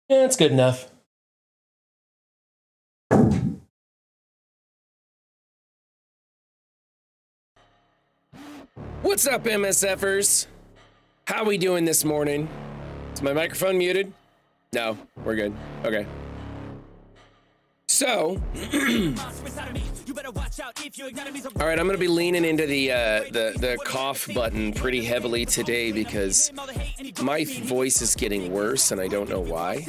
Yeah, it's good enough. What's up, MSFers? How we doing this morning? Is my microphone muted? No, we're good. Okay. So, all right, I'm gonna be leaning into the cough button pretty heavily today because my voice is getting worse and I don't know why.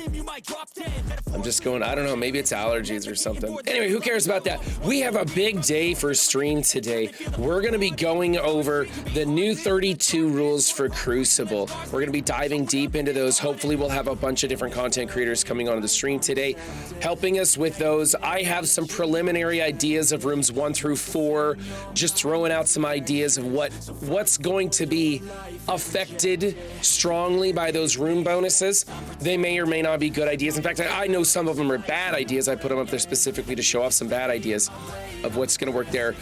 I'm just going, I don't know, maybe it's allergies or something. Anyway, who cares about that? We have a big day for stream today. We're gonna be going over the new 32 rules for Crucible. We're gonna be diving deep into those. Hopefully we'll have a bunch of different content creators coming onto the stream today, helping us with those. I have some preliminary ideas of rooms 1 through 4, just throwing out some ideas of what's going to be affected strongly by those room bonuses. They may or may not be good ideas. In fact, I know some of them are bad ideas. I put them up there specifically to show off some bad ideas of what's going to work there.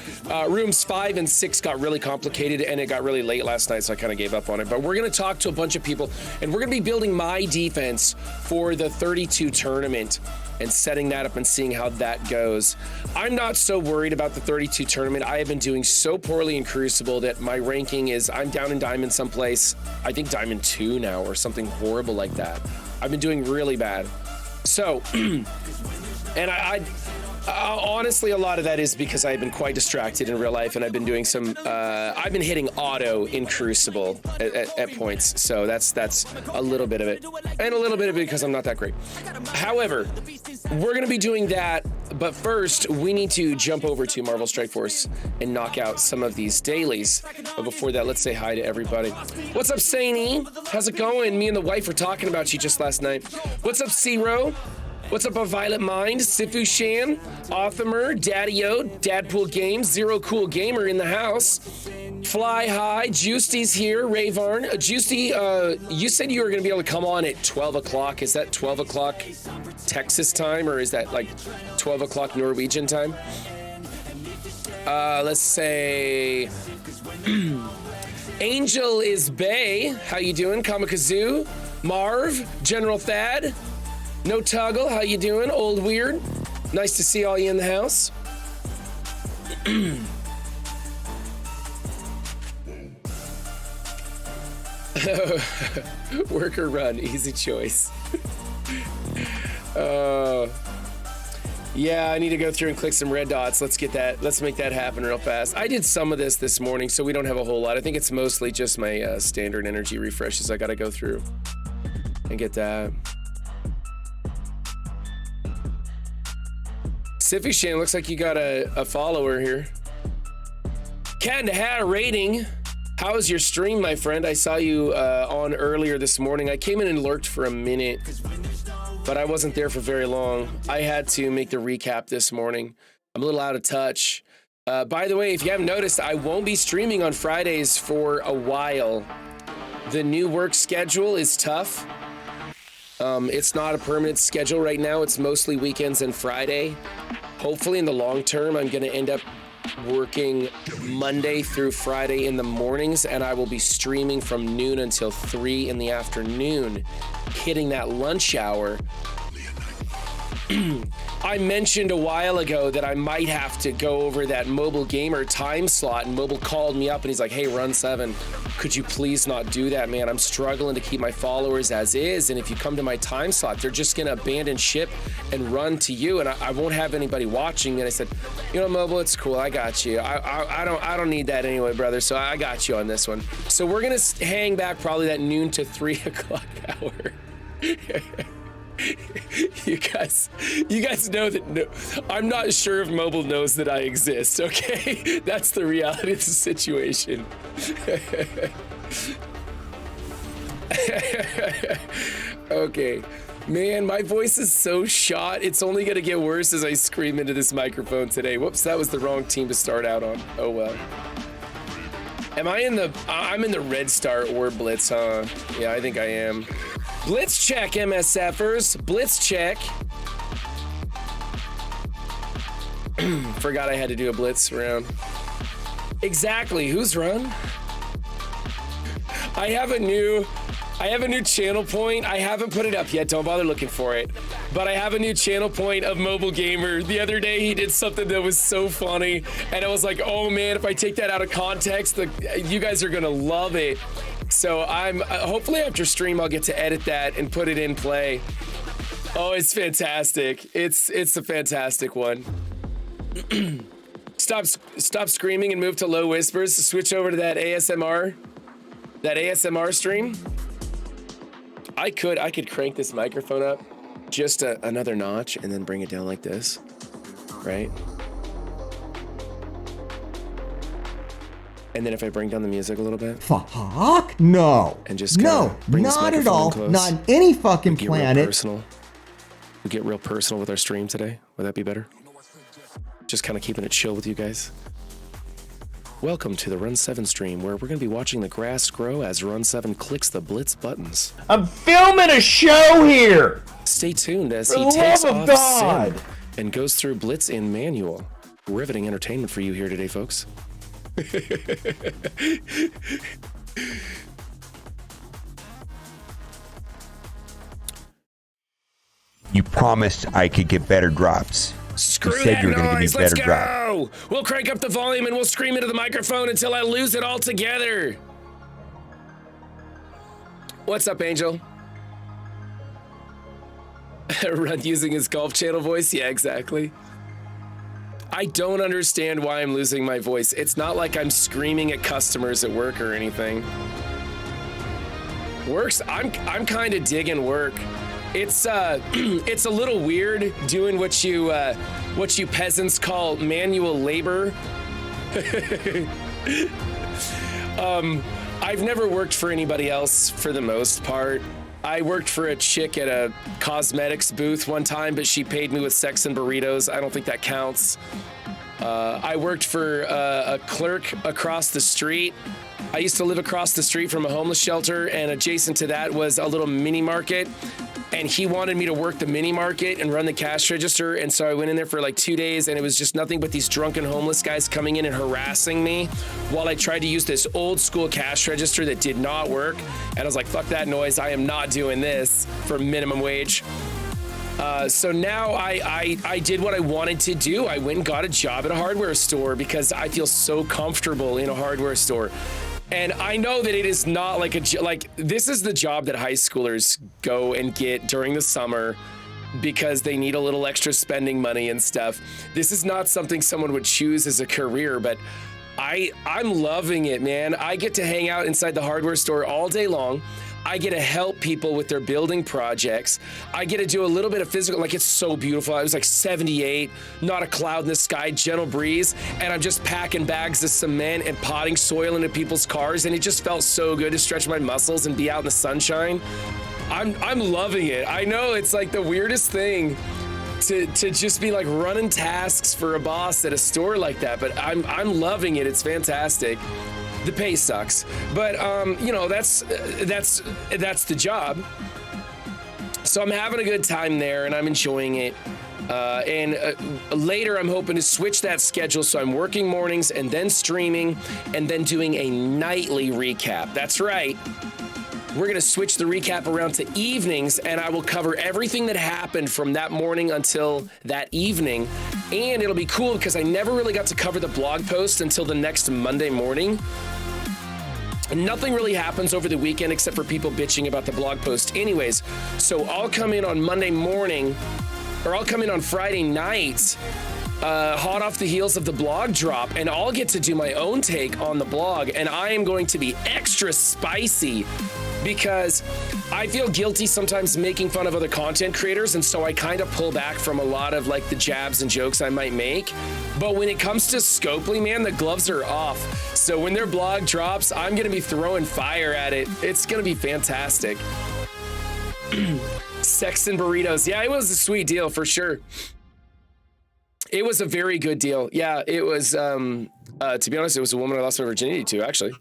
Rooms 5 and 6 got really complicated and it got really late last night, so I kind of gave up on it. But we're going to talk to a bunch of people and we're going to be building my defense for the 32 tournament and setting that up and seeing how that goes. I'm not so worried about the 32 tournament. I have been doing so poorly in Crucible that my ranking is, I'm down in Diamond someplace, I think Diamond 2 now or something horrible like that. I've been doing really bad. So, and I honestly, a lot of that is because I've been quite distracted in real life and I've been doing some, I've been hitting auto in Crucible at points. So that's a little bit of it. And a little bit of it because I'm not that great. However, we're going to be doing that. But first, we need to jump over to Marvel Strike Force and knock out some of these dailies. But before that, let's say hi to everybody. What's up, Saini? How's it going? Me and the wife were talking about you just last night. What's up, Zero? What's up, a Violet Mind, Sifu Shan, Othamer, Daddy-O, Dadpool Games, Zero Cool Gamer in the house, Fly High, Juicy's here, Rayvarn. Juicy, you said you were going to be able to come on at 12 o'clock. Is that 12 o'clock Texas time, or is that like 12 o'clock Norwegian time? Let's say Angel is Bay. How you doing? Kamikazu, Marv, General Thad. No Tuggle, how you doing? Old Weird. Nice to see all you in the house. Work or run, easy choice. Yeah, I need to go through and click some red dots. Let's make that happen real fast. I did some of this morning, so we don't have a whole lot. I think it's mostly just my standard energy refreshes I gotta go through and get that. Siffy Shane, looks like you got a follower here. Cat in the Hat rating. How was your stream, my friend? I saw you on earlier this morning. I came in and lurked for a minute, but I wasn't there for very long. I had to make the recap this morning. I'm a little out of touch. By the way, if you haven't noticed, I won't be streaming on Fridays for a while. The new work schedule is tough. It's not a permanent schedule right now. It's mostly weekends and Friday. Hopefully in the long term, I'm gonna end up working Monday through Friday in the mornings, and I will be streaming from noon until 3 in the afternoon, hitting that lunch hour. I mentioned a while ago that I might have to go over that Mobile Gamer time slot, and Mobile called me up and he's like, hey, Run 7, could you please not do that, man? I'm struggling to keep my followers as is, and if you come to my time slot, they're just gonna abandon ship and run to you, and I won't have anybody watching. And I said, you know, Mobile, it's cool, I got you. I don't need that anyway, brother, so I got you on this one. So we're gonna hang back probably that noon to 3 o'clock hour. You guys know that I'm not sure if Mobile knows that I exist, okay? That's the reality of the situation. Okay. Man, my voice is so shot. It's only gonna get worse as I scream into this microphone today. Whoops, that was the wrong team to start out on. Oh well. I'm in the Red Star or Blitz, huh? Yeah, I think I am. Blitz check, MSFers. Blitz check. Forgot I had to do a blitz round. Exactly. Whose run? I have a new channel point. I haven't put it up yet. Don't bother looking for it. But I have a new channel point of Mobile Gamer. The other day he did something that was so funny, and I was like, oh man, if I take that out of context, you guys are gonna love it. So I'm hopefully after stream I'll get to edit that and put it in play. Oh, it's fantastic. It's a fantastic one. Stop screaming and move to low whispers. Switch over to that ASMR stream. I could crank this microphone up just another notch and then bring it down like this, right? And then if I bring down the music a little bit. Fuck no. And just bring this not at all. close. Not on any fucking planet. We get real personal with our stream today. Would that be better? Just kind of keeping it chill with you guys. Welcome to the Run 7 stream, where we're going to be watching the grass grow as Run 7 clicks the blitz buttons. I'm filming a show here. Stay tuned as For he the takes love of off God. Sim and goes through blitz in manual. Riveting entertainment for you here today, folks. You promised I could get better drops. Screw you said that you were going to give me noise, let's better go! drop. We'll crank up the volume and we'll scream into the microphone until I lose it altogether. What's up, Angel? Run using his golf channel voice? Yeah, exactly. I don't understand why I'm losing my voice. It's not like I'm screaming at customers at work or anything. Works, I'm kind of digging work. It's it's a little weird doing what you peasants call manual labor. I've never worked for anybody else for the most part. I worked for a chick at a cosmetics booth one time, but she paid me with sex and burritos. I don't think that counts. I worked for a clerk across the street. I used to live across the street from a homeless shelter, and adjacent to that was a little mini market. And he wanted me to work the mini market and run the cash register. And so I went in there for like 2 days, and it was just nothing but these drunken homeless guys coming in and harassing me while I tried to use this old school cash register that did not work. And I was like, fuck that noise. I am not doing this for minimum wage. So now I did what I wanted to do. I went and got a job at a hardware store because I feel so comfortable in a hardware store. And I know that it is not like this is the job that high schoolers go and get during the summer because they need a little extra spending money and stuff. This is not something someone would choose as a career, but I'm loving it, man. I get to hang out inside the hardware store all day long. I get to help people with their building projects. I get to do a little bit of physical, like it's so beautiful. I was like 78, not a cloud in the sky, gentle breeze, and I'm just packing bags of cement and potting soil into people's cars, and it just felt so good to stretch my muscles and be out in the sunshine. I'm loving it. I know it's like the weirdest thing to just be like running tasks for a boss at a store like that, but I'm loving it. It's fantastic. The pay sucks, but you know, that's the job. So I'm having a good time there and I'm enjoying it. Later I'm hoping to switch that schedule so I'm working mornings and then streaming and then doing a nightly recap. That's right. We're gonna switch the recap around to evenings, and I will cover everything that happened from that morning until that evening. And it'll be cool because I never really got to cover the blog post until the next Monday morning. And nothing really happens over the weekend except for people bitching about the blog post anyways. So I'll come in on Monday morning, or I'll come in on Friday night, hot off the heels of the blog drop, and I'll get to do my own take on the blog, and I am going to be extra spicy because I feel guilty sometimes making fun of other content creators, and so I kind of pull back from a lot of like the jabs and jokes I might make. But when it comes to Scopely, man, the gloves are off. So when their blog drops, I'm gonna be throwing fire at it. It's gonna be fantastic. Sex and burritos. Yeah, it was a sweet deal for sure. It was a very good deal. Yeah, it was, to be honest, it was a woman I lost my virginity to, actually.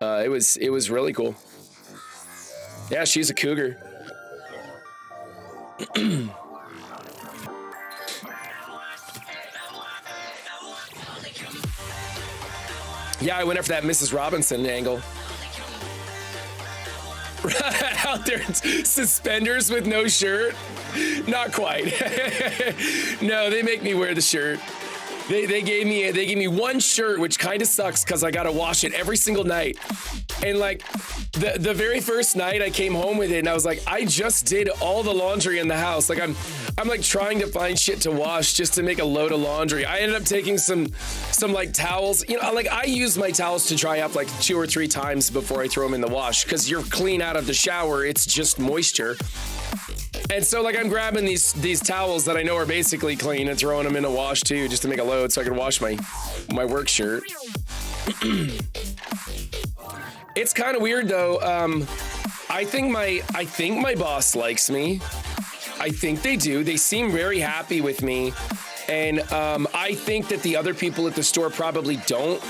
It was really cool. Yeah, she's a cougar. Yeah, I went after that Mrs. Robinson angle. Out there in suspenders with no shirt. Not quite. No, they make me wear the shirt. They gave me one shirt, which kind of sucks because I gotta wash it every single night. And like the very first night I came home with it and I was like, I just did all the laundry in the house. Like I'm like trying to find shit to wash just to make a load of laundry. I ended up taking some like towels. You know, like I use my towels to dry up like 2 or 3 times before I throw them in the wash because you're clean out of the shower. It's just moisture. And so like I'm grabbing these towels that I know are basically clean and throwing them in a wash too, just to make a load so I can wash my work shirt. It's kind of weird though. I think my boss likes me. I think they do. They seem very happy with me. And I think that the other people at the store probably don't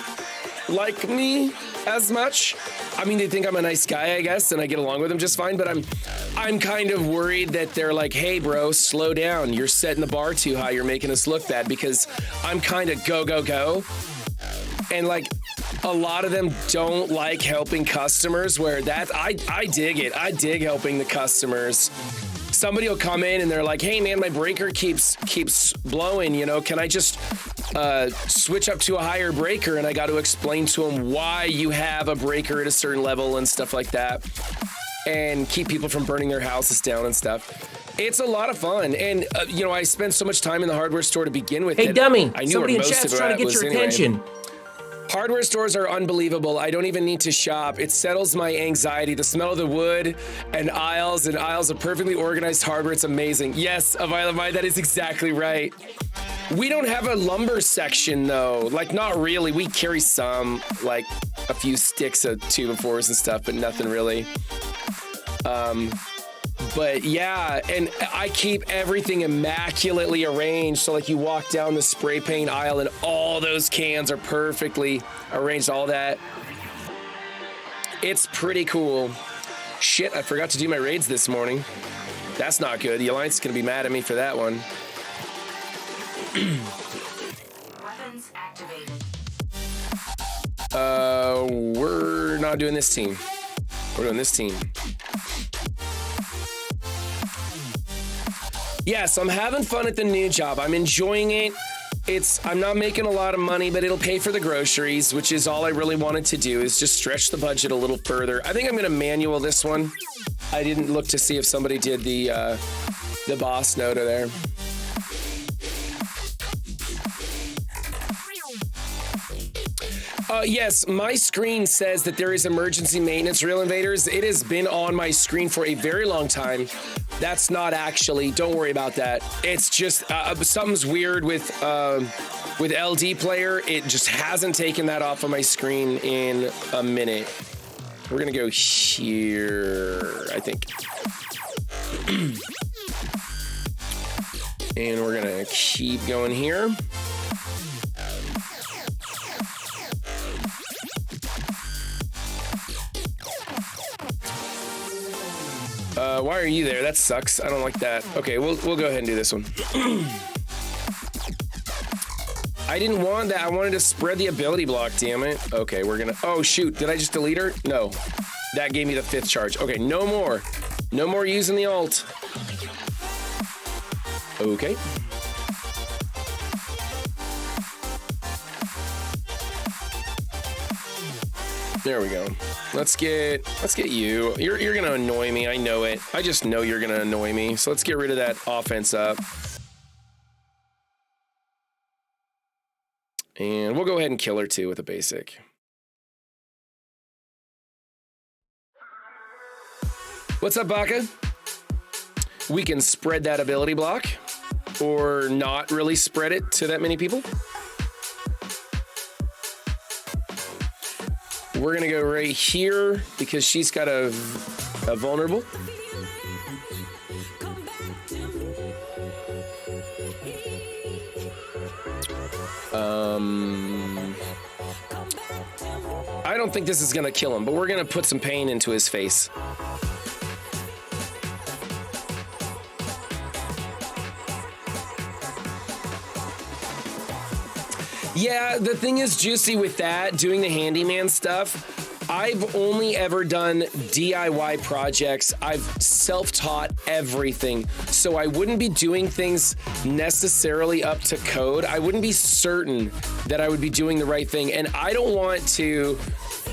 like me as much. I mean, they think I'm a nice guy, I guess, and I get along with them just fine, but I'm kind of worried that they're like, hey, bro, slow down. You're setting the bar too high. You're making us look bad because I'm kind of go, go, go. And like, a lot of them don't like helping customers where that, I dig it. I dig helping the customers. Somebody will come in and they're like, hey man, my breaker keeps blowing, you know, can I just switch up to a higher breaker? And I got to explain to them why you have a breaker at a certain level and stuff like that, and keep people from burning their houses down and stuff. It's a lot of fun. And, you know, I spent so much time in the hardware store to begin with. Hey, dummy, I knew somebody in most chat's of trying to get was your anyway. attention. Hardware stores are unbelievable. I don't even need to shop. It settles my anxiety. The smell of the wood and aisles of perfectly organized hardware. It's amazing. Yes, a Violet Mind, that is exactly right. We don't have a lumber section though. Like not really. We carry some, like a few sticks of 2x4s and stuff, but nothing really. But yeah, and I keep everything immaculately arranged. So like you walk down the spray paint aisle and all those cans are perfectly arranged, all that. It's pretty cool. Shit, I forgot to do my raids this morning. That's not good. The Alliance is gonna be mad at me for that one. Weapons activated. We're not doing this team. We're doing this team. Yes, I'm having fun at the new job. I'm enjoying it. I'm not making a lot of money, but it'll pay for the groceries, which is all I really wanted to do, is just stretch the budget a little further. I think I'm gonna manual this one. I didn't look to see if somebody did the boss note there. Yes, my screen says that there is emergency maintenance, Real Invaders. It has been on my screen for a very long time. That's not actually, don't worry about that. It's just something's weird with LD Player. It just hasn't taken that off of my screen in a minute. We're gonna go here, I think. And we're gonna keep going here. Why are you there? That sucks. I don't like that. Okay, we'll go ahead and do this one. I didn't want that. I wanted to spread the ability block, damn it. Okay, we're gonna, oh shoot, did I just delete her? No, that gave me the 5th charge. Okay, no more using the alt. Okay. There we go. Let's get you. You're gonna annoy me. I know it. I just know you're gonna annoy me. So let's get rid of that offense up. And we'll go ahead and kill her too with a basic. What's up, Baka? We can spread that ability block or not really spread it to that many people. We're gonna go right here because she's got a vulnerable. I don't think this is gonna kill him, but we're gonna put some pain into his face. Yeah, the thing is, Juicy, with that, doing the handyman stuff, I've only ever done DIY projects. I've self-taught everything. So I wouldn't be doing things necessarily up to code. I wouldn't be certain that I would be doing the right thing. And I don't want to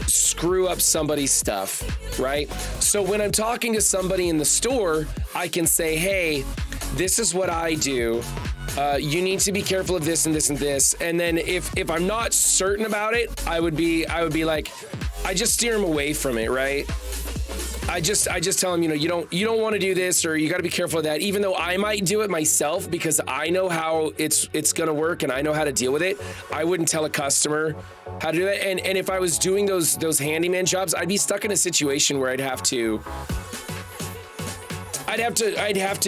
screw up somebody's stuff, right? So when I'm talking to somebody in the store, I can say, hey, this is what I do. You need to be careful of this and this and this. And then if I'm not certain about it, I would be like, I just steer them away from it, right? I just tell them, you don't want to do this, or you got to be careful of that. Even though I might do it myself because I know how it's gonna work and I know how to deal with it, I wouldn't tell a customer how to do it. And if I was doing those handyman jobs, I'd be stuck in a situation where I'd have to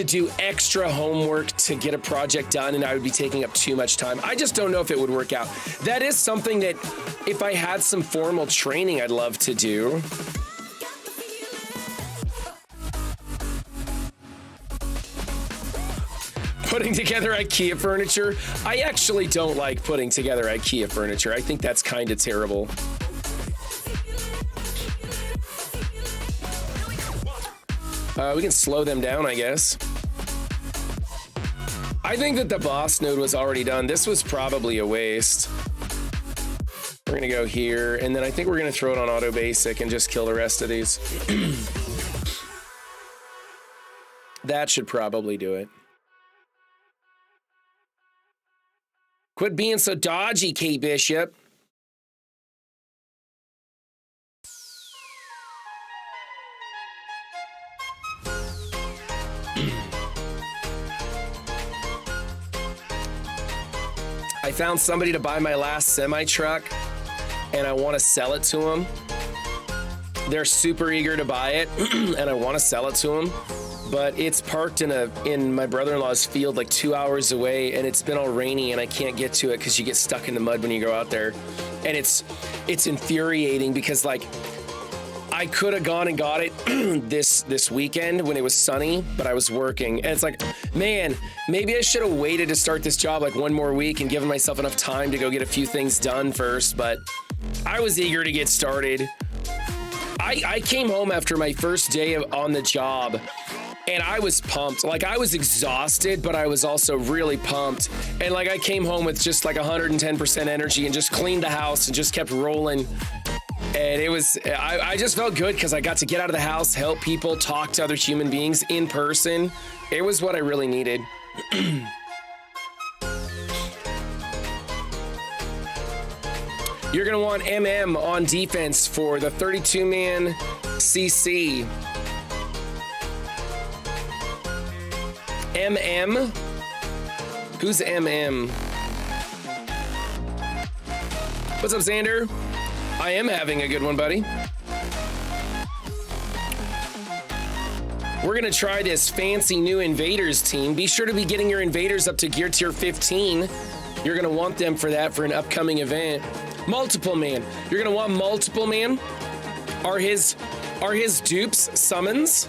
do extra homework to get a project done, and I would be taking up too much time. I just don't know if it would work out. That is something that if I had some formal training, I'd love to do. Putting together IKEA furniture. I actually don't like putting together IKEA furniture. I think that's kind of terrible. We can slow them down, I guess. I think that the boss node was already done. This was probably a waste. We're gonna go here, and then I think we're gonna throw it on auto basic and just kill the rest of these. That should probably do it. Quit being so dodgy, Kate Bishop. I found somebody to buy my last semi truck, and I want to sell it to them. They're super eager to buy it, and I want to sell it to them, but it's parked in my brother-in-law's field like 2 hours away, and it's been all rainy, and I can't get to it because you get stuck in the mud when you go out there, and it's infuriating because like I could have gone and got it this weekend when it was sunny, but I was working. And it's like, man, maybe I should have waited to start this job like one more week and given myself enough time to go get a few things done first. But I was eager to get started. I came home after my first day on the job, and I was pumped. Like, I was exhausted, but I was also really pumped. And like, I came home with just like 110% energy and just cleaned the house and just kept rolling. And it was, I just felt good because I got to get out of the house, help people, talk to other human beings in person. It was what I really needed. You're going to want MM on defense for the 32-man CC. MM? Who's MM? What's up, Xander? I am having a good one, buddy. We're gonna try this fancy new invaders team. Be sure to be getting your invaders up to gear tier 15. You're gonna want them for that for an upcoming event. Multiple man. You're gonna want multiple man. Are his dupes summons?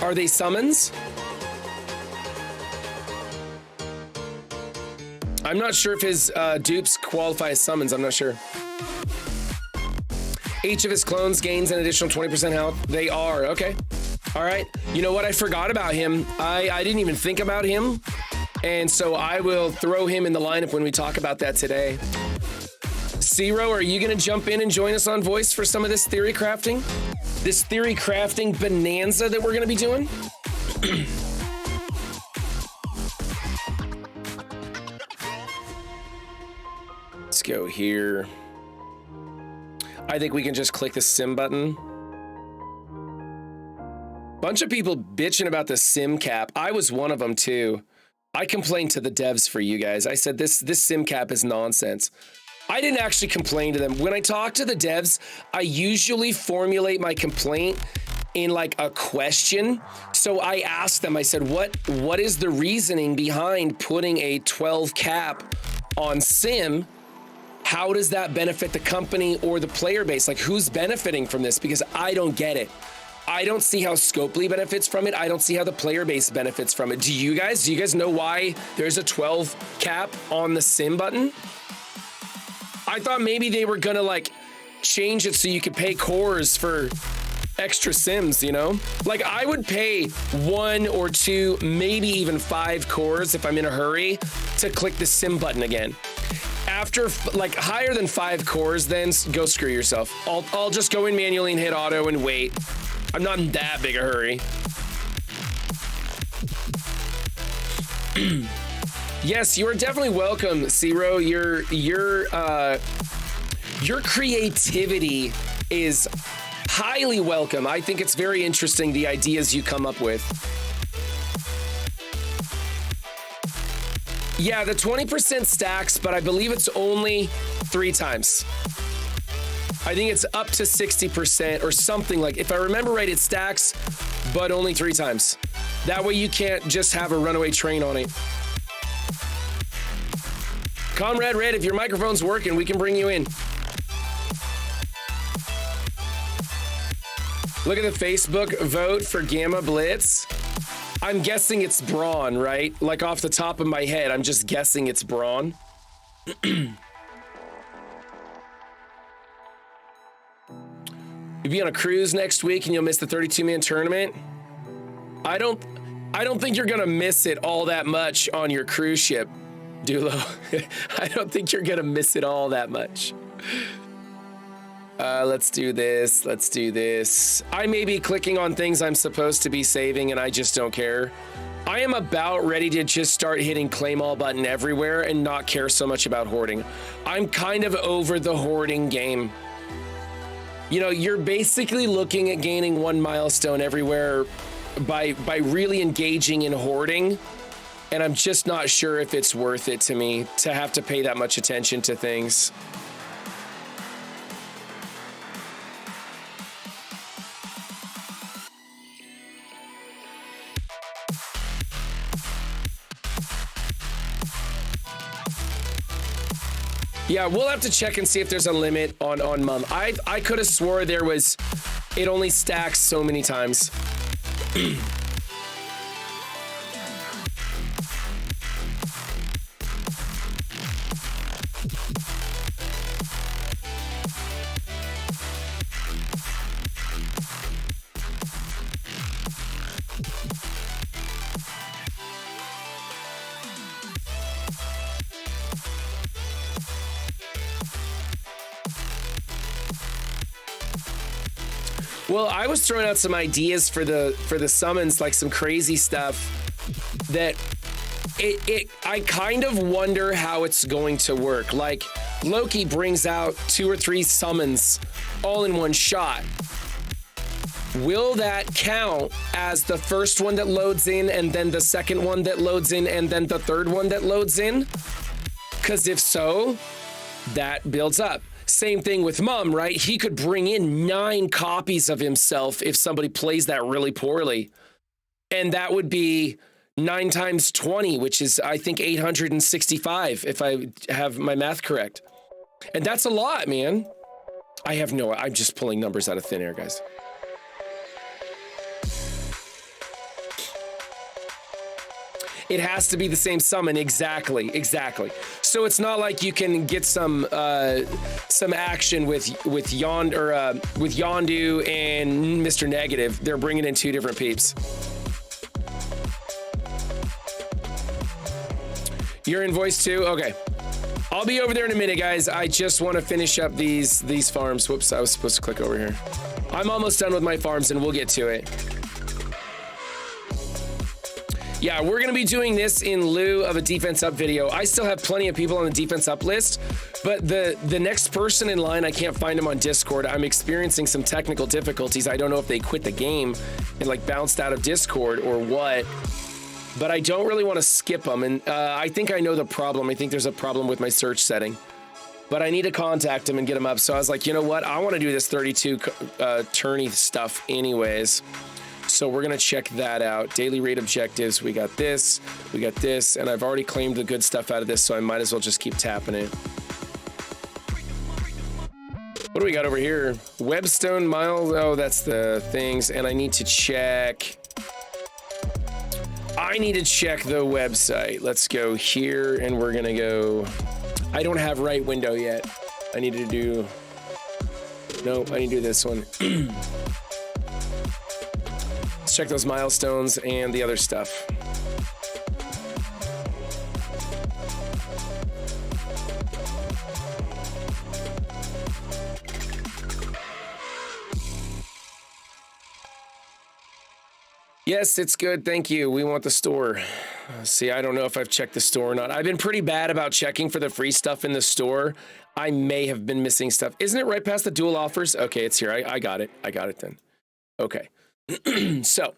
Are they summons? I'm not sure if his dupes qualify as summons. I'm not sure. Each of his clones gains an additional 20% health. They are, okay. All right. You know what? I forgot about him. I didn't even think about him. And so I will throw him in the lineup when we talk about that today. Zero, are you going to jump in and join us on voice for some of this theory crafting? This theory crafting bonanza that we're going to be doing? Let's go here. I think we can just click the sim button. Bunch of people bitching about the sim cap. I was one of them too. I complained to the devs for you guys. I said this sim cap is nonsense. I didn't actually complain to them. When I talk to the devs, I usually formulate my complaint in like a question. So I asked them, I said, what is the reasoning behind putting a 12 cap on sim? How does that benefit the company or the player base? Like, who's benefiting from this? Because I don't get it. I don't see how Scopely benefits from it. I don't see how the player base benefits from it. Do you guys know why there's a 12 cap on the sim button? I thought maybe they were gonna like change it so you could pay cores for extra sims, you know? Like I would pay 1 or 2, maybe even 5 cores if I'm in a hurry to click the sim button again. After like higher than 5 cores, then go screw yourself. I'll just go in manually and hit auto and wait. I'm not in that big a hurry. Yes, you are definitely welcome, Zero. Your creativity is highly welcome. I think it's very interesting, the ideas you come up with. Yeah, the 20% stacks, but I believe it's only 3 times. I think it's up to 60% or something like, if I remember right, it stacks, but only 3 times. That way you can't just have a runaway train on it. Comrade Red, if your microphone's working, we can bring you in. Look at the Facebook vote for Gamma Blitz. I'm guessing it's Braun, right? Like off the top of my head, I'm just guessing it's Braun. You'll be on a cruise next week and you'll miss the 32-man tournament. I don't think you're gonna miss it all that much on your cruise ship, Dulo. I don't think you're gonna miss it all that much. Let's do this. Let's do this. I may be clicking on things I'm supposed to be saving and I just don't care. I am about ready to just start hitting claim all button everywhere and not care so much about hoarding. I'm kind of over the hoarding game. You know, you're basically looking at gaining 1 milestone everywhere by really engaging in hoarding. And I'm just not sure if it's worth it to me to have to pay that much attention to things. Yeah, we'll have to check and see if there's a limit on Mum. I could have swore there was, it only stacks so many times. Well, I was throwing out some ideas for the summons, like some crazy stuff that I kind of wonder how it's going to work. Like Loki brings out 2 or 3 summons all in one shot. Will that count as the first one that loads in and then the second one that loads in and then the third one that loads in? Because if so, that builds up. Same thing with Mum, right? He could bring in 9 copies of himself if somebody plays that really poorly. And that would be 9 times 20, which is, I think, 865, if I have my math correct. And that's a lot, man. I'm just pulling numbers out of thin air, guys. It has to be the same summon, exactly. So it's not like you can get some action with Yondu and Mr. Negative. They're bringing in 2 different peeps. Your invoice too? Okay. I'll be over there in a minute, guys. I just want to finish up these farms. Whoops, I was supposed to click over here. I'm almost done with my farms and we'll get to it. Yeah, we're going to be doing this in lieu of a defense up video. I still have plenty of people on the defense up list, but the next person in line, I can't find them on Discord. I'm experiencing some technical difficulties. I don't know if they quit the game and like bounced out of Discord or what, but I don't really want to skip them. And I think I know the problem. I think there's a problem with my search setting, but I need to contact them and get them up. So I was like, you know what? I want to do this 32 tourney stuff anyways. So we're gonna check that out. Daily raid objectives, we got this, and I've already claimed the good stuff out of this, so I might as well just keep tapping it. What do we got over here? Webstone miles, oh, that's the things, and I need to check the website. Let's go here, and we're gonna go, I don't have right window yet. I need to do... Nope, I need to do this one. Let's check those milestones and the other stuff. Yes, it's good. Thank you. We want the store. See, I don't know if I've checked the store or not. I've been pretty bad about checking for the free stuff in the store. I may have been missing stuff. Isn't it right past the dual offers? Okay, it's here. I got it. I got it then. Okay. So,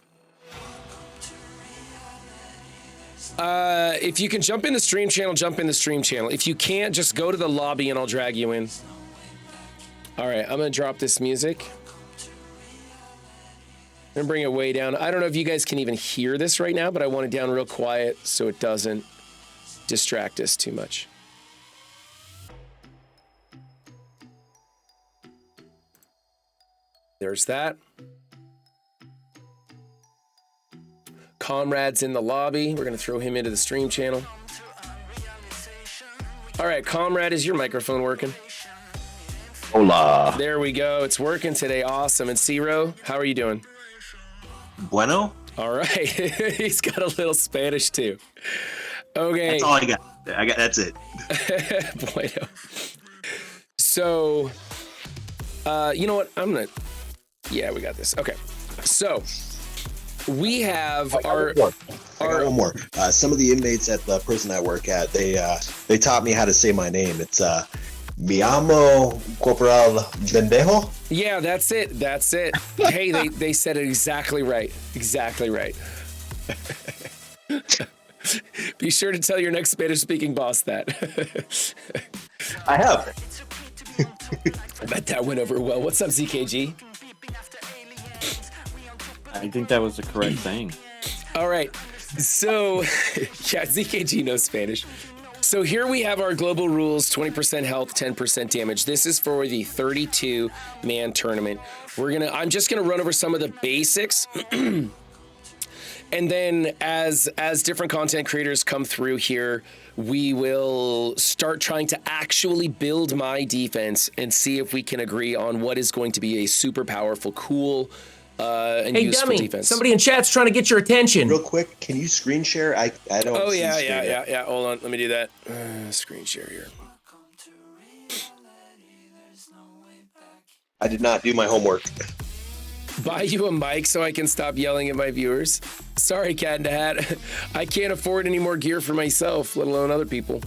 if you can jump in the stream channel, jump in the stream channel. If you can't, just go to the lobby and I'll drag you in. All right, I'm going to drop this music. I'm gonna bring it way down. I don't know if you guys can even hear this right now, but I want it down real quiet so it doesn't distract us too much. There's that. Comrade's in the lobby. We're gonna throw him into the stream channel. All right, Comrade, is your microphone working? Hola. There we go. It's working today. Awesome. And Ciro, how are you doing? Bueno. All right. He's got a little Spanish too. Okay. That's all I got. That's it. Bueno. So, you know what? Yeah, we got this. Okay. So, we have I got one more. Some of the inmates at the prison I work at, they taught me how to say my name. It's Mi amo Corporal Bendejo. Yeah, that's it. That's it. Hey, they said it exactly right. Exactly right. Be sure to tell your next Spanish-speaking boss that. I have. I bet that went over well. What's up, ZKG? I think that was the correct thing. All right. So, yeah, ZKG knows Spanish. So here we have our global rules, 20% health, 10% damage. This is for the 32-man tournament. I'm just gonna run over some of the basics. And then as different content creators come through here, we will start trying to actually build my defense and see if we can agree on what is going to be a super powerful, cool, and hey, useful dummy, defense. somebody in chat's trying to get your attention. Real quick, can you screen share? I don't. Oh see screen yeah. Hold on, let me do that. Screen share here. I did not do my homework. Buy you a mic so I can stop yelling at my viewers. Sorry, Cat in the Hat. I can't afford any more gear for myself, let alone other people.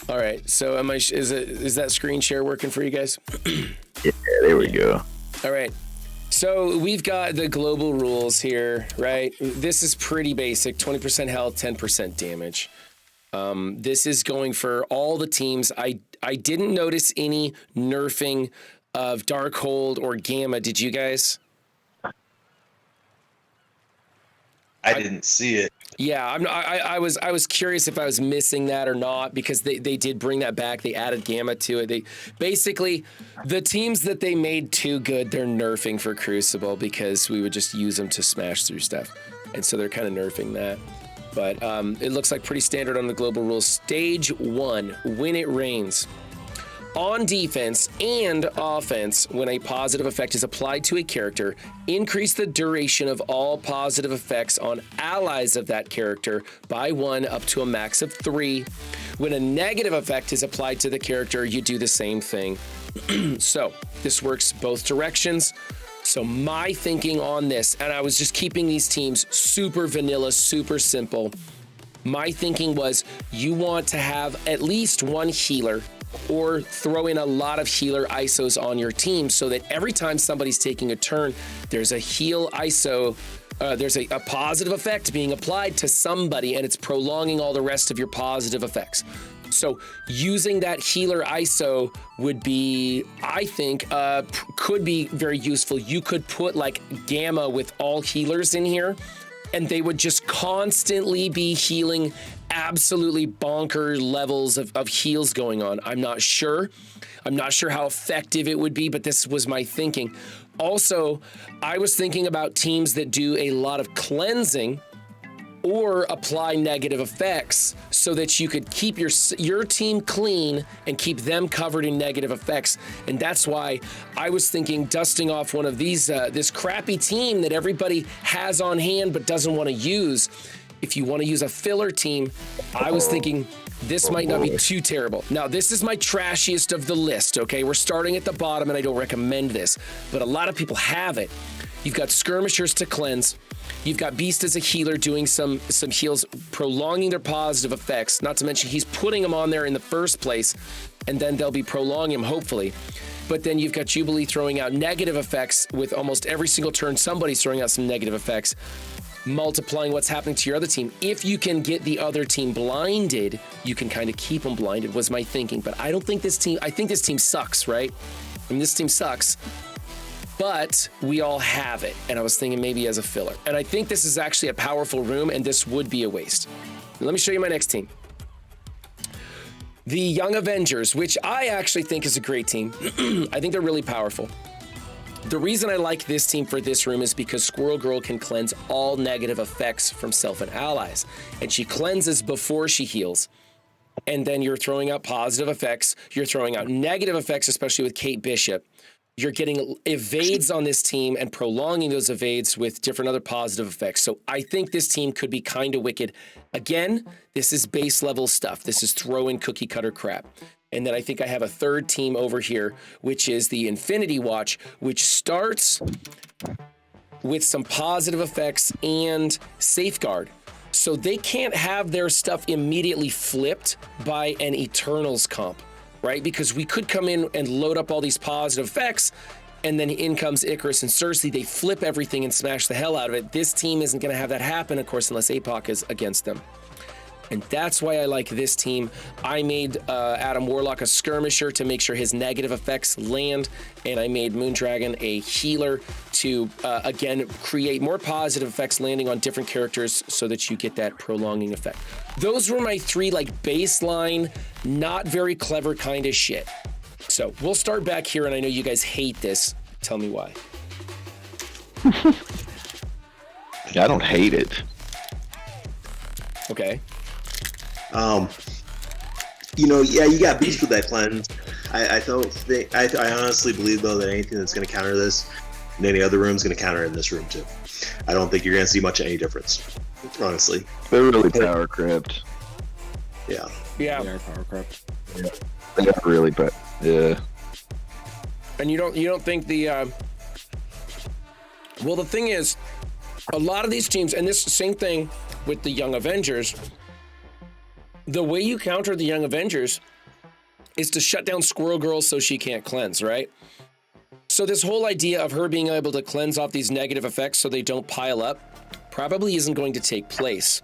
All right, so is that screen share working for you guys? Yeah, there we go. All right. So we've got the global rules here, right? This is pretty basic, 20% health, 10% damage. This is going for all the teams. I didn't notice any nerfing of Darkhold or Gamma. Did you guys? I didn't see it. Yeah, I was curious if I was missing that or not, because they did bring that back. They added Gamma to it. They basically, the teams that they made too good, they're nerfing for Crucible because we would just use them to smash through stuff. And so they're kind of nerfing that. But it looks like pretty standard on the global rules. Stage 1, when it rains. On defense and offense, when a positive effect is applied to a character, increase the duration of all positive effects on allies of that character by 1 up to a max of 3. When a negative effect is applied to the character, you do the same thing. So this works both directions. So my thinking on this, and I was just keeping these teams super vanilla, super simple. My thinking was you want to have at least one healer, or throw in a lot of healer ISOs on your team so that every time somebody's taking a turn, there's a heal ISO, there's a positive effect being applied to somebody, and it's prolonging all the rest of your positive effects. So using that healer ISO would be, I think, could be very useful. You could put like Gamma with all healers in here, and they would just constantly be healing absolutely bonker levels of heals going on. I'm not sure how effective it would be, but this was my thinking. Also, I was thinking about teams that do a lot of cleansing or apply negative effects so that you could keep your team clean and keep them covered in negative effects. And that's why I was thinking dusting off one of these, this crappy team that everybody has on hand but doesn't want to use. If you want to use a filler team, I was thinking this might not be too terrible. Now, this is my trashiest of the list, okay? We're starting at the bottom, and I don't recommend this, but a lot of people have it. You've got skirmishers to cleanse. You've got Beast as a healer doing some heals, prolonging their positive effects, not to mention he's putting them on there in the first place, and then they'll be prolonging them, hopefully. But then you've got Jubilee throwing out negative effects with almost every single turn. Somebody's throwing out some negative effects, multiplying what's happening to your other team. If you can get the other team blinded, you can kind of keep them blinded, was my thinking. But I don't think this team, I think this team sucks, right? I mean, this team sucks. But we all have it, and I was thinking maybe as a filler. And I think this is actually a powerful room, and this would be a waste. Let me show you my next team. The Young Avengers, which I actually think is a great team. I think they're really powerful. The reason I like this team for this room is because Squirrel Girl can cleanse all negative effects from self and allies, and she cleanses before she heals. And then you're throwing out positive effects. You're throwing out negative effects, especially with Kate Bishop. You're getting evades on this team and prolonging those evades with different other positive effects. So I think this team could be kind of wicked. Again, this is base level stuff. This is throw-in cookie cutter crap. And then I think I have a third team over here, which is the Infinity Watch, which starts with some positive effects and Safeguard. So they can't have their stuff immediately flipped by an Eternals comp. Right? Because we could come in and load up all these positive effects, and then in comes Icarus and Cersei. They flip everything and smash the hell out of it. This team isn't going to have that happen, of course, unless APOC is against them. And that's why I like this team. I made Adam Warlock a skirmisher to make sure his negative effects land, and I made Moondragon a healer to, again, create more positive effects landing on different characters so that you get that prolonging effect. Those were my three, like, baseline, not very clever kind of shit. So we'll start back here, and I know you guys hate this. Tell me why. I don't hate it. Okay. Yeah, you got Beast with that cleanse. I honestly believe though that anything that's going to counter this in any other room is going to counter it in this room too. I don't think you're going to see much of any difference, honestly. They're really power crept. Yeah. Yeah. They are power crept. Yeah. They are really, but yeah. And you don't think the well, the thing is, a lot of these teams, and this same thing with the Young Avengers. The way you counter the Young Avengers is to shut down Squirrel Girl so she can't cleanse, right? So this whole idea of her being able to cleanse off these negative effects so they don't pile up probably isn't going to take place.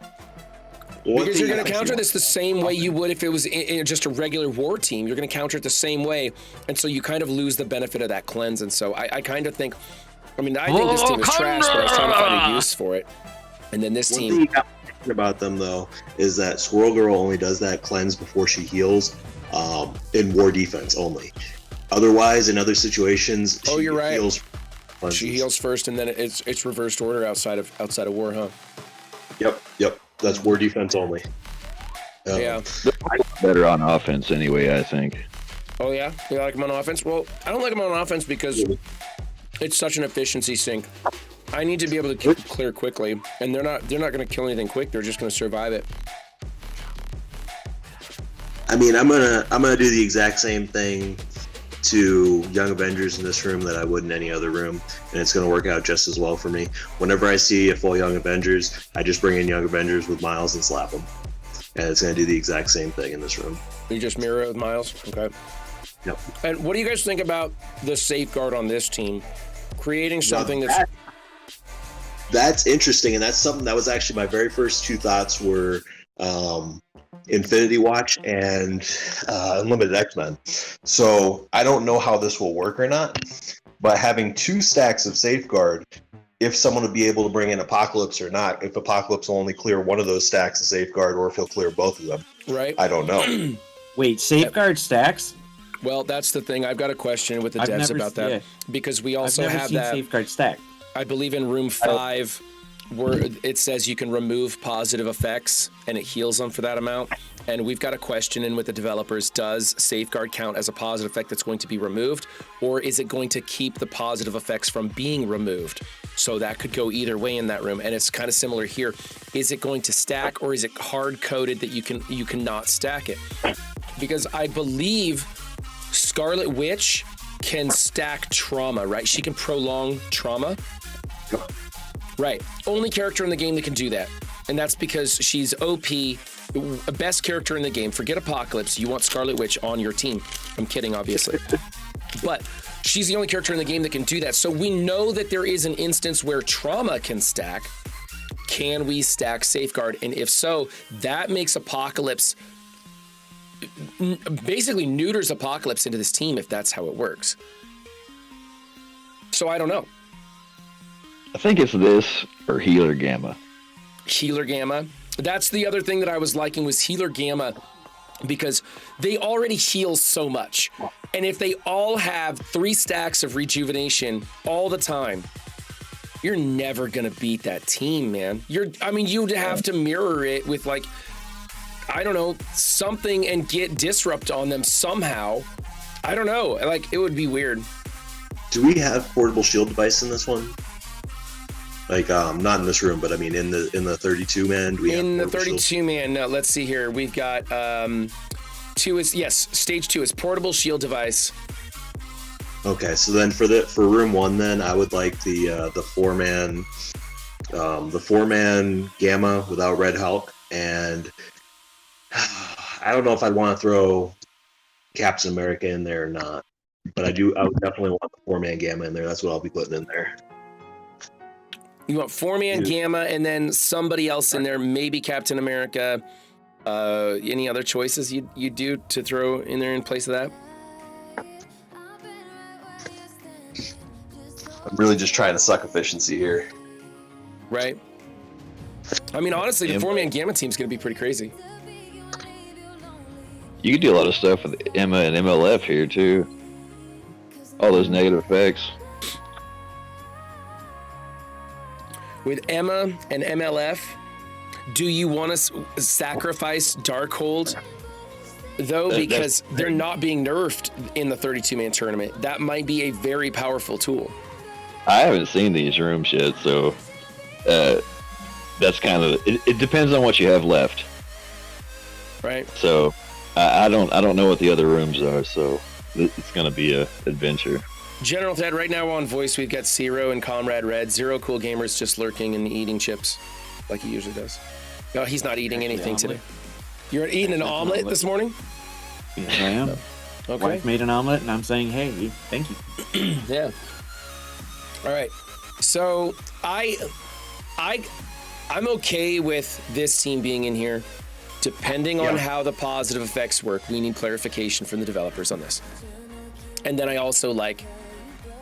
Because you're going to counter this the same way you would if it was in just a regular war team. You're going to counter it the same way, and so you kind of lose the benefit of that cleanse. And so I kind of think, I mean, I think this team is trash, but I was trying to find a use for it. And then this team... about them though is that Squirrel Girl only does that cleanse before she heals in war defense only. Otherwise, in other situations, you're right. Cleanses. She heals first, and then it's reversed order outside of war, huh? Yep. That's war defense only. Yeah. Better on offense anyway, I think. Oh yeah, you like them on offense? Well, I don't like them on offense because it's such an efficiency sink. I need to be able to clear quickly, and they're not going to kill anything quick. They're just going to survive it. I mean, I'm gonna do the exact same thing to Young Avengers in this room that I would in any other room, and it's gonna work out just as well for me. Whenever I see a full Young Avengers, I just bring in Young Avengers with Miles and slap them, and it's gonna do the exact same thing in this room. You just mirror it with Miles, okay? Yep. And what do you guys think about the Safeguard on this team? Creating something that's interesting, and that's something that was actually my very first two thoughts were Infinity Watch and Unlimited X-Men. So I don't know how this will work or not, but having two stacks of Safeguard, if someone would be able to bring in Apocalypse or not, if Apocalypse will only clear one of those stacks of Safeguard or if he'll clear both of them. Right. I don't know. Wait, Safeguard stacks? Well, that's the thing. I've got a question with the devs about that. Because we also I've never have seen that Safeguard stack. I believe in room 5 where it says you can remove positive effects and it heals them for that amount. And we've got a question in with the developers. Does Safeguard count as a positive effect that's going to be removed, or is it going to keep the positive effects from being removed? So that could go either way in that room. And it's kind of similar here. Is it going to stack, or is it hard coded that you cannot stack it? Because I believe Scarlet Witch can stack trauma, right? She can prolong trauma. Right. Only character in the game that can do that. And that's because she's OP, best character in the game. Forget Apocalypse. You want Scarlet Witch on your team. I'm kidding, obviously. But she's the only character in the game that can do that. So we know that there is an instance where trauma can stack. Can we stack Safeguard? And if so, that makes Apocalypse, basically neuters Apocalypse into this team if that's how it works. So I don't know. I think it's this or Healer Gamma. Healer Gamma. That's the other thing that I was liking was Healer Gamma, because they already heal so much. And if they all have 3 stacks of rejuvenation all the time, you're never going to beat that team, man. You'd have to mirror it with, like, I don't know, something and get disrupt on them somehow. I don't know. Like, it would be weird. Do we have portable shield device in this one? Like, not in this room, but I mean in the 32-man. In the 32-man, no, let's see here. We've got stage 2 is portable shield device. Okay, so then for room 1, then I would like the 4-man, the 4-man Gamma without Red Hulk, and I don't know if I'd want to throw Captain America in there or not, but I would definitely want the 4-man Gamma in there. That's what I'll be putting in there. You want 4-man Gamma and then somebody else in there, maybe Captain America. Any other choices you do to throw in there in place of that? I'm really just trying to suck efficiency here. Right. I mean, honestly, the 4-man Gamma team's going to be pretty crazy. You could do a lot of stuff with Emma and MLF here too. All those negative effects. With Emma and MLF, do you want to sacrifice Darkhold, though, because they're not being nerfed in the 32-man tournament? That might be a very powerful tool. I haven't seen these rooms yet, so that's kind of it. Depends on what you have left, right? So I don't know what the other rooms are, so it's going to be a adventure. General Ted, right now on voice, we've got Zero and Comrade Red. Zero Cool Gamers just lurking and eating chips like he usually does. No, he's not eating anything today. You're eating an omelet this morning? Yes, I am. Okay. Wife made an omelet, and I'm saying, hey, thank you. Yeah. All right. So I'm okay with this team being in here. Depending on how the positive effects work, we need clarification from the developers on this. And then I also like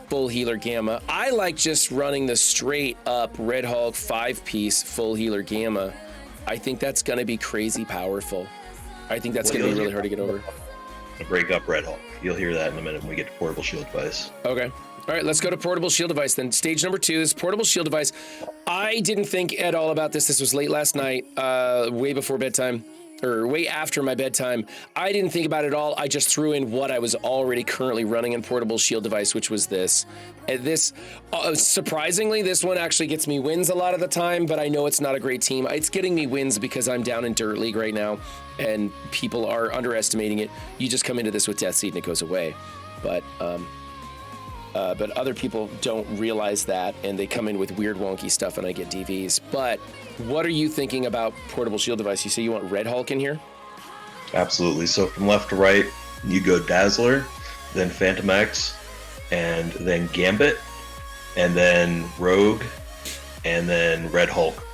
full Healer Gamma. I like just running the straight up Red Hulk 5-piece full Healer Gamma. I think that's going to be crazy powerful. I think that's going to be really hard to get over. Break up Red Hulk. You'll hear that in a minute when we get to portable shield device. Okay. All right, let's go to portable shield device then. Stage number 2 is portable shield device. I didn't think at all about this. This was late last night, way before bedtime. Or way after my bedtime. I didn't think about it at all. I just threw in what I was already currently running in portable shield device, which was this. Surprisingly, this one actually gets me wins a lot of the time, but I know it's not a great team. It's getting me wins because I'm down in Dirt League right now, and people are underestimating it. You just come into this with Death Seed and it goes away. But other people don't realize that, and they come in with weird wonky stuff and I get DVs. But what are you thinking about portable shield device? You say you want Red Hulk in here? Absolutely. So from left to right, you go Dazzler, then Phantom X, and then Gambit, and then Rogue, and then Red Hulk.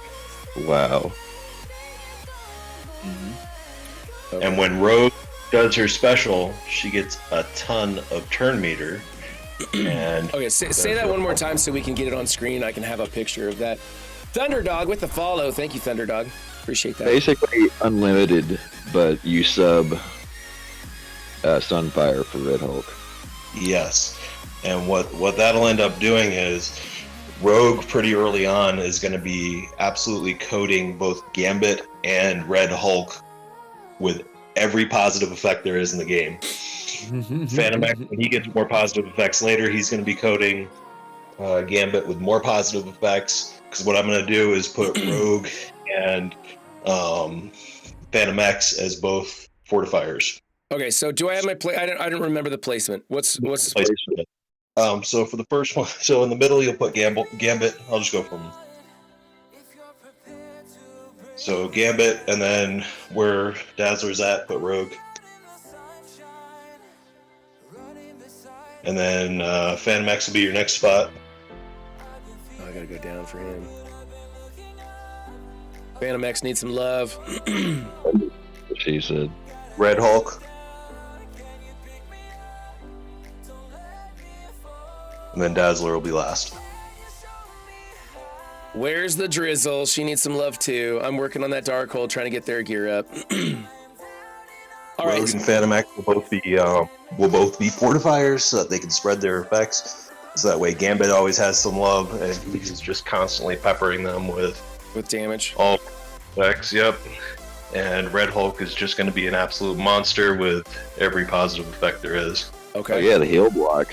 Wow. Mm-hmm. Okay. And when Rogue does her special, she gets a ton of turn meter. And okay, say that one more time so we can get it on screen. I can have a picture of that. Thunderdog with the follow. Thank you, Thunderdog. Appreciate that. Basically unlimited, but you sub Sunfire for Red Hulk. Yes. And what that'll end up doing is Rogue pretty early on is going to be absolutely coating both Gambit and Red Hulk with every positive effect there is in the game. Phantom X, when he gets more positive effects later, he's going to be coating Gambit with more positive effects. Because what I'm going to do is put Rogue and Phantom X as both fortifiers. Okay, so do I have my play? I don't remember the placement. What's Placement. So for the first one, so in the middle you'll put Gambit. I'll just go from. So Gambit, and then where Dazzler's at, put Rogue. And then Phantom X will be your next spot. Oh, I gotta go down for him. Phantom X needs some love. She said. Red Hulk. And then Dazzler will be last. Where's the drizzle? She needs some love too. I'm working on that Darkhold, trying to get their gear up. All right. Rogue and Phantom X will both be fortifiers so that they can spread their effects. So that way Gambit always has some love, and he's just constantly peppering them with damage. All effects. Yep. And Red Hulk is just going to be an absolute monster with every positive effect there is. Okay. Oh, yeah, the heal block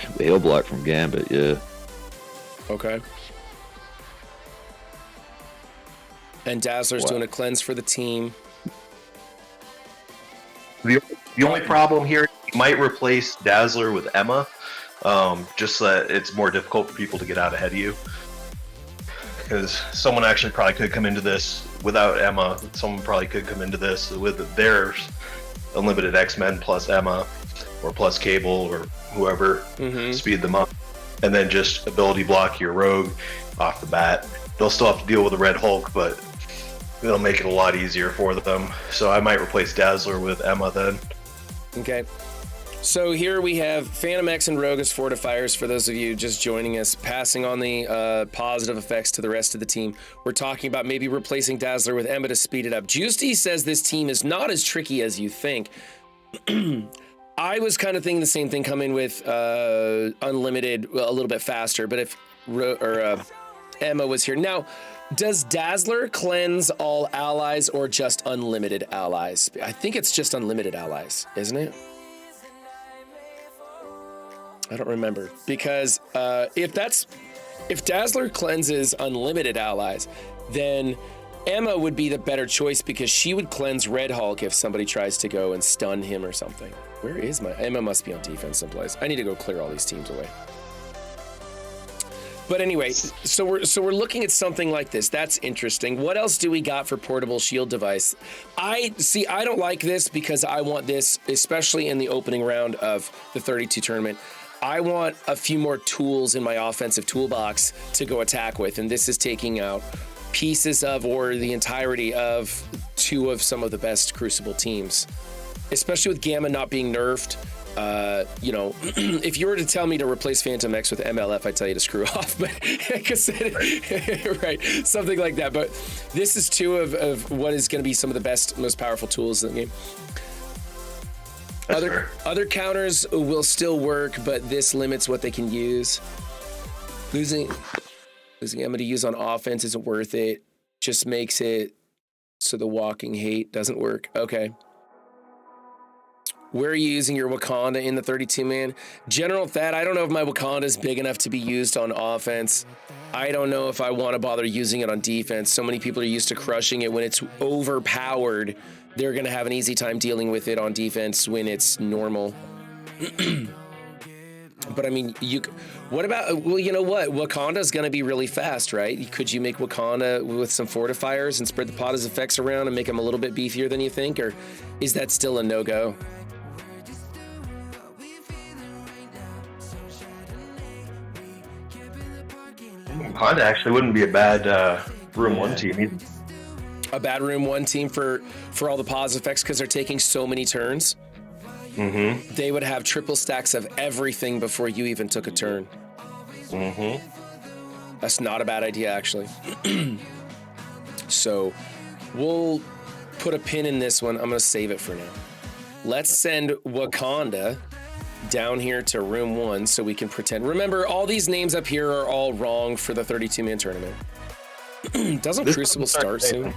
from Gambit, yeah. Okay. And Dazzler's doing a cleanse for the team. The only problem here, you might replace Dazzler with Emma, just so that it's more difficult for people to get out ahead of you. Because someone actually probably could come into this without Emma. Someone probably could come into this with their Unlimited X-Men plus Emma, or plus Cable, or whoever, speed them up. And then just ability block your Rogue off the bat. They'll still have to deal with the Red Hulk, but it'll make it a lot easier for them. So I might replace Dazzler with Emma then. Okay. So here we have Phantom X and Rogue as fortifiers for those of you just joining us, passing on the positive effects to the rest of the team. We're talking about maybe replacing Dazzler with Emma to speed it up. Juicy says this team is not as tricky as you think. I was kind of thinking the same thing coming with Unlimited a little bit faster, but if Emma was here. Now, does Dazzler cleanse all allies or just unlimited allies? I think it's just unlimited allies, isn't it? I don't remember, because if Dazzler cleanses unlimited allies, then Emma would be the better choice because she would cleanse Red Hulk if somebody tries to go and stun him or something. Where is my Emma? Must be on defense someplace. I need to go clear all these teams away. But anyway, so we're looking at something like this. That's interesting. What else do we got for portable shield device? I don't like this because I want this, especially in the opening round of the 32 tournament. I want a few more tools in my offensive toolbox to go attack with, and this is taking out pieces of or the entirety of two of some of the best Crucible teams, especially with Gamma not being nerfed. If you were to tell me to replace Phantom X with MLF, I'd tell you to screw off, but right, something like that. But this is two of what is going to be some of the best, most powerful tools in the game. Other counters will still work, but this limits what they can use. Losing Emma to use on offense isn't worth it. Just makes it so the walking hate doesn't work. Okay. Where are you using your Wakanda in the 32-man? General Thad, I don't know if my Wakanda is big enough to be used on offense. I don't know if I want to bother using it on defense. So many people are used to crushing it when it's overpowered. They're going to have an easy time dealing with it on defense when it's normal. But I mean, what about, well, you know what? Wakanda's going to be really fast, right? Could you make Wakanda with some fortifiers and spread the potter's effects around and make him a little bit beefier than you think? Or is that still a no-go? Wakanda actually wouldn't be a bad Room 1 team either. A bad Room 1 team for all the positive effects because they're taking so many turns. Mm-hmm. They would have triple stacks of everything before you even took a turn. Mm-hmm. That's not a bad idea, actually. So we'll put a pin in this one. I'm going to save it for now. Let's send Wakanda down here to room 1 so we can pretend. Remember, all these names up here are all wrong for the 32-man tournament. Doesn't Crucible start soon?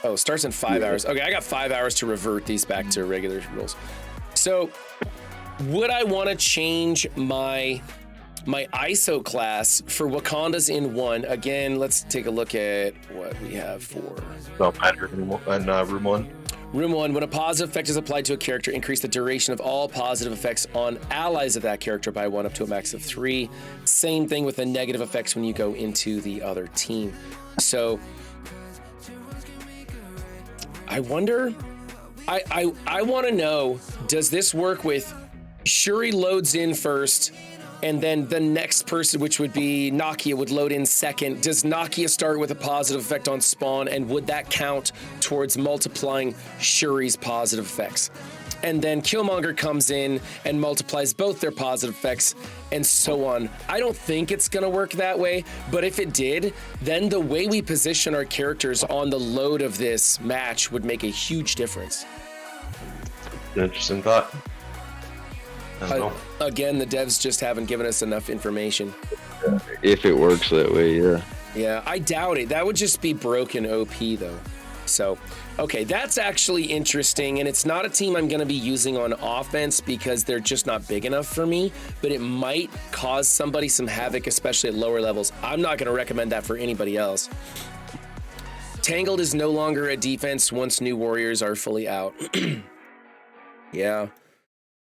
Oh, it starts in 5 hours. Okay, I got 5 hours to revert these back to regular rules. So, would I want to change my ISO class for Wakanda's in 1? Again, let's take a look at what we have for. So, in room 1. Room 1, when a positive effect is applied to a character, increase the duration of all positive effects on allies of that character by 1 up to a max of 3. Same thing with the negative effects when you go into the other team. So, I wonder, I want to know, does this work with Shuri loads in first, and then the next person, which would be Nakia, would load in second? Does Nakia start with a positive effect on spawn, and would that count towards multiplying Shuri's positive effects? And then Killmonger comes in and multiplies both their positive effects, and so on. I don't think it's gonna work that way, but if it did, then the way we position our characters on the load of this match would make a huge difference. Interesting thought. I don't know. Again, the devs just haven't given us enough information. If it works that way, yeah. Yeah, I doubt it. That would just be broken OP, though. So, okay, that's actually interesting, and it's not a team I'm going to be using on offense because they're just not big enough for me, but it might cause somebody some havoc, especially at lower levels. I'm not going to recommend that for anybody else. Tangled is no longer a defense once new warriors are fully out. Yeah.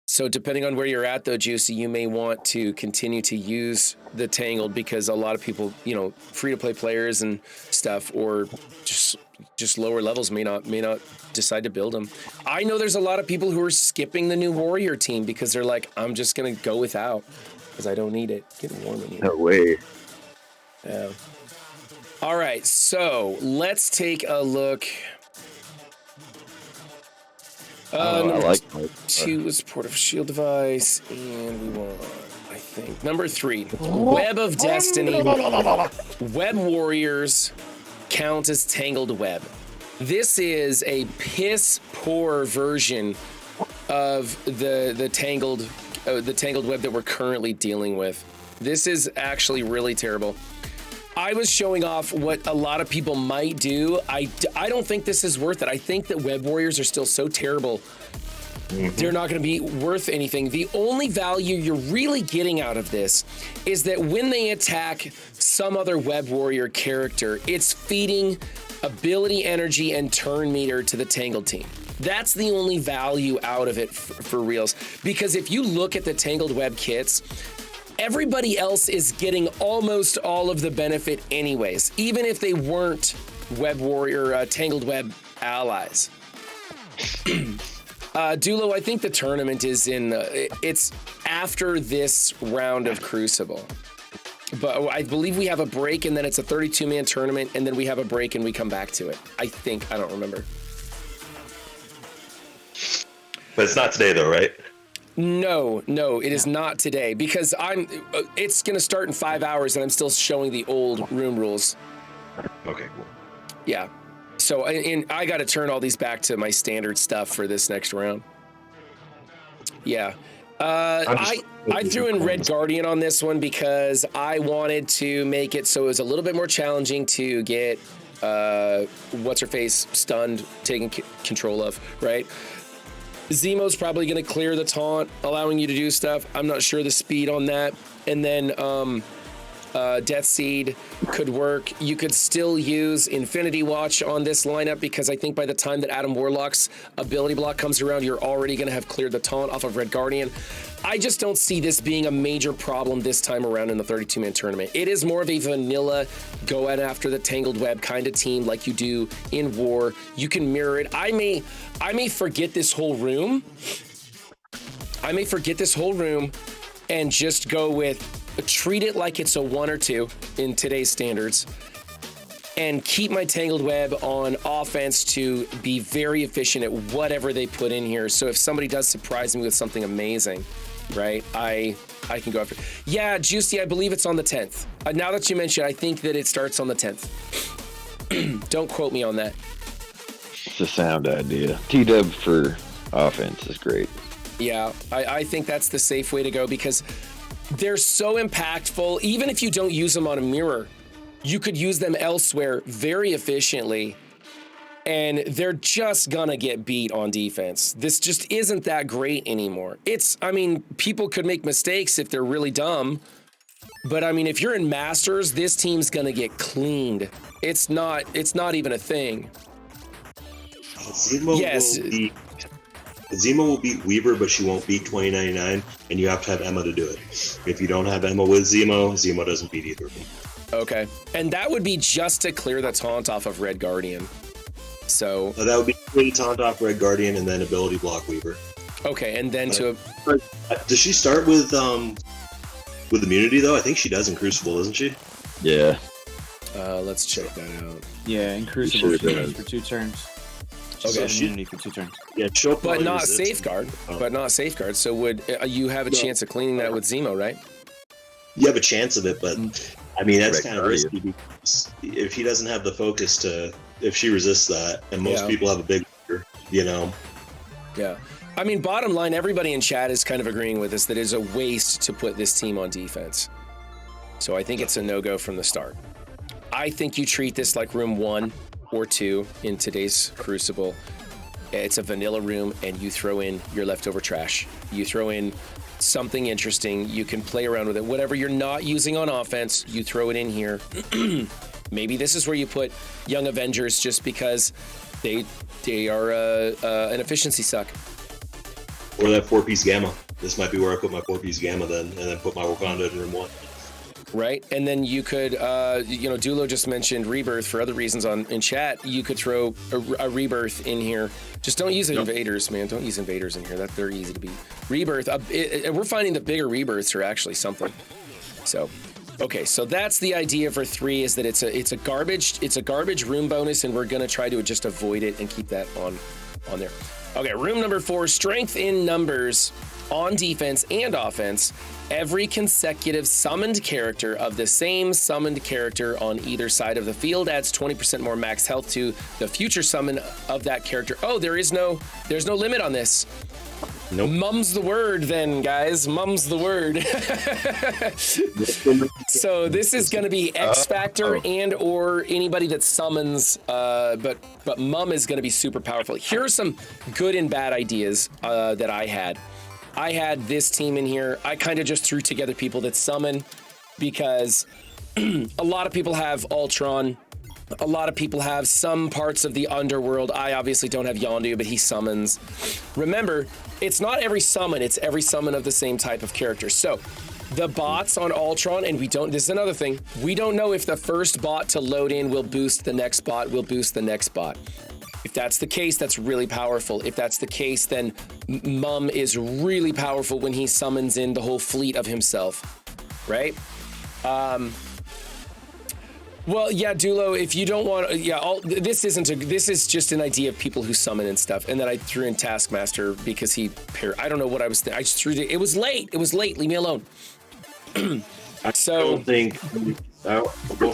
So depending on where you're at, though, Juicy, you may want to continue to use the Tangled because a lot of people, you know, free-to-play players and stuff, or just lower levels may not decide to build them. I know there's a lot of people who are skipping the new warrior team because they're like, I'm just gonna go without because I don't need it. Get warm in here. No way. Yeah. All right, so let's take a look. I like 2 is portable shield device, and we want, I think, number 3, Web of Destiny. Web warriors count as Tangled Web. This is a piss poor version of the Tangled Web that we're currently dealing with. This is actually really terrible. I was showing off what a lot of people might do. I don't think this is worth it. I think that Web Warriors are still so terrible. They're not going to be worth anything. The only value you're really getting out of this is that when they attack some other Web Warrior character, it's feeding ability, energy, and turn meter to the Tangled team. That's the only value out of it for reals. Because if you look at the Tangled Web kits, everybody else is getting almost all of the benefit anyways, even if they weren't Web Warrior Tangled Web allies. Dulo, I think the tournament is it's after this round of Crucible. But I believe we have a break, and then it's a 32-man tournament, and then we have a break and we come back to it. I think. I don't remember. But it's not today, though, right? No, it is not today because it's going to start in 5 hours and I'm still showing the old room rules. Okay, cool. Yeah. So I got to turn all these back to my standard stuff for this next round. Yeah. I threw in Red Guardian on this one because I wanted to make it so it was a little bit more challenging to get what's-her-face stunned, taken control of, right? Zemo's probably going to clear the taunt, allowing you to do stuff. I'm not sure the speed on that. And then Death Seed could work. You could still use Infinity Watch on this lineup because I think by the time that Adam Warlock's ability block comes around, you're already going to have cleared the taunt off of Red Guardian. I just don't see this being a major problem this time around in the 32-man tournament. It is more of a vanilla go at after the Tangled Web kind of team like you do in War. You can mirror it. I may forget this whole room. And just go with treat it like it's a 1 or 2 in today's standards and keep my Tangled Web on offense to be very efficient at whatever they put in here. So if somebody does surprise me with something amazing, right, I can go after. Yeah, Juicy, I believe it's on the 10th. Now that you mention, I think that it starts on the 10th. Don't quote me on that. It's a sound idea. T-Dub for offense is great. Yeah, I think that's the safe way to go because they're so impactful. Even if you don't use them on a mirror, you could use them elsewhere very efficiently, and they're just gonna get beat on defense. This just isn't that great anymore. I mean, people could make mistakes if they're really dumb, but I mean, if you're in Masters, this team's gonna get cleaned. It's not even a thing. Zemo will beat Weaver, but she won't beat 2099, and you have to have Emma to do it. If you don't have Emma with Zemo doesn't beat either of them. Okay, and that would be just to clear the taunt off of Red Guardian. So that would be really taunt off Red Guardian and then ability block Weaver. Okay, and then does she start with immunity though? I think she does in Crucible, doesn't she? Yeah. Let's check that out. Yeah, in Crucible she does for 2 turns. Okay, immunity for 2 turns. Yeah, but not safeguard. But not safeguard. So would you have a chance of cleaning that with Zemo, right? You have a chance of it, but I mean that's kind of risky because if he doesn't have the focus if she resists that, and most people have a big, Yeah. I mean, bottom line, everybody in chat is kind of agreeing with us that it's a waste to put this team on defense. So I think it's a no-go from the start. I think you treat this like room 1 or 2 in today's Crucible. It's a vanilla room, and you throw in your leftover trash. You throw in something interesting. You can play around with it. Whatever you're not using on offense, you throw it in here. Maybe this is where you put Young Avengers just because they are an efficiency suck. Or that 4-piece Gamma. This might be where I put my 4-piece Gamma then, and then put my Wakanda in room 1. Right, and then you could, Dulo just mentioned Rebirth for other reasons in chat. You could throw a Rebirth in here. Just don't use Invaders, man. Don't use Invaders in here. They're easy to beat. Rebirth, we're finding the bigger Rebirths are actually something. So, okay, so that's the idea for 3 is that it's a garbage room bonus, and we're gonna try to just avoid it and keep that on there. Okay, room number 4, strength in numbers on defense and offense. Every consecutive summoned character of the same summoned character on either side of the field adds 20% more max health to the future summon of that character. Oh, there's no limit on this. Nope. Mum's the word then, guys. Mum's the word. So this is going to be X Factor and or anybody that summons, but Mum is going to be super powerful. Here are some good and bad ideas that I had. I had this team in here. I kind of just threw together people that summon because a lot of people have Ultron. A lot of people have some parts of the underworld. I obviously don't have Yondu, but he summons. Remember, it's not every summon, it's every summon of the same type of character. So the bots on Ultron, and this is another thing, we don't know if the first bot to load in will boost the next bot, If that's the case, that's really powerful. If that's the case, then Mum is really powerful when he summons in the whole fleet of himself, right? Well, yeah, Dulo, if you don't want, this is just an idea of people who summon and stuff. And then I threw in Taskmaster because I don't know what I was thinking. I just threw it was late. Leave me alone. I don't think,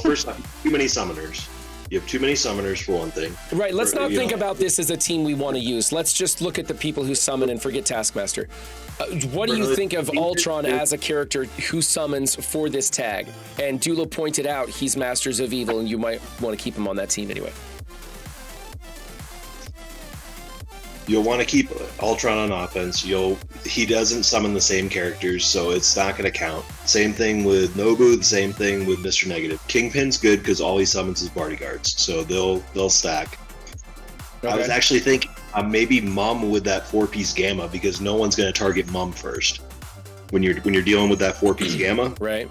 first off, too many summoners. You have too many summoners for one thing. Right, let's not think about this as a team we want to use. Let's just look at the people who summon and forget Taskmaster. What do you think of Ultron as a character who summons for this tag? And Dulo pointed out he's Masters of Evil, and you might want to keep him on that team anyway. You'll want to keep Ultron on offense. He doesn't summon the same characters, so it's not going to count. Same thing with Nobu. The same thing with Mr. Negative. Kingpin's good because all he summons is bodyguards, so they'll stack. Okay. I was actually thinking maybe Mum with that 4-piece Gamma because no one's going to target Mum first when you're dealing with that 4-piece Gamma. Right.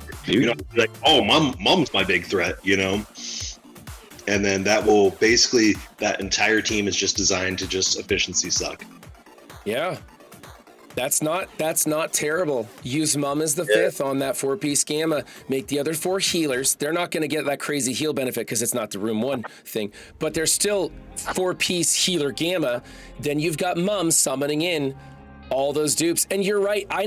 Like, oh, Mum's my big threat, And then that entire team is just designed to just efficiency suck. Yeah. That's not terrible. Use Mum as the 5th on that 4-piece Gamma. Make the other 4 healers. They're not going to get that crazy heal benefit because it's not the room 1 thing, but they're still 4-piece healer Gamma. Then you've got Mum summoning in all those dupes. And you're right. I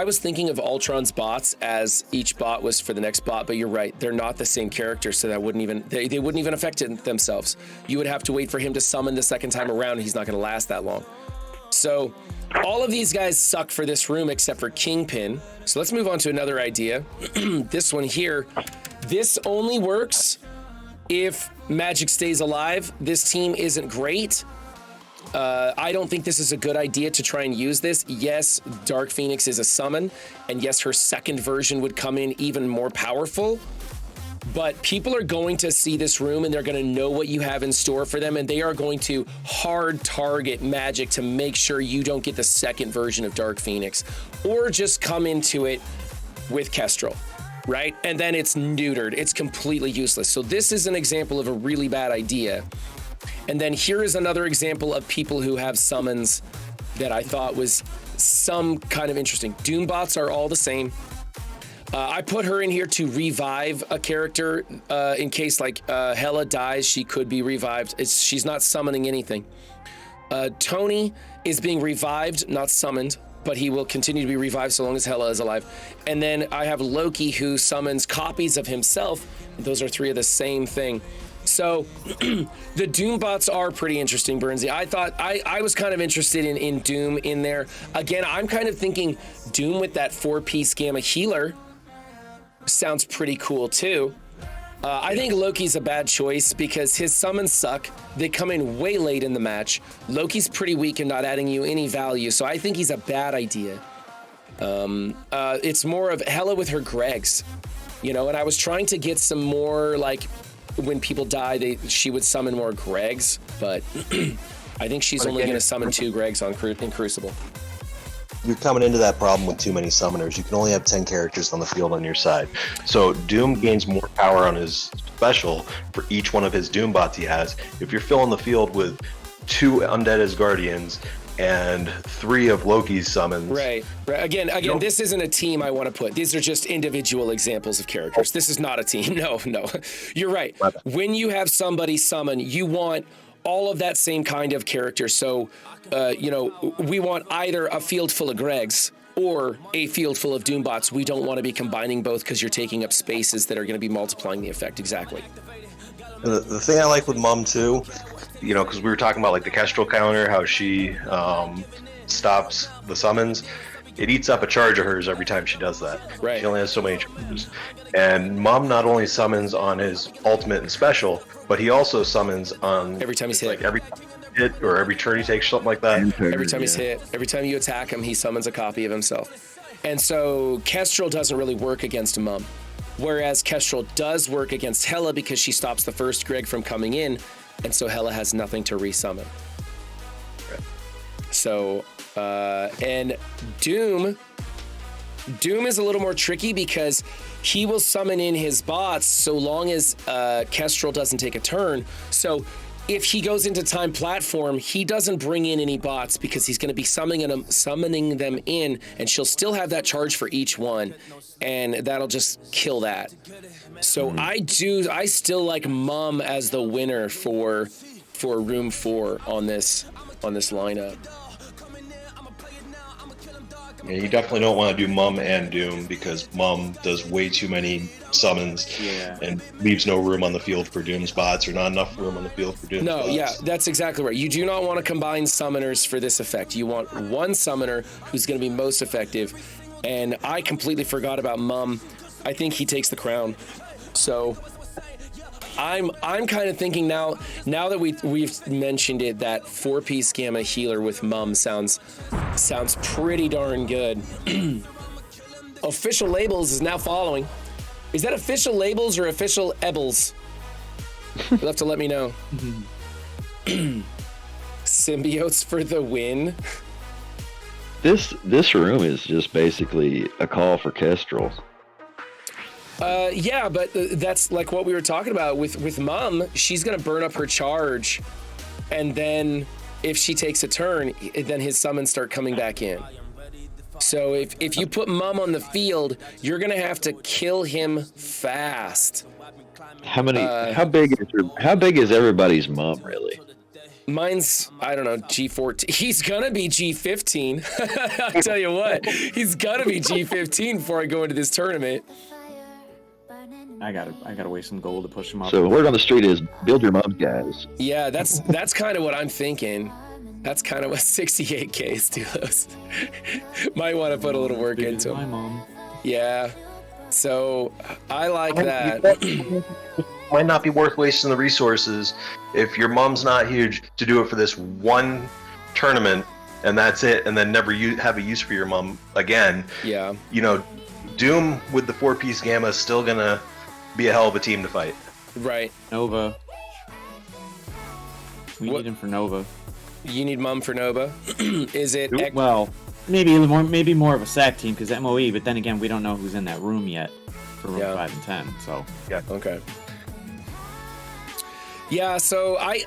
was thinking of Ultron's bots as each bot was for the next bot, but you're right. They're not the same character, so that wouldn't even affect it themselves. You would have to wait for him to summon the second time around. And he's not going to last that long. So all of these guys suck for this room except for Kingpin. So let's move on to another idea. This one here. This only works if Magic stays alive. This team isn't great. I don't think this is a good idea to try and use this. Yes, Dark Phoenix is a summon, and yes, her second version would come in even more powerful. But people are going to see this room and they're going to know what you have in store for them, and they are going to hard target Magic to make sure you don't get the second version of Dark Phoenix, or just come into it with Kestrel, right? And then it's neutered. It's completely useless. So this is an example of a really bad idea. And then here is another example of people who have summons that I thought was some kind of interesting. Doombots are all the same. I put her in here to revive a character in case like Hela dies, she could be revived. She's not summoning anything. Tony is being revived, not summoned, but he will continue to be revived so long as Hela is alive. And then I have Loki, who summons copies of himself. Those are three of the same thing. So the Doombots are pretty interesting, Burnsy. I thought I was kind of interested in Doom in there. Again, I'm kind of thinking Doom with that 4-piece Gamma Healer sounds pretty cool too. I think Loki's a bad choice because his summons suck. They come in way late in the match. Loki's pretty weak and not adding you any value, so I think he's a bad idea. It's more of Hela with her Gregs, you know, and I was trying to get some more, like, when people die, she would summon more Gregs, but I think she's only going to summon 2 Gregs in Crucible. You're coming into that problem with too many summoners. You can only have 10 characters on the field on your side. So Doom gains more power on his special for each one of his Doom bots he has. If you're filling the field with 2 Undead as Guardians and 3 of Loki's summons. Right. Again, this isn't a team I want to put. These are just individual examples of characters. This is not a team. No. You're right. When you have somebody summon, you want all of that same kind of character. So, we want either a field full of Gregs or a field full of Doombots. We don't want to be combining both because you're taking up spaces that are going to be multiplying the effect. Exactly. The thing I like with Mum too, because we were talking about like the Kestrel counter, how she stops the summons. It eats up a charge of hers every time she does that. Right. She only has so many charges. And Mum not only summons on his ultimate and special, but he also summons on every time he's hit. Like every time he hit or every turn he takes, something like that. Every time he's hit, every time you attack him, he summons a copy of himself. And so Kestrel doesn't really work against Mum. Whereas Kestrel does work against Hela because she stops the first Greg from coming in, and so Hela has nothing to resummon. Right. So, and Doom is a little more tricky because he will summon in his bots so long as Kestrel doesn't take a turn. So if he goes into time platform, he doesn't bring in any bots because he's going to be summoning them in, and she'll still have that charge for each one, and that'll just kill that. So I still like Mum as the winner for room 4 on this lineup. Yeah, you definitely don't want to do Mum and Doom because Mum does way too many summons and leaves no room on the field for Doom spots, or not enough room on the field for Doom spots. No, yeah, that's exactly right. You do not want to combine summoners for this effect. You want one summoner who's going to be most effective, and I completely forgot about Mum. I think he takes the crown. So I'm kind of thinking now that we've mentioned it, that 4-piece Gamma Healer with Mum sounds pretty darn good. Official Labels is now following. Is that Official Labels or Official Ebbles? You'll have to let me know. Symbiotes for the win. This room is just basically a call for Kestrel. Yeah, but that's like what we were talking about with Mum. She's gonna burn up her charge, and then if she takes a turn, then his summons start coming back in. So if you put Mum on the field, you're gonna have to kill him fast. How big is everybody's Mum really? Mine's, I don't know, G14. He's gonna be G15. I'll tell you what, he's gonna be G15 before I go into this tournament. I gotta waste some gold to push him up. So the word on the street is build your Mum, guys. Yeah, that's kind of what I'm thinking. That's kind of what 68K is to those. Might want to put a little work Bigger into than my them. mom. Yeah. So I like that. Might not be worth wasting the resources if your mom's not here to do it for this one tournament and that's it, and then never have a use for your mom again. Yeah. You know, Doom with the 4-piece Gamma is still gonna be a hell of a team to fight. Right. Nova. We What- need him for Nova. You need Mum for Nova. Is it? Well, maybe more of a SAC team because MOE, but then again, we don't know who's in that room yet for room Yeah. 5 and 10. So Okay. Yeah, so I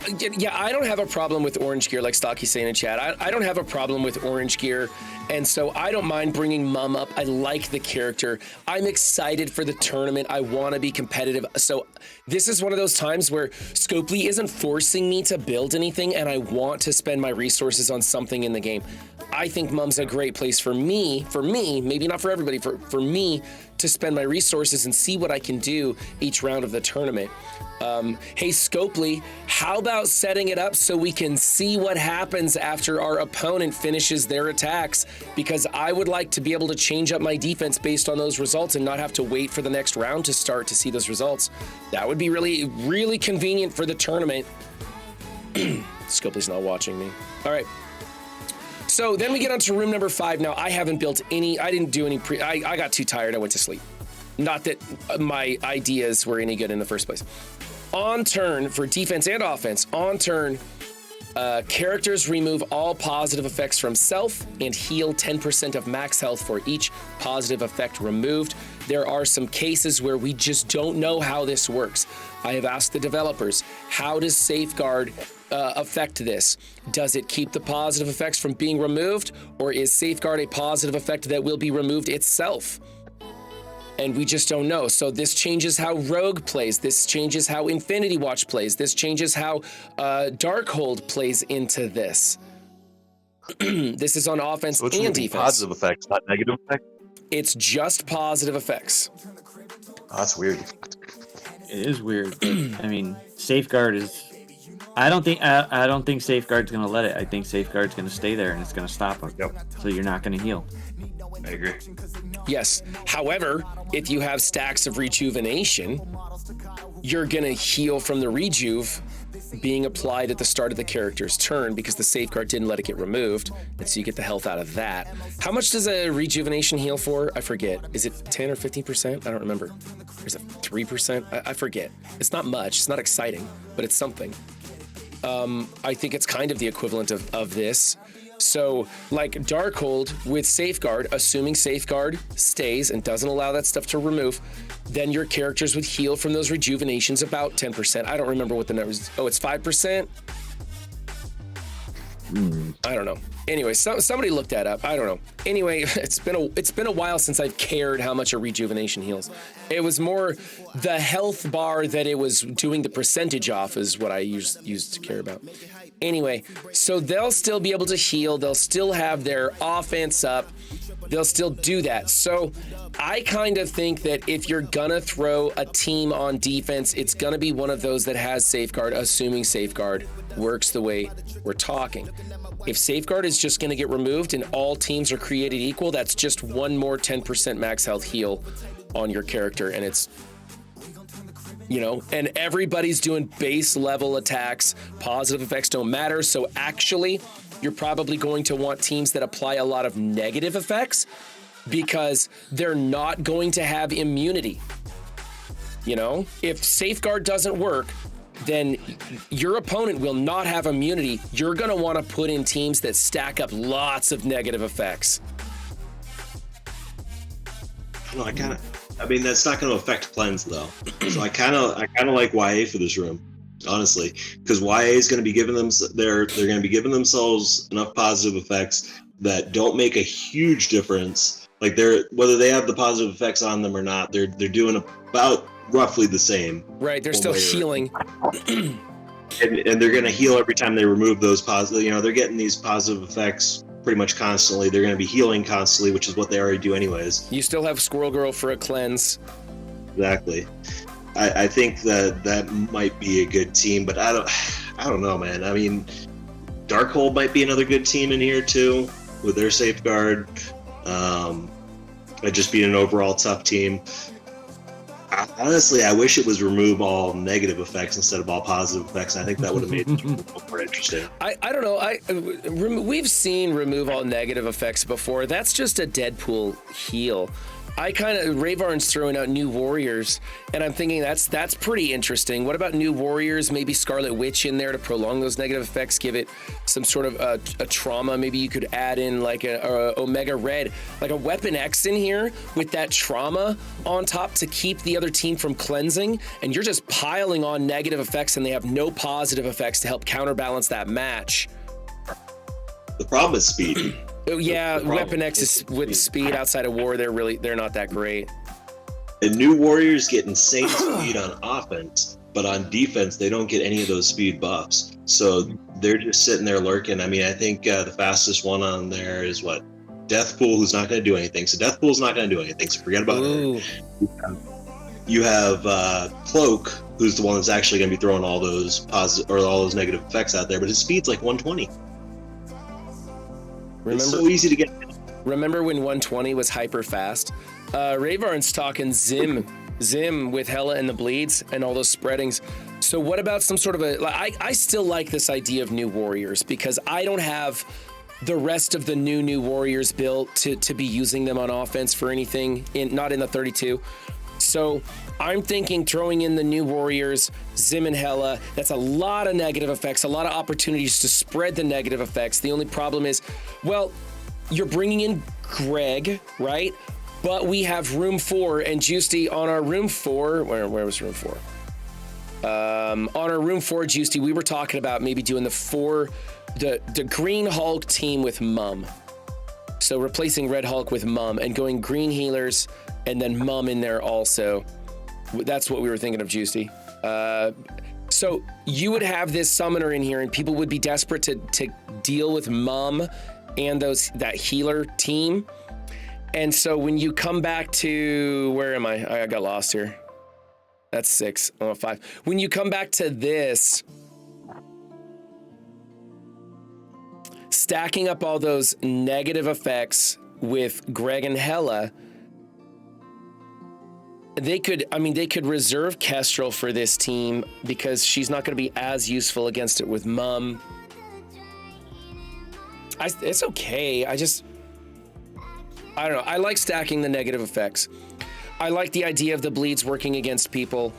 don't have a problem with orange gear, like Stocky's saying in chat. I don't have a problem with orange gear, and so I don't mind bringing Mum up. I like the character. I'm excited for the tournament. I want to be competitive. So this is one of those times where Scopely isn't forcing me to build anything, and I want to spend my resources on something in the game. I think Mum's a great place for me, maybe not for everybody, for me to spend my resources and see what I can do each round of the tournament. Hey, Scopely, how about setting it up so we can see what happens after our opponent finishes their attacks? Because I would like to be able to change up my defense based on those results and not have to wait for the next round to start to see those results. That would be really, really convenient for the tournament. Scopely's not watching me. All right. So then we get on to room number 5. Now, I haven't built any, I didn't do any I got too tired, I went to sleep. Not that my ideas were any good in the first place. On turn, for defense and offense, on turn, characters remove all positive effects from self and heal 10% of max health for each positive effect removed. There are some cases where we just don't know how this works. I have asked the developers, how does Safeguard affect this? Does it keep the positive effects from being removed, or is Safeguard a positive effect that will be removed itself? And we just don't know. So this changes how Rogue plays. This changes how Infinity Watch plays. This changes how Darkhold plays into this. This is on offense So it's and really defense. positive effects, not negative effects. It's just positive effects. Oh, that's weird. it is weird. But, I mean, Safeguard is. I don't think Safeguard's gonna let it. I think Safeguard's gonna stay there and it's gonna stop him. Yep. So you're not gonna heal. I agree. Yes. However, if you have stacks of rejuvenation, you're gonna heal from the rejuve being applied at the start of the character's turn because the Safeguard didn't let it get removed, and so you get the health out of that. How much does a rejuvenation heal for? I forget. Is it 10 or 15%? I don't remember. Or is it 3%? I forget. It's not much. It's not exciting, but it's something. I think it's kind of the equivalent of this. So, like Darkhold with Safeguard, assuming Safeguard stays and doesn't allow that stuff to remove, then your characters would heal from those rejuvenations about 10%. I don't remember what the number is. Oh, it's 5%? I don't know. Anyway, somebody looked that up. I don't know. Anyway, it's been a while since I've cared how much a rejuvenation heals. It was more the health bar that it was doing the percentage off is what I used to care about. Anyway, so they'll still be able to heal. They'll still have their offense up. They'll still do that. So I kind of think that if you're gonna throw a team on defense, it's gonna be one of those that has Safeguard, assuming Safeguard works the way we're talking. If Safeguard is just gonna get removed and all teams are created equal, that's just one more 10% max health heal on your character, and it's, you know, and everybody's doing base level attacks. Positive effects don't matter. So actually, you're probably going to want teams that apply a lot of negative effects because they're not going to have immunity. You know, if Safeguard doesn't work, then your opponent will not have immunity. You're going to want to put in teams that stack up lots of negative effects. No, I mean, that's not going to affect cleanse though. So I kind of like YA for this room, honestly, because YA is going to be giving them they're going to be giving themselves enough positive effects that don't make a huge difference. Like whether they have the positive effects on them or not, they're doing about roughly the same. Right, they're still healing. And they're going to heal every time they remove those positive. You know, they're getting these positive effects pretty much constantly. They're going to be healing constantly, which is what they already do anyways. You still have Squirrel Girl for a cleanse. Exactly. I think that might be a good team, but I don't know, man. I mean, Darkhold might be another good team in here too, with their safeguard. It'd just be an overall tough team. Honestly, I wish it was remove all negative effects instead of all positive effects. I think that would have made it more interesting. I don't know. We've seen remove all negative effects before. That's just a Deadpool heal. Rayvarn's throwing out new warriors, and I'm thinking that's pretty interesting. What about new warriors? Maybe Scarlet Witch in there to prolong those negative effects, give it some sort of a trauma. Maybe you could add in like a Omega Red, like a Weapon X in here with that trauma on top to keep the other team from cleansing, and you're just piling on negative effects and they have no positive effects to help counterbalance that match. The problem is speed. Yeah, Weapon X is with speed outside of war. They're not that great. And new warriors get insane speed on offense, but on defense they don't get any of those speed buffs. So they're just sitting there lurking. I mean, I think the fastest one on there is what? Deathpool, who's not going to do anything. So Deathpool's not going to do anything. So forget about her. You have Cloak, who's the one that's actually going to be throwing all those positive or all those negative effects out there, but his speed's like 120. It's so easy to get. Remember when 120 was hyper fast? Rayvarn's talking Zim with Hela and the bleeds and all those spreadings. So what about some sort of I still like this idea of new warriors because I don't have the rest of the new warriors built to be using them on offense for anything, not in the 32. So I'm thinking throwing in the new warriors, Zim and Hela, that's a lot of negative effects, a lot of opportunities to spread the negative effects. The only problem is, well, you're bringing in Greg, right? But we have room 4 and Juicy on our room 4. Where was room 4? On our room 4, Juicy, we were talking about maybe doing the Green Hulk team with Mum. So replacing Red Hulk with Mum and going green healers and then Mum in there also. That's what we were thinking of, Juicy. So you would have this summoner in here and people would be desperate to deal with Mum and that healer team. And so when you come back to, where am I? I got lost here. That's 6. Oh, 5. When you come back to this, stacking up all those negative effects with Greg and Hela, they could reserve Kestrel for this team because she's not going to be as useful against it with Mum. It's okay. I don't know. I like stacking the negative effects. I like the idea of the bleeds working against people.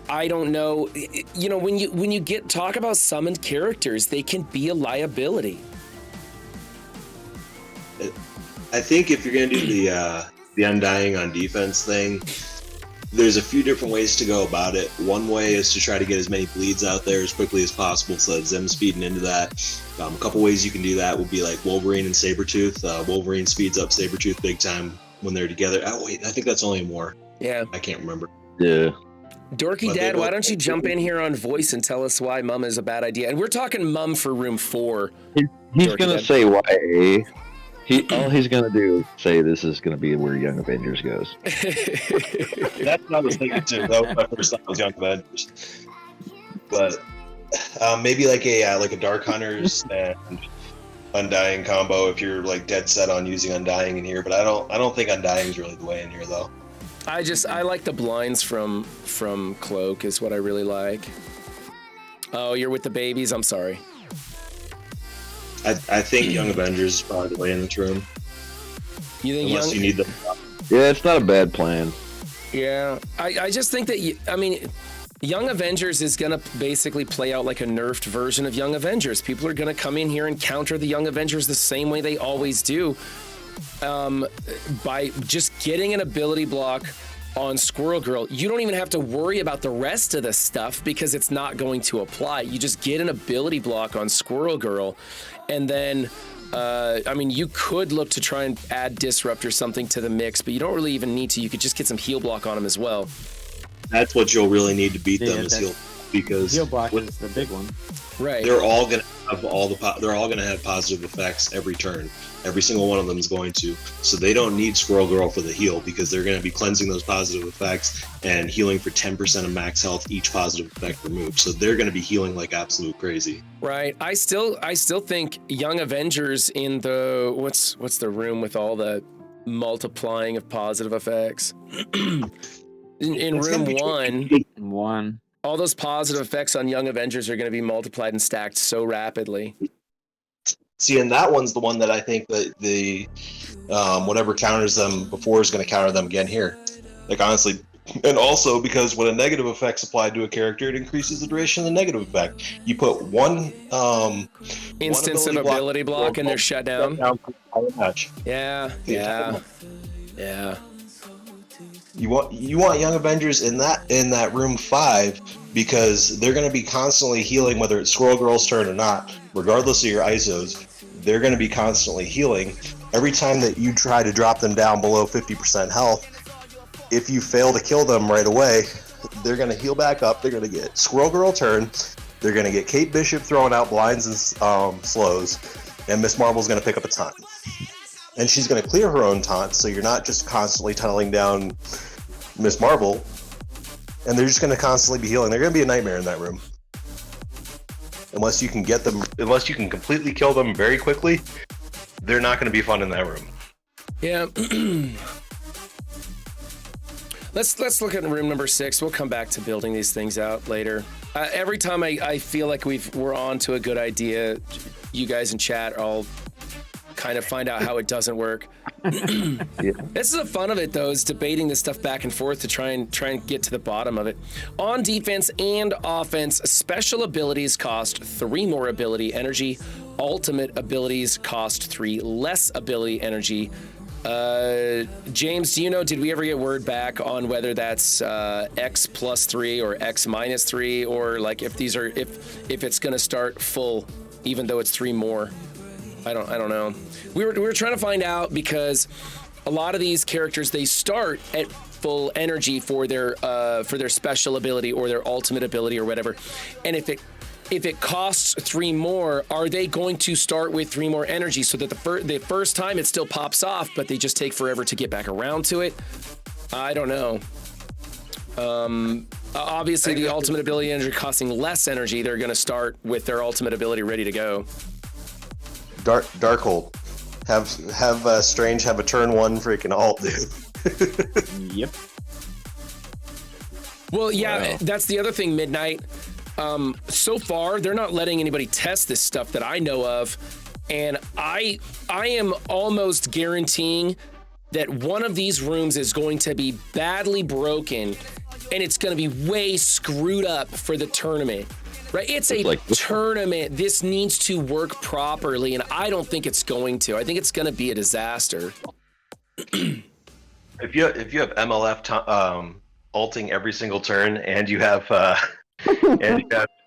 I don't know. You know, when you talk about summoned characters, they can be a liability. I think if you're going to do the Undying on defense thing, there's a few different ways to go about it. One way is to try to get as many bleeds out there as quickly as possible so that Zim's speeding into that. A couple ways you can do that would be like Wolverine and Sabretooth. Wolverine speeds up Sabretooth big time when they're together. Oh, wait, I think that's only more. Yeah. I can't remember. Yeah. Dorky Dad, why don't you jump in here on voice and tell us why Mum is a bad idea? And we're talking Mum for room 4. He's going to say why. All he's going to do is say this is going to be where Young Avengers goes. That's what I was thinking too. That was my first thought was Young Avengers. But maybe like a Dark Hunters and Undying combo if you're like dead set on using Undying in here. But I don't think Undying is really the way in here though. I like the blinds from Cloak is what I really like. Oh, you're with the babies? I'm sorry. I think Young Avengers is probably the way in this room. You think Unless you need them. Yeah, it's not a bad plan. Yeah, I just think that, Young Avengers is going to basically play out like a nerfed version of Young Avengers. People are going to come in here and counter the Young Avengers the same way they always do, by just getting an ability block on Squirrel Girl. You don't even have to worry about the rest of the stuff because it's not going to apply. You just get an ability block on Squirrel Girl, and then you could look to try and add Disrupt or something to the mix, but you don't really even need to. You could just get some heal block on them as well. That's what you'll really need to beat them is heal. because Heal block is the big one. Right. they're all gonna have they're all gonna have positive effects every turn. Every single one of them is going to. So they don't need Squirrel Girl for the heal because they're gonna be cleansing those positive effects and healing for 10% of max health each positive effect removed. So they're gonna be healing like absolute crazy. Right. I still think Young Avengers in the what's the room with all the multiplying of positive effects? in room one, all those positive effects on Young Avengers are going to be multiplied and stacked so rapidly. See, and that one's the one that I think that the whatever counters them before is going to counter them again here. Like honestly, and also because when a negative effect's applied to a character, it increases the duration of the negative effect. You put one instance of ability block and they're shut down. Match. Yeah. You want Young Avengers in that room 5 because they're going to be constantly healing, whether it's Squirrel Girl's turn or not, regardless of your ISOs. They're going to be constantly healing. Every time that you try to drop them down below 50% health, if you fail to kill them right away, they're going to heal back up. They're going to get Squirrel Girl turn. They're going to get Kate Bishop throwing out blinds and slows, and Miss Marvel's going to pick up a taunt. And she's going to clear her own taunt, so you're not just constantly tunneling down Miss Marvel. And they're just going to constantly be healing. They're going to be a nightmare in that room. Unless you can completely kill them very quickly, they're not going to be fun in that room. Yeah. Let's look at room number 6. We'll come back to building these things out later. Every time I feel like we're on to a good idea, you guys in chat all kind of find out how it doesn't work. Yeah. This is the fun of it, though, is debating this stuff back and forth to try and get to the bottom of it. On defense and offense, special abilities cost 3 more ability energy. Ultimate abilities cost 3 less ability energy. James, do you know, did we ever get word back on whether that's X plus 3 or X minus 3, or like if it's going to start full, even though it's 3 more? I don't know. We were trying to find out because a lot of these characters, they start at full energy for their special ability or their ultimate ability or whatever. And if it costs 3 more, are they going to start with 3 more energy so that the first time it still pops off, but they just take forever to get back around to it? I don't know. Obviously, the ultimate ability energy costing less energy, they're going to start with their ultimate ability ready to go. Darkhold. Have Strange have a turn 1 freaking alt, dude. Yep. Well, yeah, Wow. That's the other thing, Midnight. So far, they're not letting anybody test this stuff that I know of, and I am almost guaranteeing that one of these rooms is going to be badly broken, and it's going to be way screwed up for the tournament. Right? It's a tournament. This needs to work properly, and I don't think it's going to. I think it's going to be a disaster. If you have MLF ulting every single turn, and you have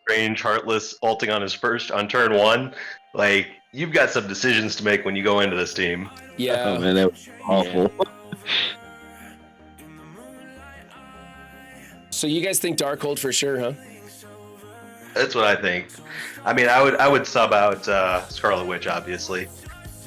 Strange Heartless ulting on turn 1, like you've got some decisions to make when you go into this team. Yeah. Oh man, that was awful. So you guys think Darkhold for sure, huh? That's what I think. I mean, I would sub out Scarlet Witch, obviously.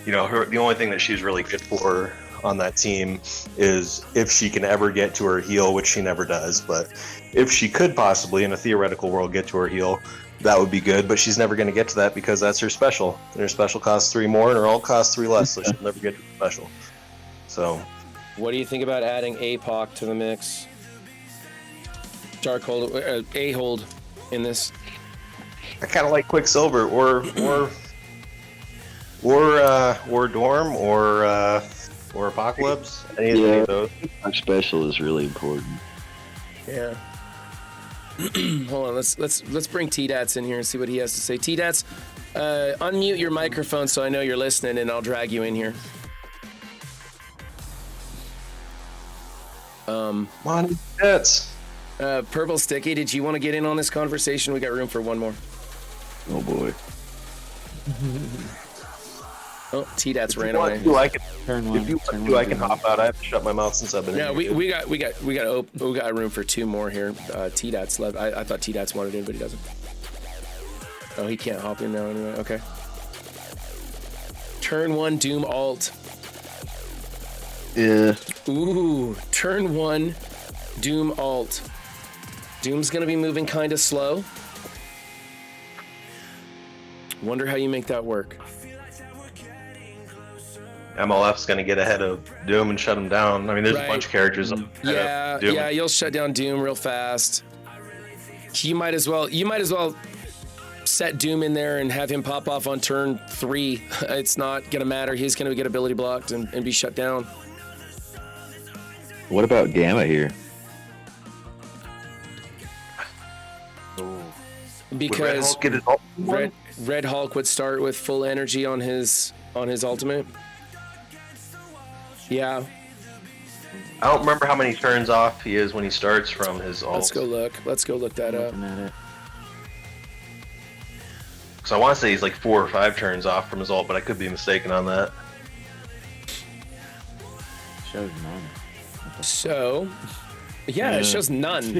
You know, the only thing that she's really good for on that team is if she can ever get to her heal, which she never does. But if she could possibly, in a theoretical world, get to her heal, that would be good. But she's never going to get to that because that's her special. And her special costs 3 more, and her ult costs 3 less, so she'll never get to the special. So, what do you think about adding APOC to the mix? Darkhold, A-hold in this. I kind of like Quicksilver or Dorm or Apocalypse. Any of those. Our special is really important. Yeah. Hold on, let's bring T-Dats in here and see what he has to say. T-Dats, unmute your microphone so I know you're listening, and I'll drag you in here. Monty Jets. Purple Sticky, did you want to get in on this conversation? We got room for one more. Oh boy. Oh, T-Dats ran If away. you want to, Turn one. if you want turn to, one, I can turn hop out. I have to shut my mouth since I've been No, in we here. got room for 2 more here. T-Dats left. I thought T-Dats wanted in, but he doesn't. Oh, he can't hop in now anyway. Okay. Turn 1 Doom alt. Yeah. Ooh, turn 1 Doom alt. Doom's gonna be moving kind of slow. Wonder how you make that work. MLF's going to get ahead of Doom and shut him down. I mean, there's Right. a bunch of characters. Yeah, Doom. yeah, you'll shut down Doom real fast. You might as well set Doom in there and have him pop off on turn 3. It's not gonna matter. He's gonna get ability blocked and be shut down. What about Gamma here? Because Would Red Hulk get his ult? Red Hulk would start with full energy on his ultimate. Yeah, I don't remember how many turns off he is when he starts from his ult. let's go look that up. Looking at it. Because I want to say he's like 4 or 5 turns off from his ult, but I could be mistaken on that. Shows none. So, yeah, it shows none.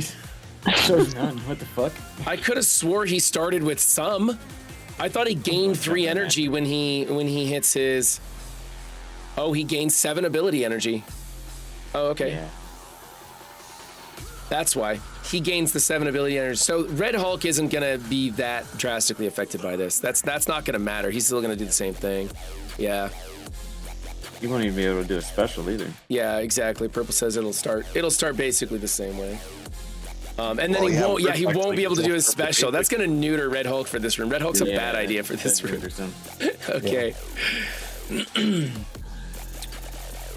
Shows none. What the fuck? I could have swore he started with some. I thought he gained 3 energy when he hits his. Oh, he gained 7 ability energy. Oh, okay. Yeah. That's why he gains the 7 ability energy. So Red Hulk isn't gonna be that drastically affected by this. That's not gonna matter. He's still gonna do the same thing. Yeah. You won't even be able to do a special either. Yeah, exactly. Purple says it'll start basically the same way. And then Oh, he yeah, won't. Yeah, he Red Hulk's won't be able to do his like- special. That's gonna neuter Red Hulk for this room. Red Hulk's a Yeah, bad idea for this room. Okay.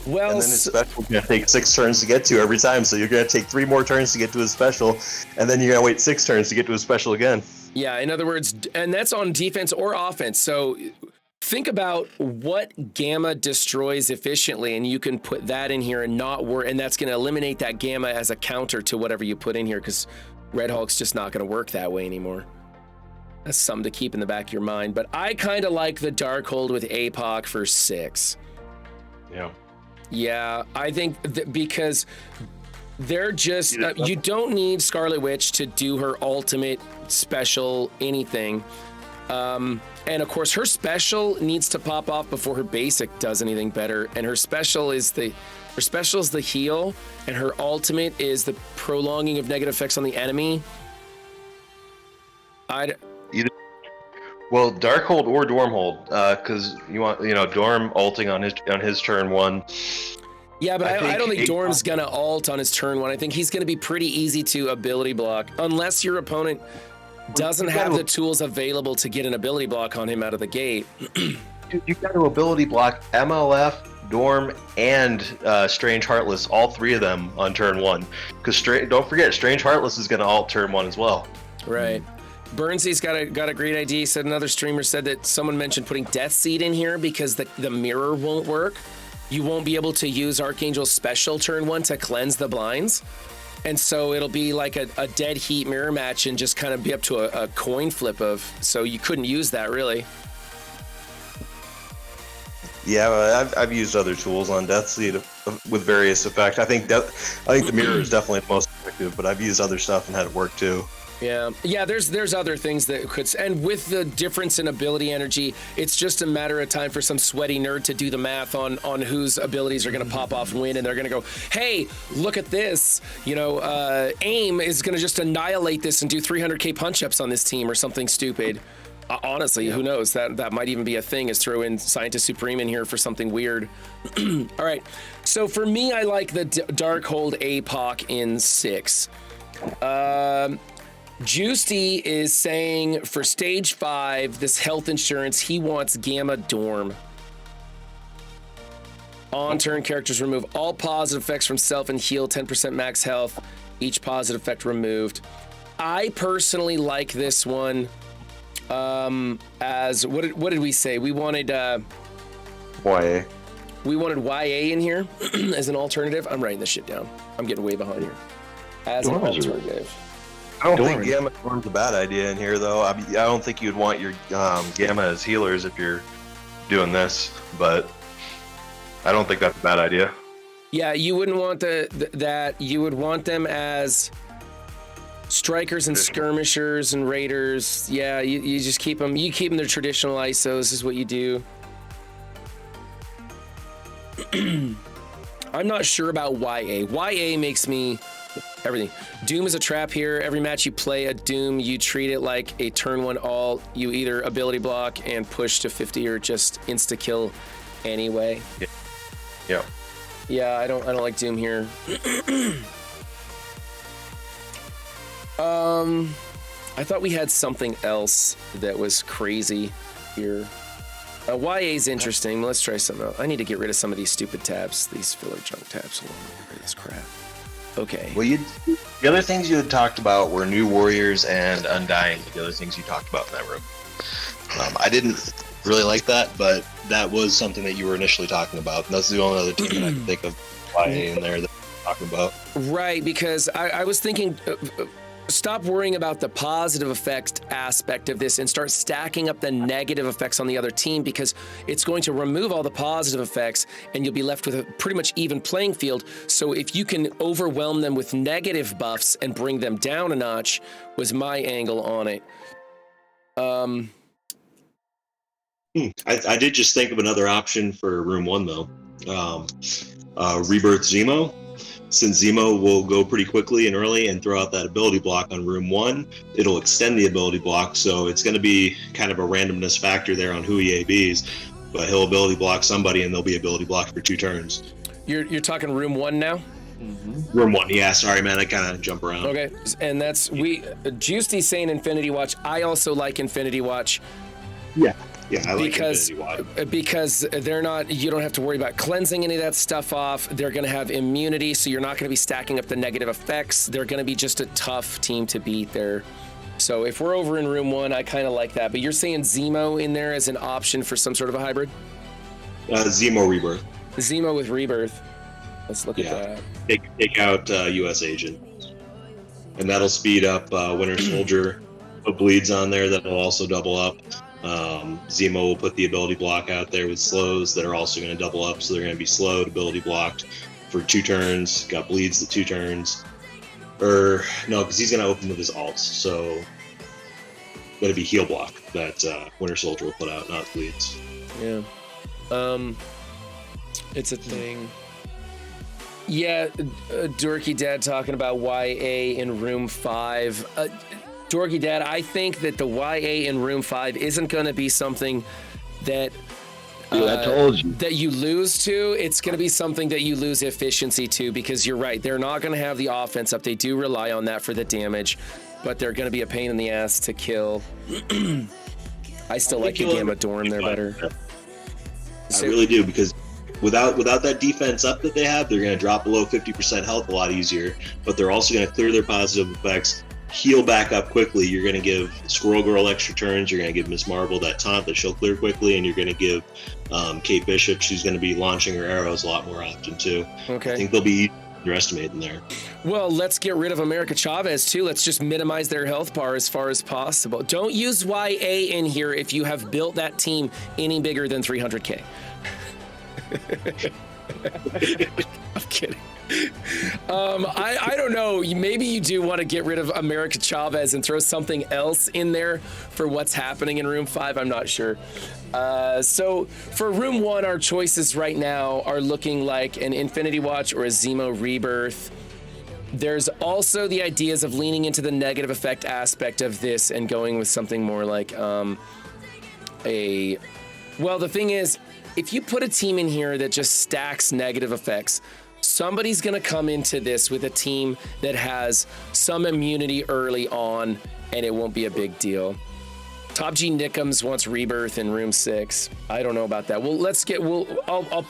Well, And then his special is going to take 6 turns to get to every time, so you're going to take 3 more turns to get to his special, and then you're going to wait 6 turns to get to his special again. yeah, in other words, and that's on defense or offense. So think about what Gamma destroys efficiently, and you can put that in here and not worry, and that's going to eliminate that Gamma as a counter to whatever you put in here, because Red Hulk's just not going to work that way anymore. That's something to keep in the back of your mind. But I kind of like the Darkhold with APOC for 6. Yeah. Yeah, I think because they're just you don't need Scarlet Witch to do her ultimate special anything. And of course her special needs to pop off before her basic does anything better, and her special is the heal, and her ultimate is the prolonging of negative effects on the enemy. Well, Darkhold or Dormhold, because you want Dorm ulting on his turn 1. Yeah, but I don't think APOC Dorm's gonna ult on his turn 1. I think he's gonna be pretty easy to ability block, unless your opponent doesn't have the tools available to get an ability block on him out of the gate. You got to ability block MLF, Dorm, and Strange Heartless, all 3 of them on turn 1. Because don't forget, Strange Heartless is going to ult turn 1 as well. Right. Burnsy's got a great idea. He said another streamer said that someone mentioned putting Death Seed in here because the mirror won't work. You won't be able to use Archangel's special turn 1 to cleanse the blinds. And so it'll be like a dead heat mirror match and just kind of be up to a coin flip of, so you couldn't use that really. Yeah, I've used other tools on Death Seed with various effects. I think the mirror is definitely the most effective, but I've used other stuff and had it work too. Yeah. There's other things that could, and with the difference in ability energy, it's just a matter of time for some sweaty nerd to do the math on whose abilities are going to pop off and win, and they're going to go, hey, look at this. AIM is going to just annihilate this and do 300k punch-ups on this team or something stupid. Honestly, who knows? That might even be a thing, is throw in Scientist Supreme in here for something weird. All right. So for me, I like the Darkhold APOC in 6. Juicy is saying for stage 5, this health insurance, he wants Gamma Dorm. On turn, characters remove all positive effects from self and heal 10% max health. Each positive effect removed. I personally like this one as what did we say? We wanted YA. We wanted YA in here as an alternative. I'm writing this shit down. I'm getting way behind here. As an alternative. I don't think Gamma Dorm's a bad idea in here, though. I don't think you'd want your Gamma as healers if you're doing this, but I don't think that's a bad idea. Yeah, you wouldn't want that. You would want them as strikers and skirmishers and raiders. Yeah, you just keep them. You keep them their traditional ISOs is what you do. I'm not sure about YA. YA makes me everything. Doom is a trap here. Every match you play a Doom, you treat it like a turn one all. You either ability block and push to 50 or just insta kill anyway. Yeah. Yeah, I don't like Doom here. I thought we had something else that was crazy here. YA's interesting. Let's try something else. I need to get rid of some of these stupid tabs, these filler junk tabs. Hold on, get rid of this crap. Okay. Well, the other things you had talked about were New Warriors and Undying. The other things you talked about in that room. I didn't really like that, but that was something that you were initially talking about. And that's the only other team that I can think of YA in there that you're talking about. Right, because I was thinking, stop worrying about the positive effects aspect of this and start stacking up the negative effects on the other team, because it's going to remove all the positive effects and you'll be left with a pretty much even playing field. So if you can overwhelm them with negative buffs and bring them down a notch, was my angle on it. I did just think of another option for room 1 though. Rebirth Zemo. Since Zemo will go pretty quickly and early and throw out that ability block on room 1, it'll extend the ability block, so it's going to be kind of a randomness factor there on who he ABs, but he'll ability block somebody and they'll be ability blocked for 2 turns. You're talking room 1 now? Mm-hmm. Room 1, yeah, sorry man, I kind of jump around. Okay, and that's, Juicy's saying Infinity Watch. I also like Infinity Watch. Yeah, I like Infinity Watch. Because they're not, you don't have to worry about cleansing any of that stuff off. They're going to have immunity, so you're not going to be stacking up the negative effects. They're going to be just a tough team to beat there. So if we're over in room 1, I kind of like that. But you're saying Zemo in there as an option for some sort of a hybrid? Zemo Rebirth. Zemo with Rebirth. Let's look at that. Take out U.S. Agent. And that'll speed up Winter Soldier. Put bleeds on there that'll also double up. Zemo will put the ability block out there with slows that are also going to double up, so they're going to be slowed, ability blocked for 2 turns, got bleeds the 2 turns. Or, no, because he's going to open with his alts, so going to be heal block that Winter Soldier will put out, not bleeds. Yeah. It's a thing. Yeah, Dorky Dad talking about YA in room 5. Dorky Dad, I think that the YA in room 5 isn't going to be something that I told you that you lose to. It's going to be something that you lose efficiency to, because you're right. They're not going to have the offense up. They do rely on that for the damage, but they're going to be a pain in the ass to kill. I still like the Gamma Dorm there better. I really do, because without that defense up that they have, they're going to drop below 50% health a lot easier, but they're also going to clear their positive effects, heal back up quickly. You're going to give Squirrel Girl extra turns. You're going to give Miss Marvel that taunt that she'll clear quickly, and you're going to give Kate Bishop, she's going to be launching her arrows a lot more often too. Okay. I think they'll be underestimating there. Well, let's get rid of America Chavez too. Let's just minimize their health bar as far as possible. Don't use YA in here if you have built that team any bigger than 300K. I'm kidding. I don't know. Maybe you do want to get rid of America Chavez and throw something else in there for what's happening in room 5. I'm not sure. So for room 1, our choices right now are looking like an Infinity Watch or a Zemo Rebirth. There's also the ideas of leaning into the negative effect aspect of this and going with something more like well, the thing is, if you put a team in here that just stacks negative effects, somebody's going to come into this with a team that has some immunity early on, and it won't be a big deal. Top G Nickums wants Rebirth in room 6. I don't know about that. Well, I'll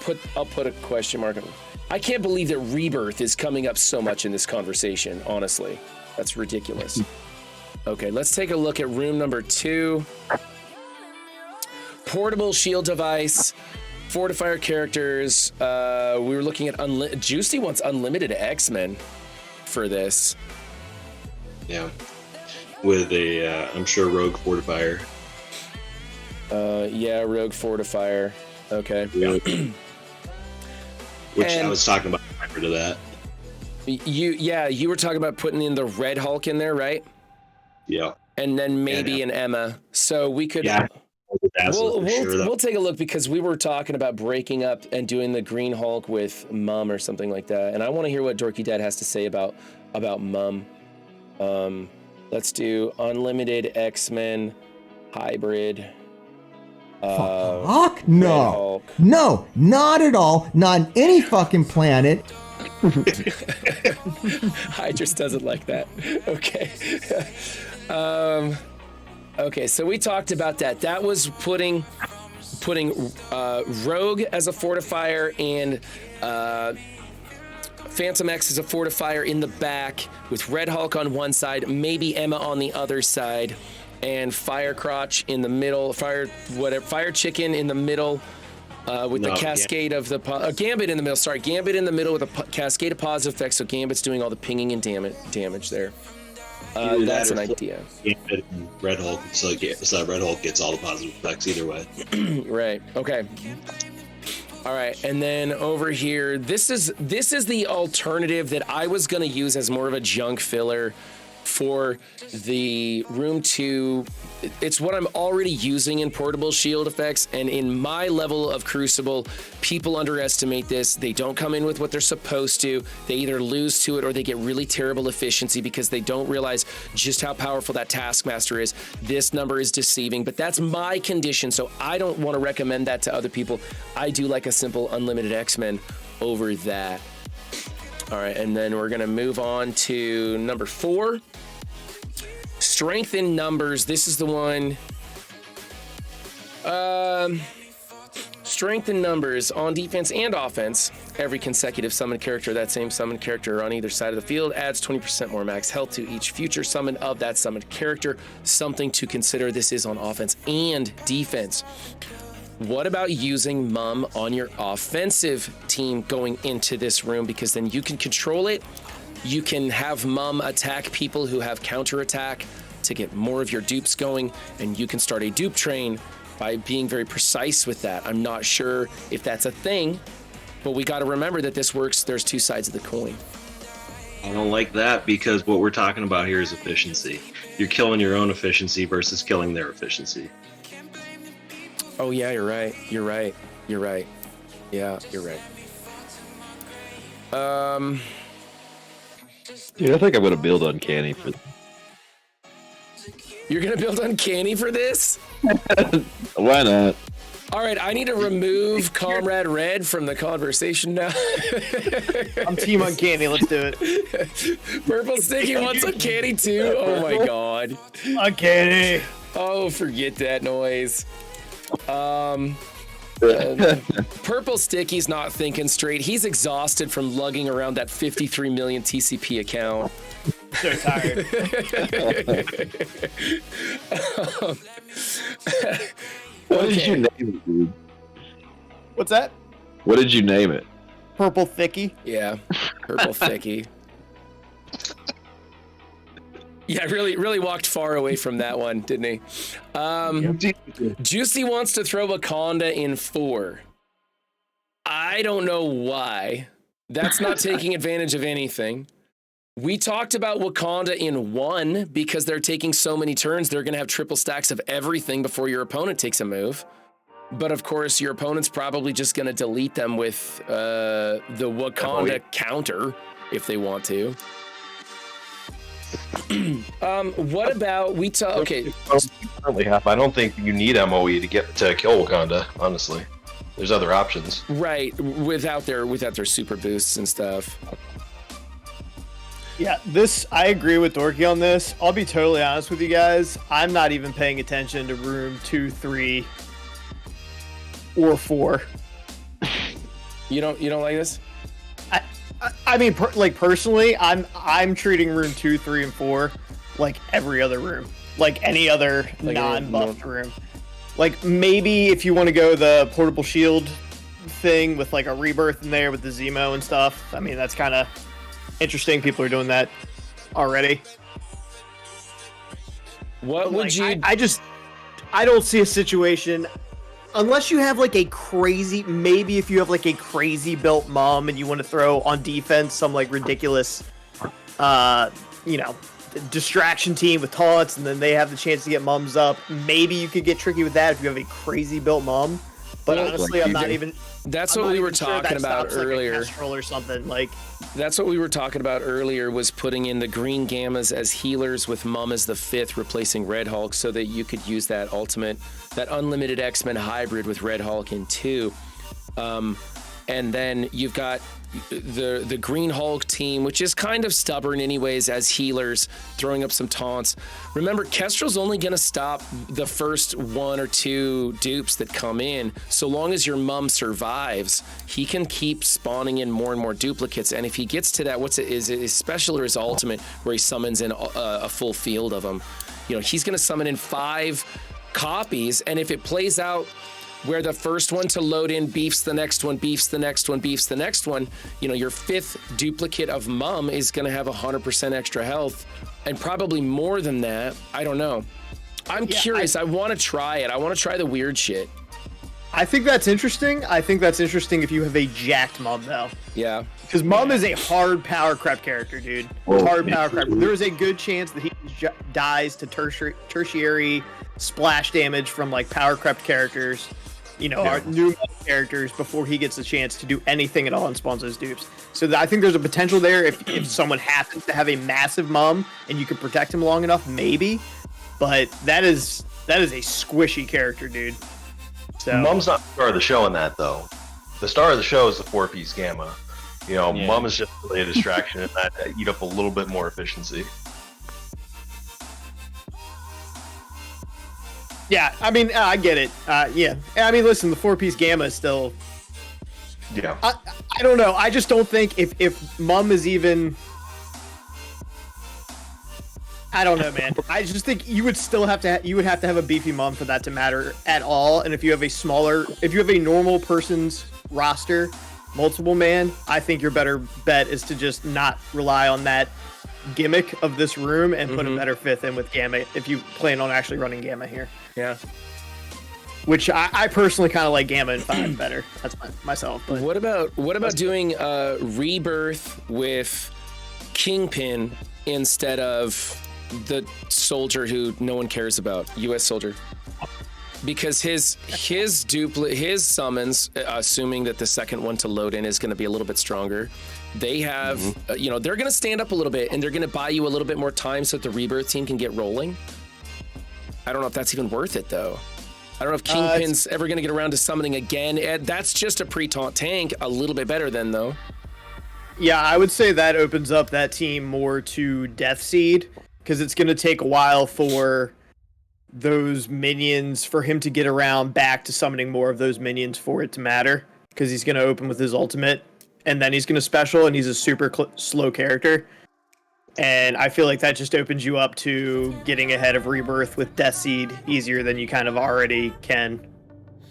put a question mark on it. I can't believe that Rebirth is coming up so much in this conversation, honestly. That's ridiculous. Okay, let's take a look at room number 2. Portable shield device, fortifier characters. We were looking at Juicy wants unlimited X-Men for this. Yeah, with a I'm sure rogue fortifier. Yeah, rogue fortifier. Okay. Yeah. Which And- I was talking about prior to that. You were talking about putting in the Red Hulk in there, right? Yeah. And then maybe an Emma. So we could. Yeah. We'll take a look because we were talking about breaking up and doing the Green Hulk with Mum or something like that, and I want to hear what Dorky Dad has to say about Mum. Let's do Unlimited X-Men Hybrid. Fuck Red no. Hulk. No, not at all. Not on any fucking planet. Hydrus doesn't like that. Okay. Okay, so we talked about that. That was putting Rogue as a fortifier and Phantom X as a fortifier in the back with Red Hulk on one side, maybe Emma on the other side, and Firecrotch in the middle, Fire Chicken in the middle. With the cascade of the Gambit in the middle. Sorry, Gambit in the middle with a cascade of positive effects. So Gambit's doing all the pinging and damage there. That's an idea. Gambit and Red Hulk, so Red Hulk gets all the positive effects either way. Right. Okay. All right, and then over here, this is the alternative that I was going to use as more of a junk filler for the Room 2. It's what I'm already using in portable shield effects, and in my level of Crucible, people underestimate this. They don't come in with what they're supposed to. They either lose to it or they get really terrible efficiency because they don't realize just how powerful that Taskmaster is. This number is deceiving, but that's my condition, so I don't want to recommend that to other people. I do like a simple Unlimited X-Men over that. All right, and then we're going to move on to number 4. Strength in numbers. This is the one. Strength in numbers on defense and offense. Every consecutive summoned character, that same summoned character on either side of the field, adds 20% more max health to each future summon of that summoned character. Something to consider. This is on offense and defense. What about using Mum on your offensive team going into this room? Because then you can control it. You can have Mum attack people who have counterattack to get more of your dupes going, and you can start a dupe train by being very precise with that. I'm not sure if that's a thing, but we got to remember that this works. There's two sides of the coin. I don't like that because what we're talking about here is efficiency. You're killing your own efficiency versus killing their efficiency. Oh, yeah, you're right. You're right. You're right. Yeah, you're right. Dude, I think I'm gonna build Uncanny for. You're going to build Uncanny for this? Why not? All right, I need to remove Comrade Red from the conversation now. I'm Team Uncanny. Let's do it. Purple Sticky wants Uncanny too. Oh my god. Uncanny. Oh, forget that noise. Purple Sticky's not thinking straight. He's exhausted from lugging around that 53 million TCP account. So tired. What did you name it, dude? What's that? What did you name it? Purple Thicky. Yeah, Purple Thicky. Yeah, really walked far away from that one, didn't he? Juicy wants to throw Wakanda in 4. I don't know why. That's not taking advantage of anything. We talked about Wakanda in 1 because they're taking so many turns. They're going to have triple stacks of everything before your opponent takes a move. But of course, your opponent's probably just going to delete them with the Wakanda counter if they want to. What about okay? Currently half. I don't think you need MOE to kill Wakanda. Honestly, there's other options. Right, without their super boosts and stuff. Yeah, I agree with Dorky on this. I'll be totally honest with you guys. I'm not even paying attention to room 2, 3, or 4. You don't like this? I mean, personally, I'm treating room 2, 3, and 4 like every other room, like any other non-buffed room. Like maybe if you want to go the portable shield thing with like a rebirth in there with the Zemo and stuff. I mean, that's kind of interesting. People are doing that already. What would you? I don't see a situation unless you have like a crazy. Maybe if you have like a crazy built mom and you want to throw on defense some like ridiculous, distraction team with taunts, and then they have the chance to get mums up. Maybe you could get tricky with that if you have a crazy built mum. But honestly, I'm not even. That's what we were talking about earlier. Like a or something like. That's what we were talking about earlier. Was putting in the green gammas as healers with Mum as the 5th, replacing Red Hulk, so that you could use that that unlimited X-Men hybrid with Red Hulk in 2. And then you've got the Green Hulk team, which is kind of stubborn anyways, as healers, throwing up some taunts. Remember, Kestrel's only going to stop the first 1 or 2 dupes that come in. So long as your Mum survives, he can keep spawning in more and more duplicates. And if he gets to that, is it his special or his ultimate, where he summons in a full field of them? He's going to summon in 5 copies, and if it plays out where the first one to load in beefs the next one, beefs the next one, beefs the next one, your 5th duplicate of Mum is going to have 100% extra health, and probably more than that. I don't know. I'm curious. I want to try it. I want to try the weird shit. I think that's interesting. I think that's interesting if you have a jacked Mum, though. Yeah. Because Mum is a hard power creep character, dude. Hard power creep. There is a good chance that he dies to tertiary splash damage from like power crept characters. Our new characters before he gets a chance to do anything at all and spawns those dupes. So I think there's a potential there if someone happens to have a massive Mum and you can protect him long enough, maybe. But that is a squishy character, dude. So Mum's not the star of the show in that, though. The star of the show is the 4-piece gamma. Mum is just really a distraction, and that eat up a little bit more efficiency. Yeah, I mean, I get it. Yeah. I mean, listen, the 4-piece gamma is still... Yeah. I don't know. I just don't think if Mum is even... I don't know, man. I just think you would still have to have a beefy Mum for that to matter at all. And if you have a normal person's roster, multiple man, I think your better bet is to just not rely on that gimmick of this room and put a better 5th in with Gamma if you plan on actually running Gamma here. Yeah. Which I personally kind of like Gamma in 5 better. That's myself. But what about doing Rebirth with Kingpin instead of the soldier who no one cares about, U.S. soldier? Because his summons, assuming that the second one to load in is going to be a little bit stronger, they have, they're going to stand up a little bit and they're going to buy you a little bit more time so that the Rebirth team can get rolling. I don't know if that's even worth it, though. I don't know if Kingpin's ever going to get around to summoning again. That's just a pre-taunt tank, a little bit better than, though. Yeah, I would say that opens up that team more to Death Seed, because it's going to take a while for those minions, for him to get around back to summoning more of those minions for it to matter, because he's going to open with his ultimate, and then he's going to special, and he's a super slow character. And I feel like that just opens you up to getting ahead of Rebirth with Death Seed easier than you kind of already can,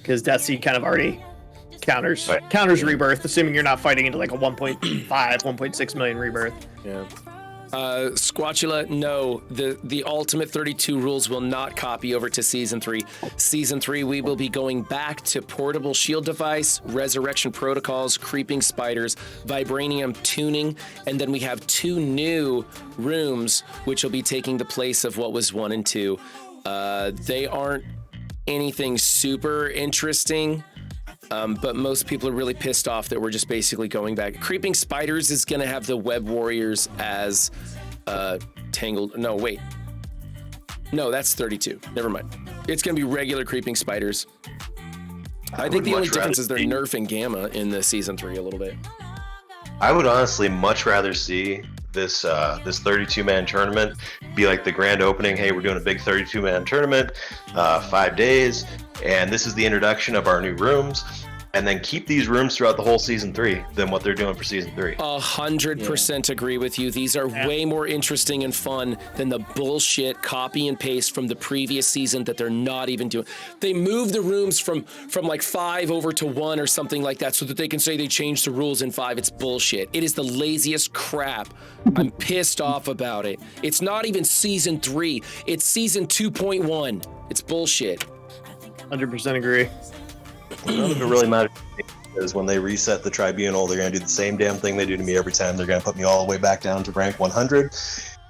because Death Seed kind of already counters Rebirth, assuming you're not fighting into like a 1.5, 1.6 million Rebirth. Yeah. Squatula, no, the Ultimate 32 rules will not copy over to Season 3. Season 3, we will be going back to Portable Shield Device, Resurrection Protocols, Creeping Spiders, Vibranium Tuning, and then we have 2 new rooms, which will be taking the place of what was 1 and 2. They aren't anything super interesting. But most people are really pissed off that we're just basically going back. Creeping Spiders is going to have the Web Warriors as Tangled. No, wait. No, that's 32. Never mind. It's going to be regular Creeping Spiders. I think the only difference is they're nerfing Gamma in the Season 3 a little bit. I would honestly much rather see this 32-man tournament be like the grand opening. Hey, we're doing a big 32-man tournament, 5 days, and this is the introduction of our new rooms. and then keep these rooms throughout the whole season 3 than what they're doing for season 3. 100% agree with you. These are way more interesting and fun than the bullshit copy and paste from the previous season that they're not even doing. They move the rooms from like 5 over to 1 or something like that so that they can say they changed the rules in 5. It's bullshit. It is the laziest crap. I'm pissed off about it. It's not even season 3. It's season 2.1. It's bullshit. 100% agree. None of it really matters because when they reset the tribunal, they're going to do the same damn thing they do to me every time. They're going to put me all the way back down to rank 100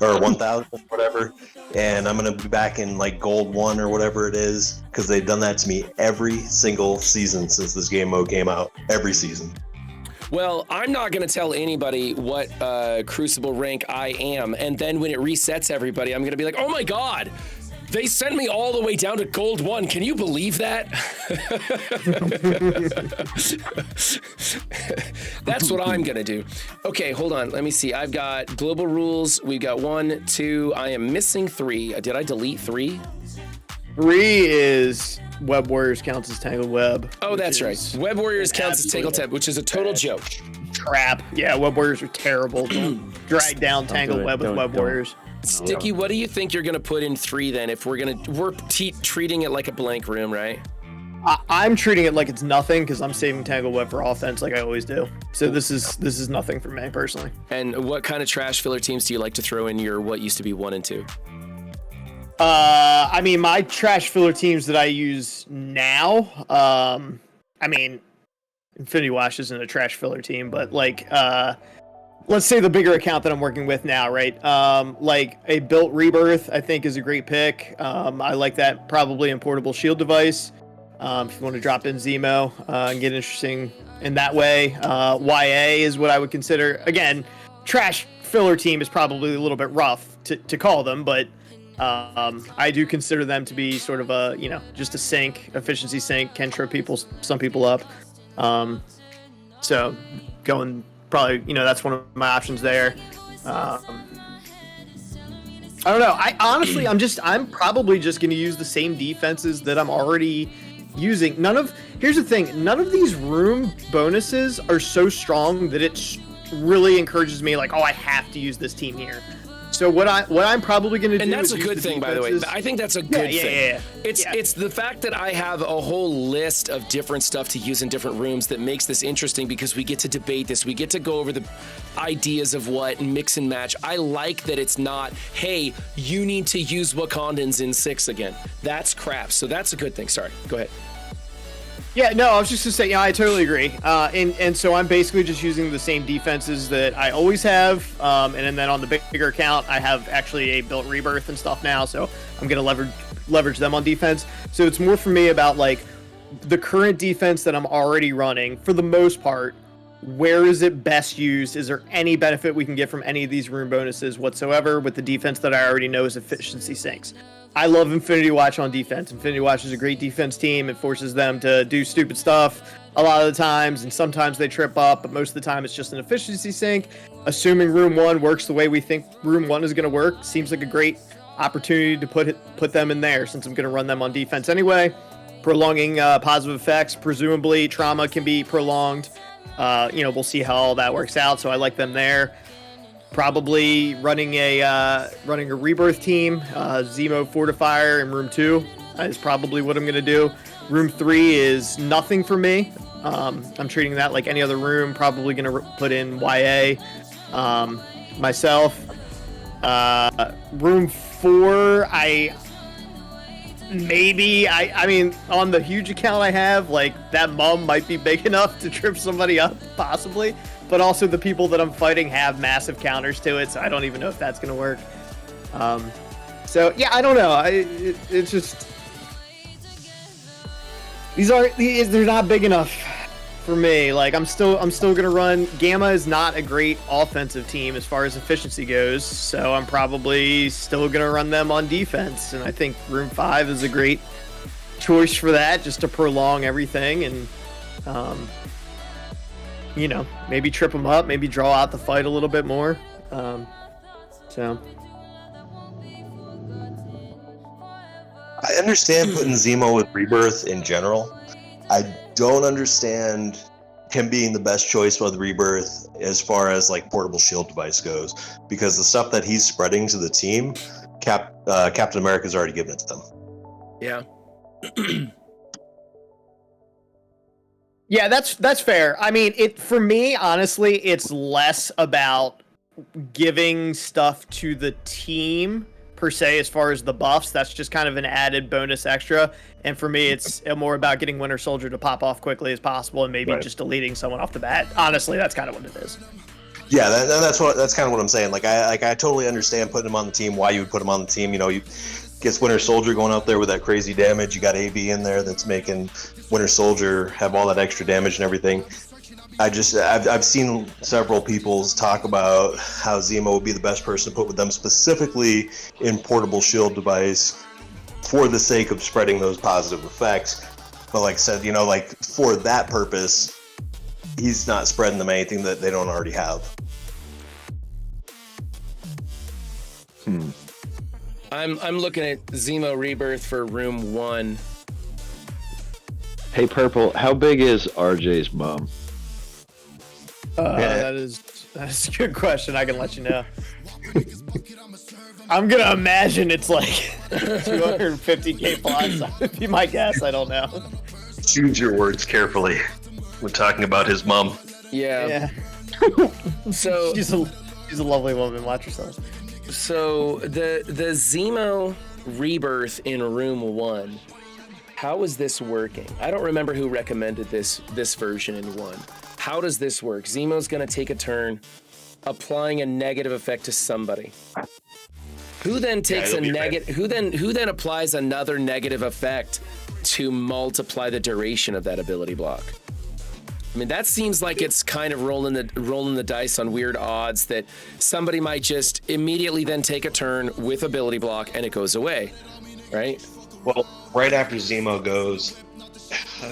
or 1000, whatever, and I'm going to be back in like gold 1 or whatever it is because they've done that to me every single season since this game mode came out. Every season. Well, I'm not going to tell anybody what Crucible rank I am, and then when it resets everybody, I'm going to be like, oh my god, they sent me all the way down to gold 1. Can you believe that? That's what I'm going to do. Okay, hold on. Let me see. I've got global rules. We've got 1, 2. I am missing 3. Did I delete 3? 3 is Web Warriors counts as Tangled Web. Oh, that's right. Web Warriors counts as Tangled Web, which is a total joke. Crap. Yeah, Web Warriors are terrible. Don't drag down Tangled Web with Web Warriors. Sticky, what do you think you're gonna put in 3 then? If we're treating it like a blank room, right? I'm treating it like it's nothing because I'm saving Tangled Web for offense like I always do. So this is nothing for me personally. And what kind of trash filler teams do you like to throw in your what used to be 1 and 2? I mean, my trash filler teams that I use now, I mean, Infinity Watch isn't a trash filler team, but like, let's say the bigger account that I'm working with now, right? Like a built Rebirth, I think is a great pick. I like that probably in portable shield device. If you want to drop in Zemo and get interesting in that way. YA is what I would consider. Again, trash filler team is probably a little bit rough to call them, but I do consider them to be sort of a, just a sink, efficiency sink, can trip some people up. So going probably, that's one of my options there. I don't know. I honestly, I'm probably just going to use the same defenses that I'm already using. Here's the thing. None of these room bonuses are so strong that it really encourages me like, oh, I have to use this team here. So what I'm probably going to do, and that's a good thing, by the way. I think that's a good thing. Yeah. It's the fact that I have a whole list of different stuff to use in different rooms that makes this interesting because we get to debate this. We get to go over the ideas of what and mix and match. I like that it's not, hey, you need to use Wakandans in 6 again. That's crap. So that's a good thing. Sorry, go ahead. Yeah, no, I was just gonna say, I totally agree. And so I'm basically just using the same defenses that I always have. And then on the bigger account, I have actually a built Rebirth and stuff now, so I'm gonna leverage them on defense. So it's more for me about like the current defense that I'm already running. For the most part, where is it best used? Is there any benefit we can get from any of these room bonuses whatsoever with the defense that I already know is efficiency sinks? I love Infinity Watch on defense. Infinity Watch is a great defense team. It forces them to do stupid stuff a lot of the times, and sometimes they trip up, but most of the time it's just an efficiency sink. Assuming Room 1 works the way we think Room 1 is going to work, seems like a great opportunity to put them in there since I'm going to run them on defense anyway. Prolonging positive effects, presumably trauma can be prolonged. We'll see how all that works out, so I like them there. Probably running a Rebirth team, Zemo Fortifier in Room 2 is probably what I'm going to do. Room 3 is nothing for me. I'm treating that like any other room. Probably going to put in YA myself. Room 4, I mean, on the huge account I have, like that mum might be big enough to trip somebody up, possibly. But also the people that I'm fighting have massive counters to it, so I don't even know if that's going to work. So yeah, I don't know. It's just they're not big enough for me. Like I'm still going to run. Gamma is not a great offensive team as far as efficiency goes, so I'm probably still going to run them on defense. And I think Room 5 is a great choice for that, just to prolong everything and. Maybe trip them up, maybe draw out the fight a little bit more. So. I understand putting Zemo with Rebirth in general, I don't understand him being the best choice with Rebirth as far as like portable shield device goes, because the stuff that he's spreading to the team, Captain America's already given it to them. Yeah. Yeah, that's fair. I mean, for me, honestly, it's less about giving stuff to the team per se as far as the buffs. That's just kind of an added bonus extra. And for me, it's more about getting Winter Soldier to pop off quickly as possible and maybe just deleting someone off the bat. Honestly, that's kind of what it is. Yeah, that's kind of what I'm saying. Like I totally understand putting him on the team. Why you would put him on the team? You know, you gets Winter Soldier going out there with that crazy damage. You got AV in there that's making Winter Soldier have all that extra damage and everything. I've seen several people talk about how Zemo would be the best person to put with them, specifically in portable shield device, for the sake of spreading those positive effects. But like I said, you know, like for that purpose, he's not spreading them anything that they don't already have. I'm looking at Zemo Rebirth for room 1. Hey, Purple, how big is RJ's mom? That is a good question. I can let you know. I'm gonna imagine it's like 250K plus. That would be my guess. I don't know. Choose your words carefully when talking about his mom. Yeah. So she's a lovely woman. Watch yourself. So the Zemo Rebirth in room 1. How is this working? I don't remember who recommended this version in 1. How does this work? Zemo's gonna take a turn, applying a negative effect to somebody. Who then takes a negative? Who then applies another negative effect to multiply the duration of that ability block? I mean, that seems like it's kind of rolling the dice on weird odds that somebody might just immediately then take a turn with ability block and it goes away, right? Well, right after Zemo goes,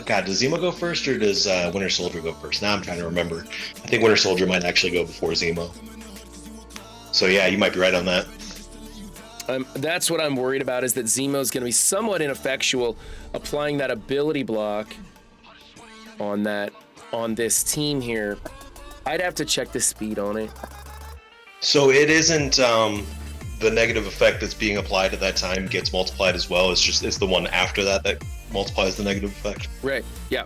God, does Zemo go first or does Winter Soldier go first? Now I'm trying to remember. I think Winter Soldier might actually go before Zemo. So yeah, you might be right on that. That's what I'm worried about, is that Zemo's going to be somewhat ineffectual applying that ability block on this team here. I'd have to check the speed on it. So it isn't the negative effect that's being applied at that time gets multiplied as well. It's the one after that multiplies the negative effect. Right. Yeah.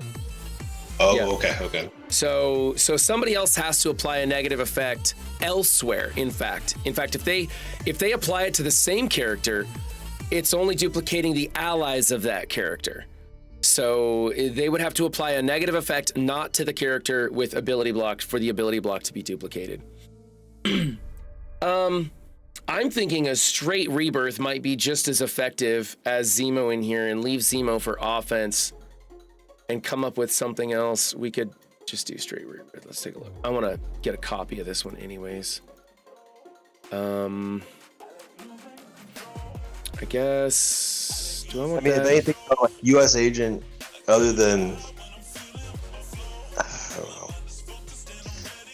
Oh, yeah. Okay. So somebody else has to apply a negative effect elsewhere. In fact, if they apply it to the same character, it's only duplicating the allies of that character. So they would have to apply a negative effect not to the character with ability block for the ability block to be duplicated. I'm thinking a straight Rebirth might be just as effective as Zemo in here, and leave Zemo for offense and come up with something else. We could just do straight Rebirth. Let's take a look. I want to get a copy of this one anyways. I guess, do I want that? If anything about like U.S. Agent other than, I don't know.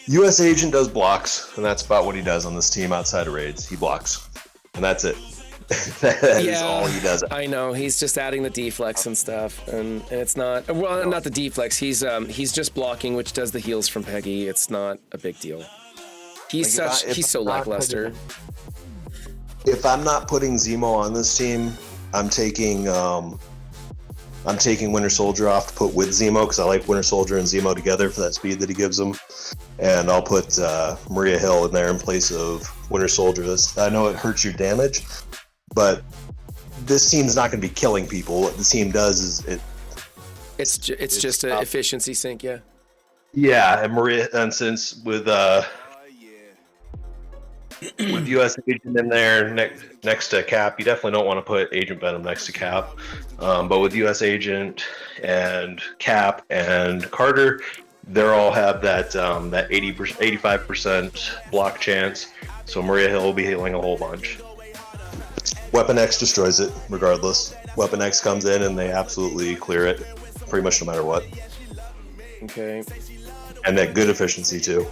U.S. Agent does blocks, and that's about what he does on this team outside of raids. He blocks, and that's it. That is all he does. I know, he's just adding the deflex and stuff, and it's not, well, not the deflex. He's just blocking, which does the heals from Peggy. It's not a big deal. He's so lackluster. If I'm not putting Zemo on this team, I'm taking Winter Soldier off to put with Zemo, because I like Winter Soldier and Zemo together for that speed that he gives them. And I'll put Maria Hill in there in place of Winter Soldier. I know it hurts your damage, but this team's not going to be killing people. What the team does is it's just an efficiency sink, yeah. Yeah, and Maria, and since with U.S. Agent in there next to Cap, you definitely don't want to put Agent Venom next to Cap. But with U.S. Agent and Cap and Carter, they all have that 85% block chance. So Maria Hill will be healing a whole bunch. Weapon X destroys it regardless. Weapon X comes in and they absolutely clear it, pretty much no matter what. Okay. And that good efficiency too.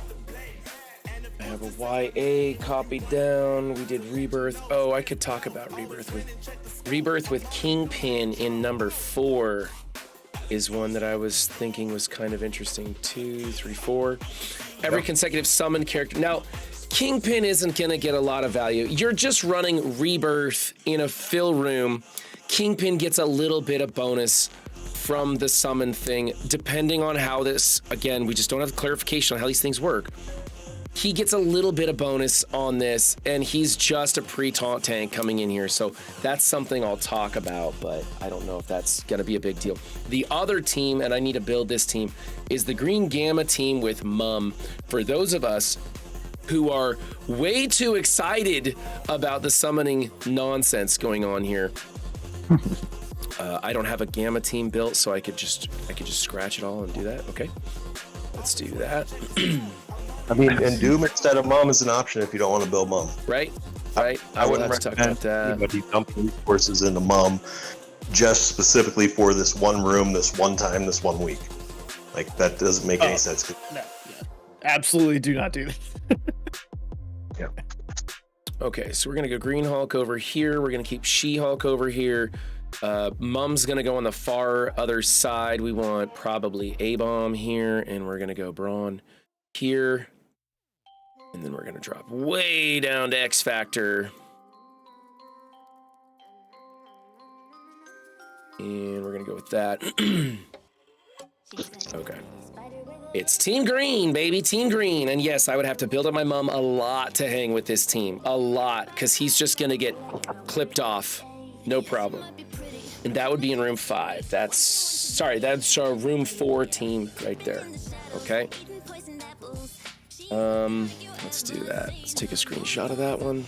I have a YA copied down. We did Rebirth. Oh, I could talk about Rebirth with Kingpin in number 4 is one that I was thinking was kind of interesting. 2, 3, 4. Every consecutive summon character. Now, Kingpin isn't going to get a lot of value. You're just running Rebirth in a fill room. Kingpin gets a little bit of bonus from the summon thing, depending on how this, again, we just don't have clarification on how these things work. He gets a little bit of bonus on this, and he's just a pre-taunt tank coming in here, so that's something I'll talk about, but I don't know if that's going to be a big deal. The other team, and I need to build this team, is the Green Gamma team with Mum. For those of us who are way too excited about the summoning nonsense going on here, I don't have a Gamma team built, so I could just scratch it all and do that. Okay, let's do that. I mean, and Doom instead of Mum is an option if you don't want to build Mum. Right. I wouldn't recommend anybody dumping resources into Mum just specifically for this one room, this one time, this 1 week. Like, that doesn't make any sense. No, absolutely do not do that. Yeah. Okay, so we're gonna go Green Hulk over here. We're gonna keep She-Hulk over here. Mum's gonna go on the far other side. We want probably A-Bomb here, and we're gonna go Brawn here. And then we're gonna drop way down to X Factor. And we're gonna go with that. Okay. It's Team Green, baby, Team Green. And yes, I would have to build up my Mum a lot to hang with this team. A lot, because he's just gonna get clipped off. No problem. And that would be in room 5. That's our room 4 team right there. Okay. Let's do that. Let's take a screenshot of that one.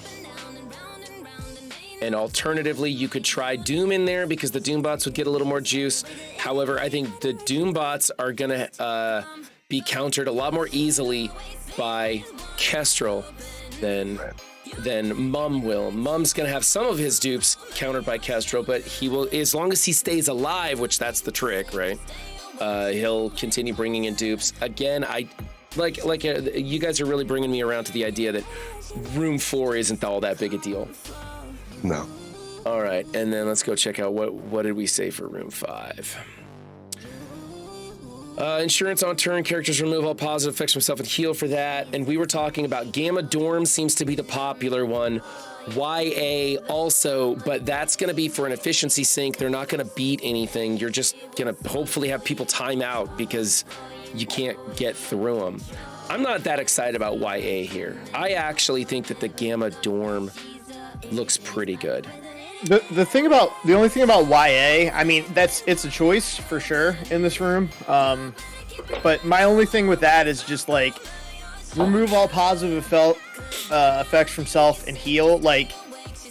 And alternatively, you could try Doom in there because the Doom bots would get a little more juice. However, I think the Doom bots are gonna be countered a lot more easily by Kestrel than Mum will. Mum's gonna have some of his dupes countered by Kestrel, but he will, as long as he stays alive, which that's the trick, right? He'll continue bringing in dupes. Again, you guys are really bringing me around to the idea that room 4 isn't all that big a deal. No. All right, and then let's go check out what did we say for room 5. Insurance on turn, characters remove all positive effects from self and heal for that. And we were talking about Gamma Dorm seems to be the popular one. YA also, but that's going to be for an efficiency sink. They're not going to beat anything. You're just going to hopefully have people time out because you can't get through them. I'm not that excited about YA here. I actually think that the Gamma Dorm looks pretty good. The only thing about YA, I mean, it's a choice for sure in this room. But my only thing with that is just like remove all positive effects from self and heal. Like,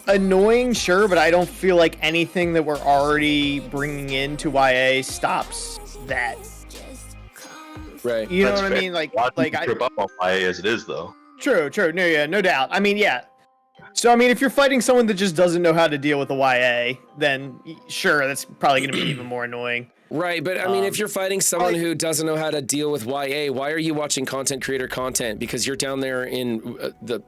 annoying, sure, but I don't feel like anything that we're already bringing into YA stops that. Right. You know what I mean? Like I trip up on YA as it is, though. True. No doubt. I mean, yeah. So, I mean, if you're fighting someone that just doesn't know how to deal with the YA, then sure, that's probably going to be even more annoying. Right, but I mean, if you're fighting someone who doesn't know how to deal with YA, why are you watching content creator content? Because you're down there in the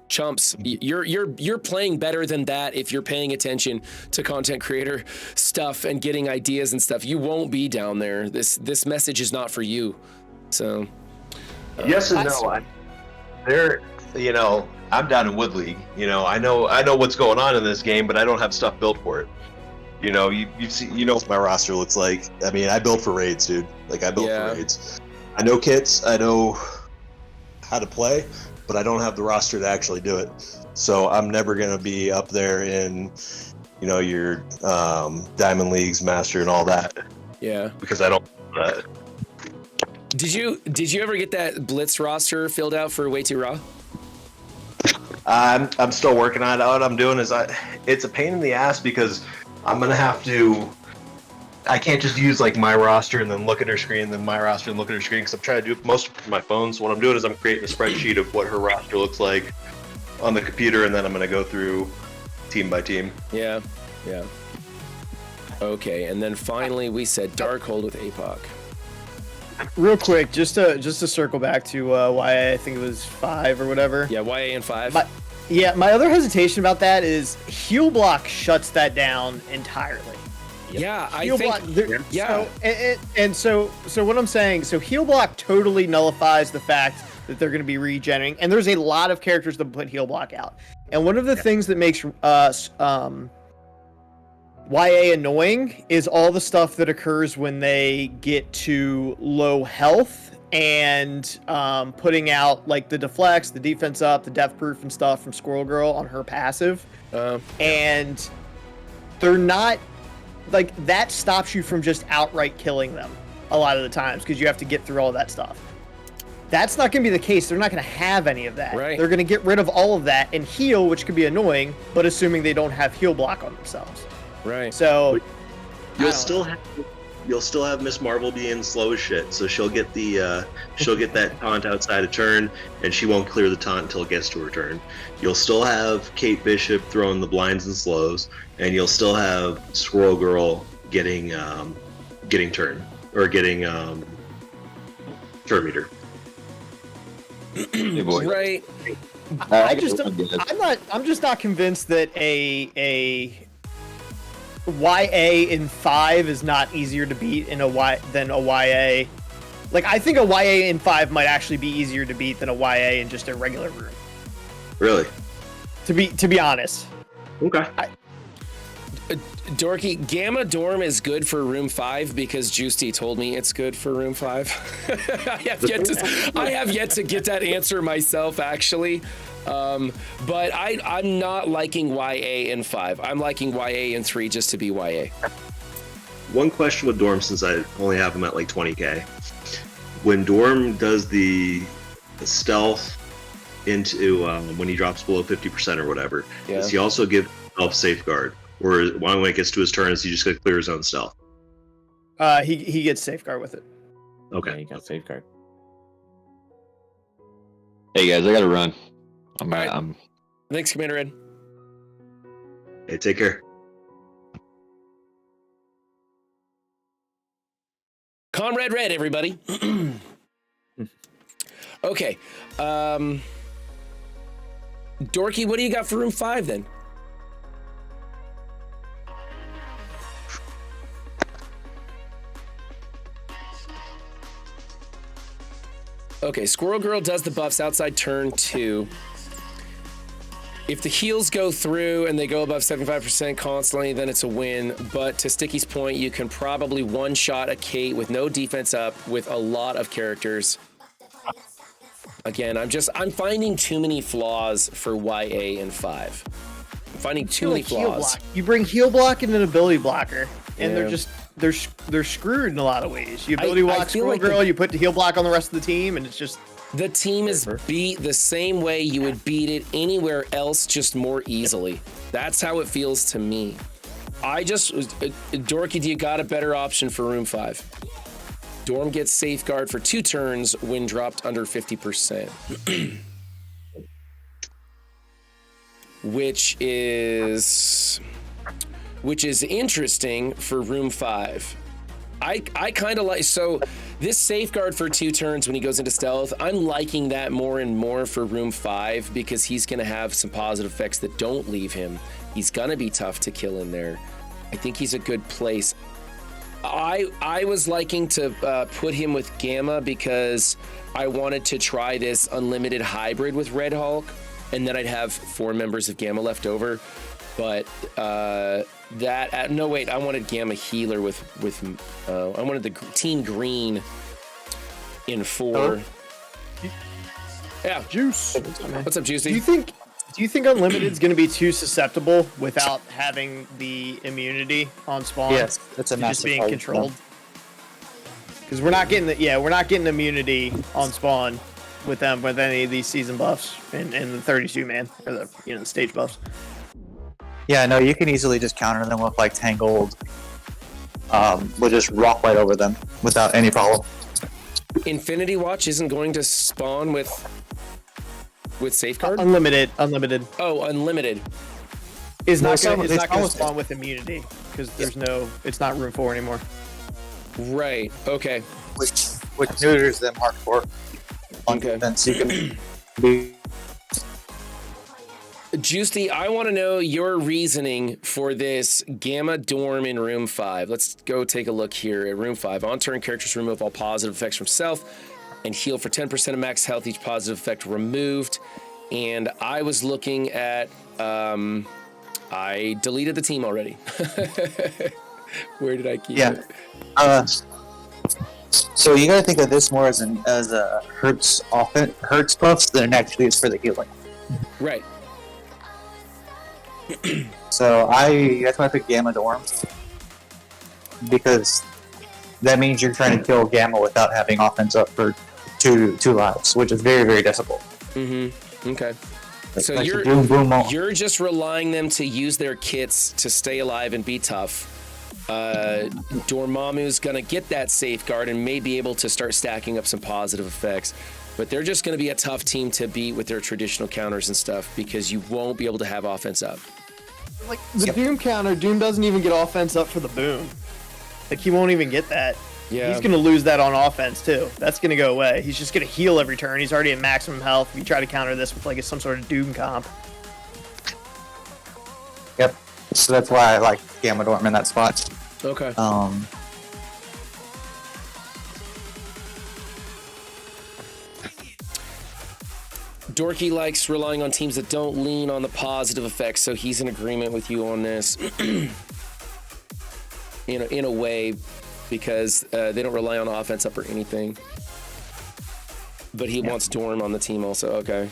chumps. You're playing better than that if you're paying attention to content creator stuff and getting ideas and stuff. You won't be down there. This message is not for you. So yes and no. I'm down in Wood League. I know what's going on in this game, but I don't have stuff built for it. You see, what my roster looks like. I mean, I built for raids, dude. Like, I built for raids. I know kits, I know how to play, but I don't have the roster to actually do it. So I'm never gonna be up there in, your Diamond Leagues, Master, and all that. Yeah. Because I don't. Did you ever get that Blitz roster filled out for Way Too Raw? I'm still working on it. What I'm doing is it's a pain in the ass because I'm gonna have to. I can't just use like my roster and then look at her screen, then my roster and look at her screen because I'm trying to do most of it from my phone. So what I'm doing is I'm creating a spreadsheet of what her roster looks like on the computer, and then I'm gonna go through team by team. Yeah. Okay, and then finally we said Darkhold with APOC. Real quick, just to circle back to YA, I think it was 5 or whatever. Yeah, YA and 5. My other hesitation about that is heal block shuts that down entirely. Yeah, I Heal think. block, Yeah. So what I'm saying, so heal block totally nullifies the fact that they're going to be regenerating, and there's a lot of characters that put heal block out. And one of the things that makes YA annoying is all the stuff that occurs when they get to low health and putting out like the deflects, the defense up, the death proof and stuff from Squirrel Girl on her passive. And they're not like that stops you from just outright killing them a lot of the times because you have to get through all that stuff. That's not going to be the case. They're not going to have any of that. Right. They're going to get rid of all of that and heal, which could be annoying, but assuming they don't have heal block on themselves. Right. So you'll still have Miss Marvel being slow as shit, so she'll get that taunt outside of turn, and she won't clear the taunt until it gets to her turn. You'll still have Kate Bishop throwing the blinds and slows, and you'll still have Squirrel Girl getting turn or getting turn meter. Hey boy. Right. I'm just not convinced that a YA in 5 is not easier to beat than a YA. Like, I think a YA in 5 might actually be easier to beat than a YA in just a regular room. Really? To be honest. Okay. Dorky, Gamma Dorm is good for room 5 because Juicy told me it's good for room 5. I have yet to get that answer myself, actually. But I'm not liking YA in 5. I'm liking YA in 3 just to be YA. One question with Dorm, since I only have him at like 20k. When Dorm does the stealth into when he drops below 50% or whatever, does he also give himself safeguard? Or when it gets to his turn, is he just going to clear his own stealth? He gets safeguard with it. Okay. Yeah, he got safeguard. Hey guys, I gotta run. Thanks, Commander Ed. Hey, take care. Conrad Red, everybody. Okay. Dorky, what do you got for room 5 then? Okay, Squirrel Girl does the buffs outside turn 2. If the heals go through and they go above 75% constantly, then it's a win. But to Sticky's point, you can probably one-shot a Kate with no defense up with a lot of characters. Again, I'm finding too many flaws for YA in 5. I'm finding too many flaws. You bring heal block and an ability blocker, and they're screwed in a lot of ways. You ability block Squirrel Girl, you put the heal block on the rest of the team, and it's just... The team is beat the same way you would beat it anywhere else, just more easily. That's how it feels to me. Dorky, do you got a better option for room 5? Dorm gets safeguard for 2 turns when dropped under 50%. which is interesting for room 5. I kind of like, so this safeguard for 2 turns when he goes into stealth, I'm liking that more and more for room 5 because he's going to have some positive effects that don't leave him. He's going to be tough to kill in there. I think he's a good place. I was liking to put him with Gamma because I wanted to try this unlimited hybrid with Red Hulk, and then I'd have 4 members of Gamma left over. But no, wait, I wanted Gamma healer with I wanted the Team Green in 4. Oh. Yeah, Juice. What's up, Juicy? Do you think Unlimited is going to be too susceptible without having the immunity on spawn? Yes, that's a massive just being problem. controlled. Because we're not getting immunity on spawn with them with any of these season buffs and the 32 man or the stage buffs. Yeah, no, you can easily just counter them with like Tangled. We'll just rock right over them without any problem. Infinity Watch isn't going to spawn with safeguard? Unlimited. Oh, unlimited. It's not going to spawn with immunity because it's not room 4 anymore. Right. Okay. Which neuters them hardcore on defense. You can be. Juicy, I want to know your reasoning for this Gamma Dorm in Room 5. Let's go take a look here at Room 5. On turn, characters remove all positive effects from self and heal for 10% of max health, each positive effect removed. And I was looking at, I deleted the team already. Where did I keep it? So you gotta think of this more as a Hertz buff than it actually is for the healing. Right. So that's why I picked Gamma Dorm, because that means you're trying to kill Gamma without having offense up for two lives, which is very, very difficult. Mm-hmm. Okay. So Like you're just relying them to use their kits to stay alive and be tough. Dormammu's gonna get that safeguard and may be able to start stacking up some positive effects, but they're just gonna be a tough team to beat with their traditional counters and stuff because you won't be able to have offense up. Like the Doom counter, Doom doesn't even get offense up for the boom. Like he won't even get that. Yeah. He's gonna lose that on offense too. That's gonna go away. He's just gonna heal every turn. He's already at maximum health. If you try to counter this with like some sort of Doom comp. Yep. So that's why I like Gamma Dorm in that spot. Okay. Dorky likes relying on teams that don't lean on the positive effects, so he's in agreement with you on this. in a way, because they don't rely on offense up or anything. But he wants Dorm on the team also. Okay.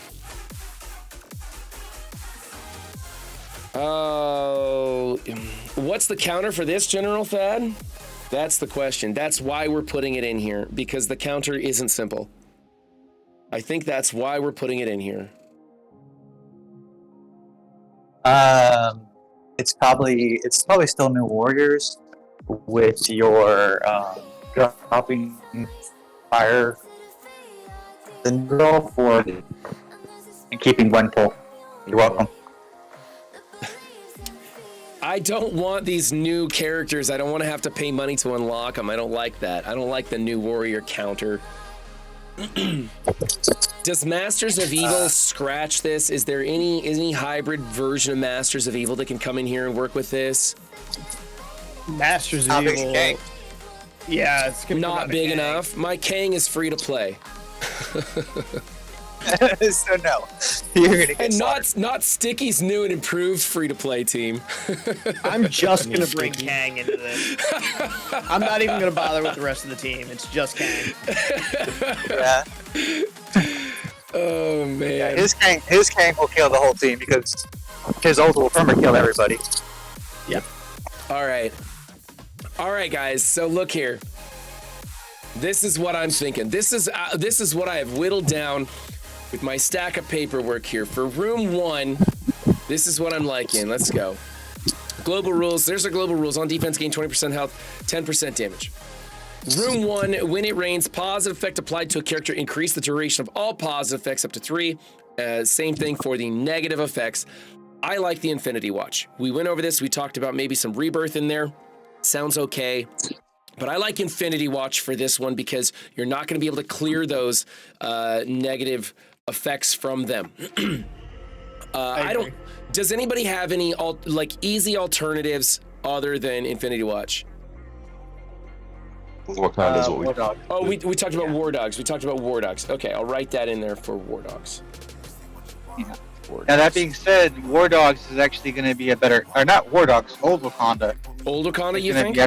Oh, what's the counter for this, General Thad? That's the question. That's why we're putting it in here, because the counter isn't simple. I think that's why we're putting it in here. It's probably still New Warriors with your dropping fire syndrome for and keeping one pull. You're welcome. I don't want these new characters. I don't want to have to pay money to unlock them. I don't like that. I don't like the new warrior counter. Does Masters of Evil scratch this? Is there any hybrid version of Masters of Evil that can come in here and work with this? Masters of Evil. Yeah, it's gonna not big enough. My Kang is free to play. So no, you're gonna get and not Sticky's new and improved free-to-play team. I'm just gonna bring Kang into this. I'm not even gonna bother with the rest of the team. It's just Kang. Yeah. Oh man. Yeah, his Kang will kill the whole team because his ult will perma kill everybody. Yep. All right, guys. So look here. This is what I'm thinking. This is what I have whittled down with my stack of paperwork here. For room 1, this is what I'm liking. Let's go. Global rules. There's our global rules. On defense, gain 20% health, 10% damage. Room 1, when it rains, positive effect applied to a character, increase the duration of all positive effects up to 3. Same thing for the negative effects. I like the Infinity Watch. We went over this. We talked about maybe some rebirth in there. Sounds okay. But I like Infinity Watch for this one because you're not going to be able to clear those negative effects from them. I don't. Does anybody have any easy alternatives other than Infinity Watch? What kind is what we? War Dog. Oh, we talked about War Dogs. We talked about War Dogs. Okay, I'll write that in there for War Dogs. Yeah. Now that being said, War Dogs is actually going to be a better, or not War Dogs, Old Wakanda. Old Wakanda, you think?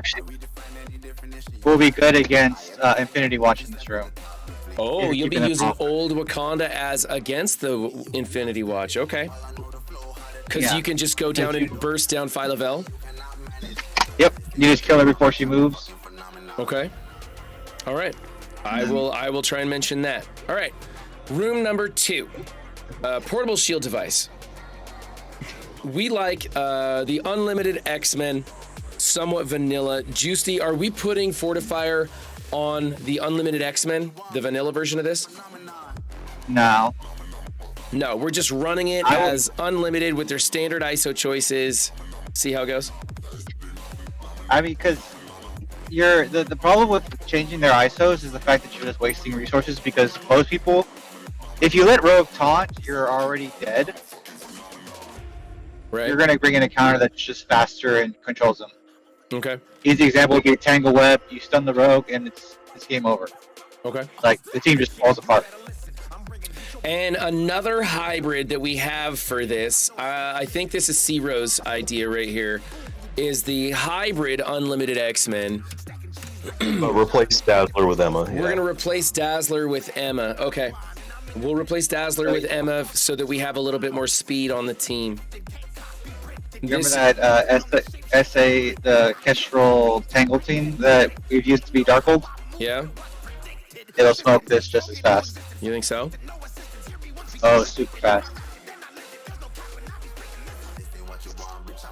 Will be good against Infinity Watch in this room. Oh, you'll be using Old Wakanda as against the Infinity Watch. Okay. Because you can just go down and burst down Phyla-Vell? Yep. You just kill her before she moves. Okay. All right. I will try and mention that. All right. Room number 2. Portable shield device. We like the Unlimited X-Men, somewhat vanilla. Juicy, are we putting Fortifier on the Unlimited X-Men, the vanilla version of this? No. No, we're just running it as unlimited with their standard ISO choices. See how it goes? I mean, because the problem with changing their ISOs is the fact that you're just wasting resources, because most people, if you let Rogue taunt, you're already dead. Right. you're going to bring in a counter that's just faster and controls them. Okay. Easy example: you get Tangle Web, you stun the rogue, and it's game over. Okay. Like the team just falls apart. And another hybrid that we have for this, I think this is C-Rose idea right here, is the hybrid Unlimited X-Men. But replace Dazzler with Emma. We're going to replace Dazzler with Emma. Okay. We'll replace Dazzler with Emma so that we have a little bit more speed on the team. Remember that SA, the Kestrel Tangle team that we've used to be Darkhold? Yeah? It'll smoke this just as fast. You think so? Oh, super fast.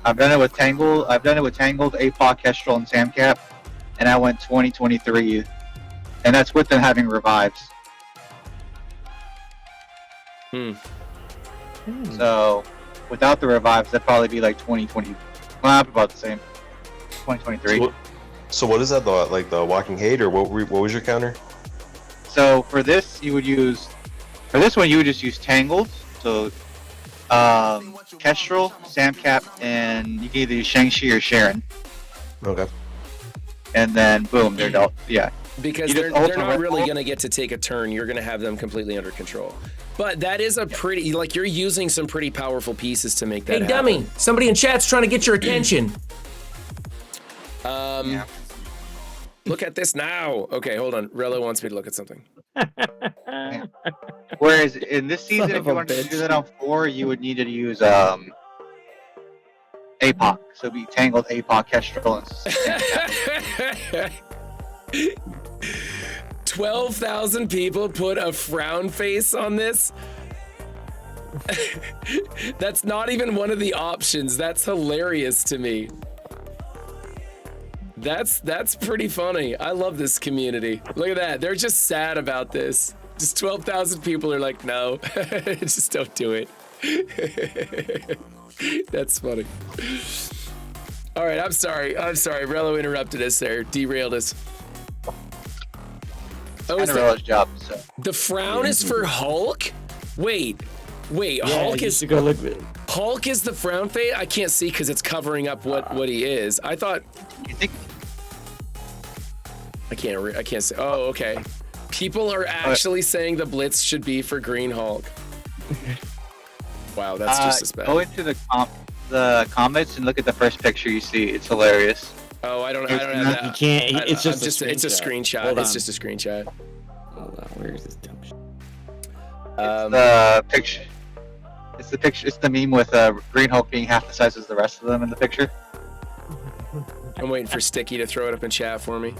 I've done it with Tangled, APOC, Kestrel, and Samcap, and I went 20-23, and that's with them having revives. So, without the revives, that'd probably be like 20-20. Well, about the same. 20-23. So what is that? The Walking Hate, or what was your counter? So for this, you would use. For this one, you would just use Tangled. So, Kestrel, Samcap, and you can either use Shang-Chi or Sharon. Okay. And then, boom, they're dealt. Yeah. Because they're not really going to get to take a turn. You're going to have them completely under control. But that is a pretty, like, you're using some pretty powerful pieces to make that Hey, happen. dummy, somebody in chat's trying to get your attention. Look at this now. Okay, hold on. Rello wants me to look at something. Whereas in this season, if you wanted to do that on 4, you would need to use APOC. So it'd be Tangled, APOC, Kestrel, and 12,000 people put a frown face on this. That's not even one of the options. That's hilarious to me. That's pretty funny. I love this community. Look at that. They're just sad about this. Just 12,000 people are like, no, just don't do it. That's funny. All right, I'm sorry. Rello interrupted us there, derailed us. Oh, is Rello's job. So. The frown is for Hulk? Wait, Hulk is. Go look. Hulk is the frown face? I can't see because it's covering up what he is. I thought. You think? I can't say. Oh, okay. People are actually saying the Blitz should be for Green Hulk. Wow, that's just as bad. Go into the comments and look at the first picture you see. It's hilarious. Oh, I don't have that. You can't. It's just it's a screenshot. It's just a screenshot. Hold on. Where is this dumb shit? The picture. It's the picture. It's the meme with Green Hulk being half the size as the rest of them in the picture. I'm waiting for Sticky to throw it up in chat for me.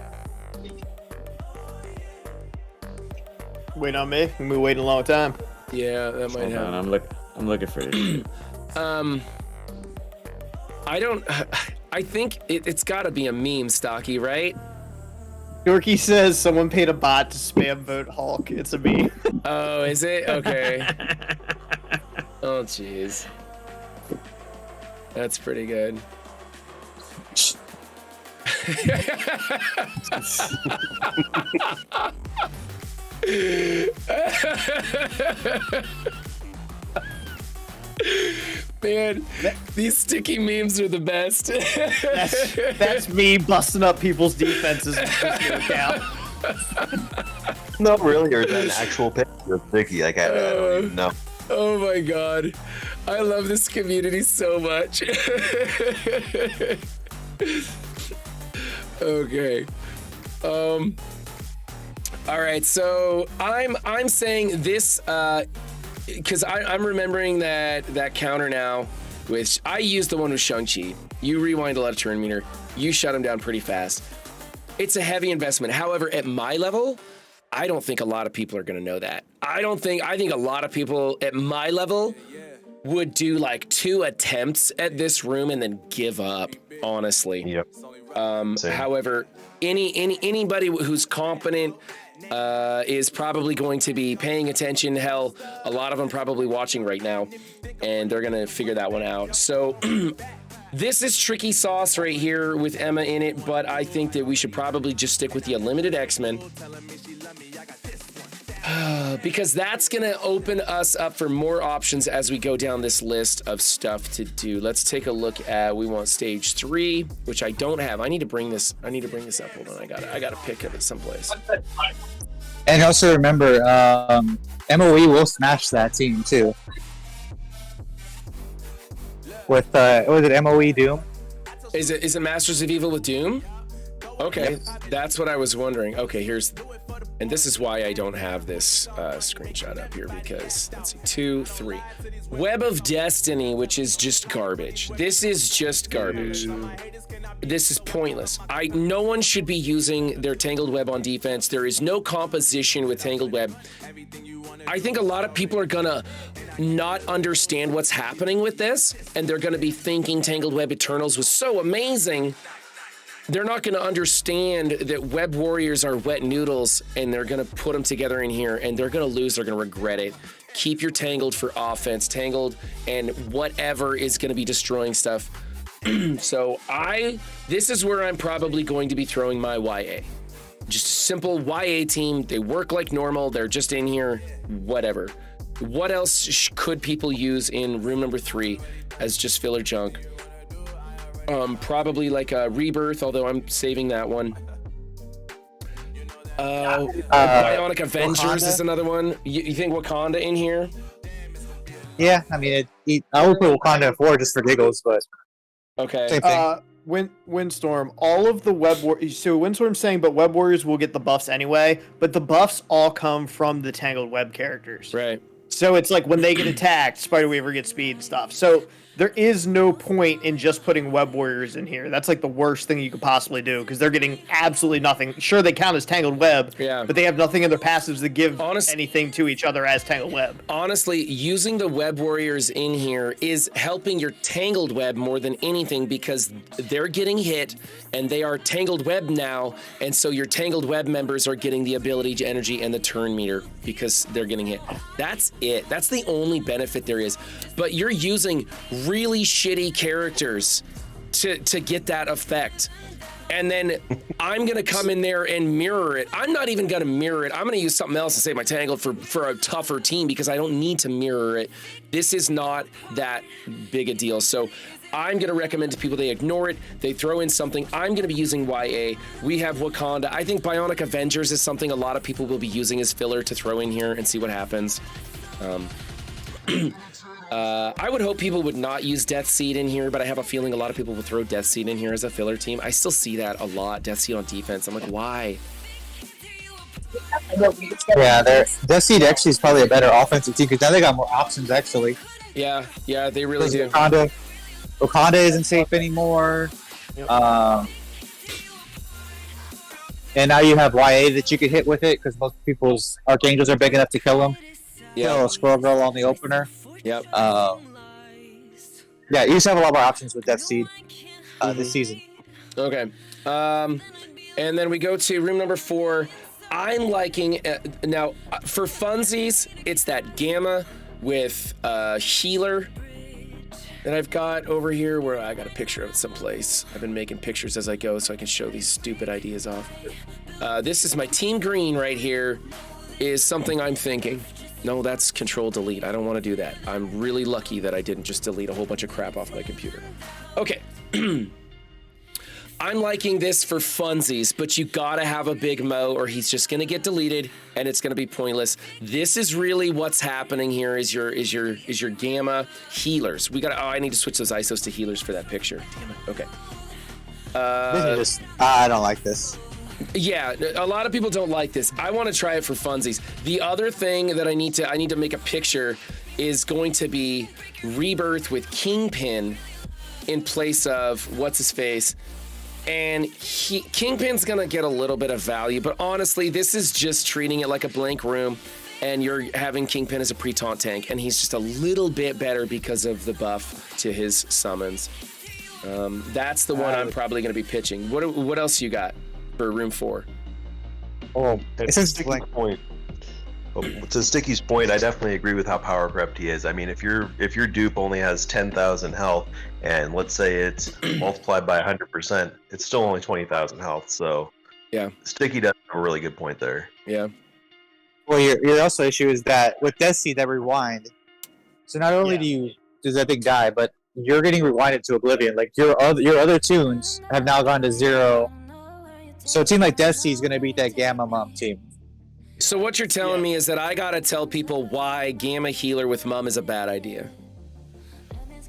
Wait on me. We've been waiting a long time. Yeah, that might happen. I'm looking for it. I think it's got to be a meme, Stocky, right? Dorky says someone paid a bot to spam vote Hulk. It's a meme. Oh, is it? Okay. Oh, jeez. That's pretty good. Man, these sticky memes are the best. That's me busting up people's defenses with this new account. Not really, or is that an actual picture of Sticky? Like, I don't even know. Oh my god. I love this community so much. Okay. All right, so I'm saying this because I'm remembering that counter now, which I used the one with Shang-Chi. You rewind a lot of turn meter, you shut him down pretty fast. It's a heavy investment. However, at my level, I don't think a lot of people are going to know that. I think a lot of people at my level would do like 2 attempts at this room and then give up, honestly. Yep. However, anybody who's competent is probably going to be paying attention. Hell, a lot of them probably watching right now, and they're going to figure that one out. So this is tricky sauce right here with Emma in it, but I think that we should probably just stick with the Unlimited X-Men. Because that's going to open us up for more options as we go down this list of stuff to do. Let's take a look at, we want stage 3, which I don't have. I need to bring this up. Hold on. I got a pic of it someplace. And also remember, MOE will smash that team too. With was it MOE Doom? Is it Masters of Evil with Doom? Okay, that's what I was wondering. Okay, and this is why I don't have this screenshot up here, because let's see, 2, 3. Web of Destiny, which is just garbage. This is just garbage. This is pointless. No one should be using their Tangled Web on defense. There is no composition with Tangled Web. I think a lot of people are gonna not understand what's happening with this, and they're gonna be thinking Tangled Web Eternals was so amazing. They're not going to understand that Web Warriors are wet noodles, and they're going to put them together in here, and they're going to lose. They're going to regret it. Keep your Tangled for offense. Tangled and whatever is going to be destroying stuff. So this is where I'm probably going to be throwing my YA. Just a simple YA team. They work like normal. They're just in here, whatever. What else could people use in room number 3 as just filler junk? Probably like a Rebirth, although I'm saving that one. Bionic Avengers Wakanda is another one. You think Wakanda in here? Yeah, I mean, I would put Wakanda at 4 just for giggles, but okay. Same thing. Windstorm, all of the so Windstorm's saying, but Web Warriors will get the buffs anyway, but the buffs all come from the Tangled Web characters. Right. So it's like when they get attacked, Spider-Weaver gets speed and stuff. So there is no point in just putting Web Warriors in here. That's like the worst thing you could possibly do, because they're getting absolutely nothing. Sure, they count as Tangled Web, but they have nothing in their passives that give anything to each other as Tangled Web. Honestly, using the Web Warriors in here is helping your Tangled Web more than anything, because they're getting hit and they are Tangled Web now, and so your Tangled Web members are getting the ability to energy and the turn meter because they're getting hit. That's it. That's the only benefit there is. But you're using really shitty characters to get that effect. And then I'm going to come in there and mirror it. I'm not even going to mirror it. I'm going to use something else to save my Tangled for a tougher team, because I don't need to mirror it. This is not that big a deal. So I'm going to recommend to people they ignore it. They throw in something. I'm going to be using YA. We have Wakanda. I think Bionic Avengers is something a lot of people will be using as filler to throw in here and see what happens. I would hope people would not use Death Seed in here, but I have a feeling a lot of people will throw Death Seed in here as a filler team. I still see that a lot, Death Seed on defense. I'm like, why? Yeah, Death Seed actually is probably a better offensive team, because now they got more options, actually. Yeah, they really do. Wakanda isn't safe anymore. And now you have YA that you could hit with it, because most people's Archangels are big enough to kill them. Yeah, Squirrel Girl on the opener. Yep. Yeah, you just have a lot more options with Death Seed this season. Okay. And then we go to room number 4. I'm liking now for funsies. It's that Gamma with Healer that I've got over here, where I got a picture of it someplace. I've been making pictures as I go so I can show these stupid ideas off. This is my Team Green right here. Is something I'm thinking. No, that's Control Delete. I don't want to do that. I'm really lucky that I didn't just delete a whole bunch of crap off my computer. Okay. I'm liking this for funsies, but you gotta have a Big Mo or he's just gonna get deleted and it's gonna be pointless. This is really what's happening here is your Gamma healers. We gotta, I need to switch those ISOs to healers for that picture. Damn it, okay. I don't like this. Yeah, a lot of people don't like this. I want to try it for funsies. The other thing that I need to make a picture is going to be Rebirth with Kingpin in place of what's his face, and Kingpin's gonna get a little bit of value, but honestly, this is just treating it like a blank room, and you're having Kingpin as a pre-taunt tank, and he's just a little bit better because of the buff to his summons. That's the one I'm probably gonna be pitching. What else you got for room 4? Oh, to Sticky's point. To Sticky's point, I definitely agree with how power crept he is. I mean, if your dupe only has 10,000 health, and let's say it's multiplied by 100%, it's still only 20,000 health. So yeah, Sticky does have a really good point there. Yeah. Well, your also issue is that with Death Seed that rewind. So not only does that thing die, but you're getting rewinded to oblivion. Like your other tunes have now gone to 0. So a team like Death Seed is going to beat that Gamma Mum team. So what you're telling me is that I gotta tell people why Gamma Healer with Mum is a bad idea.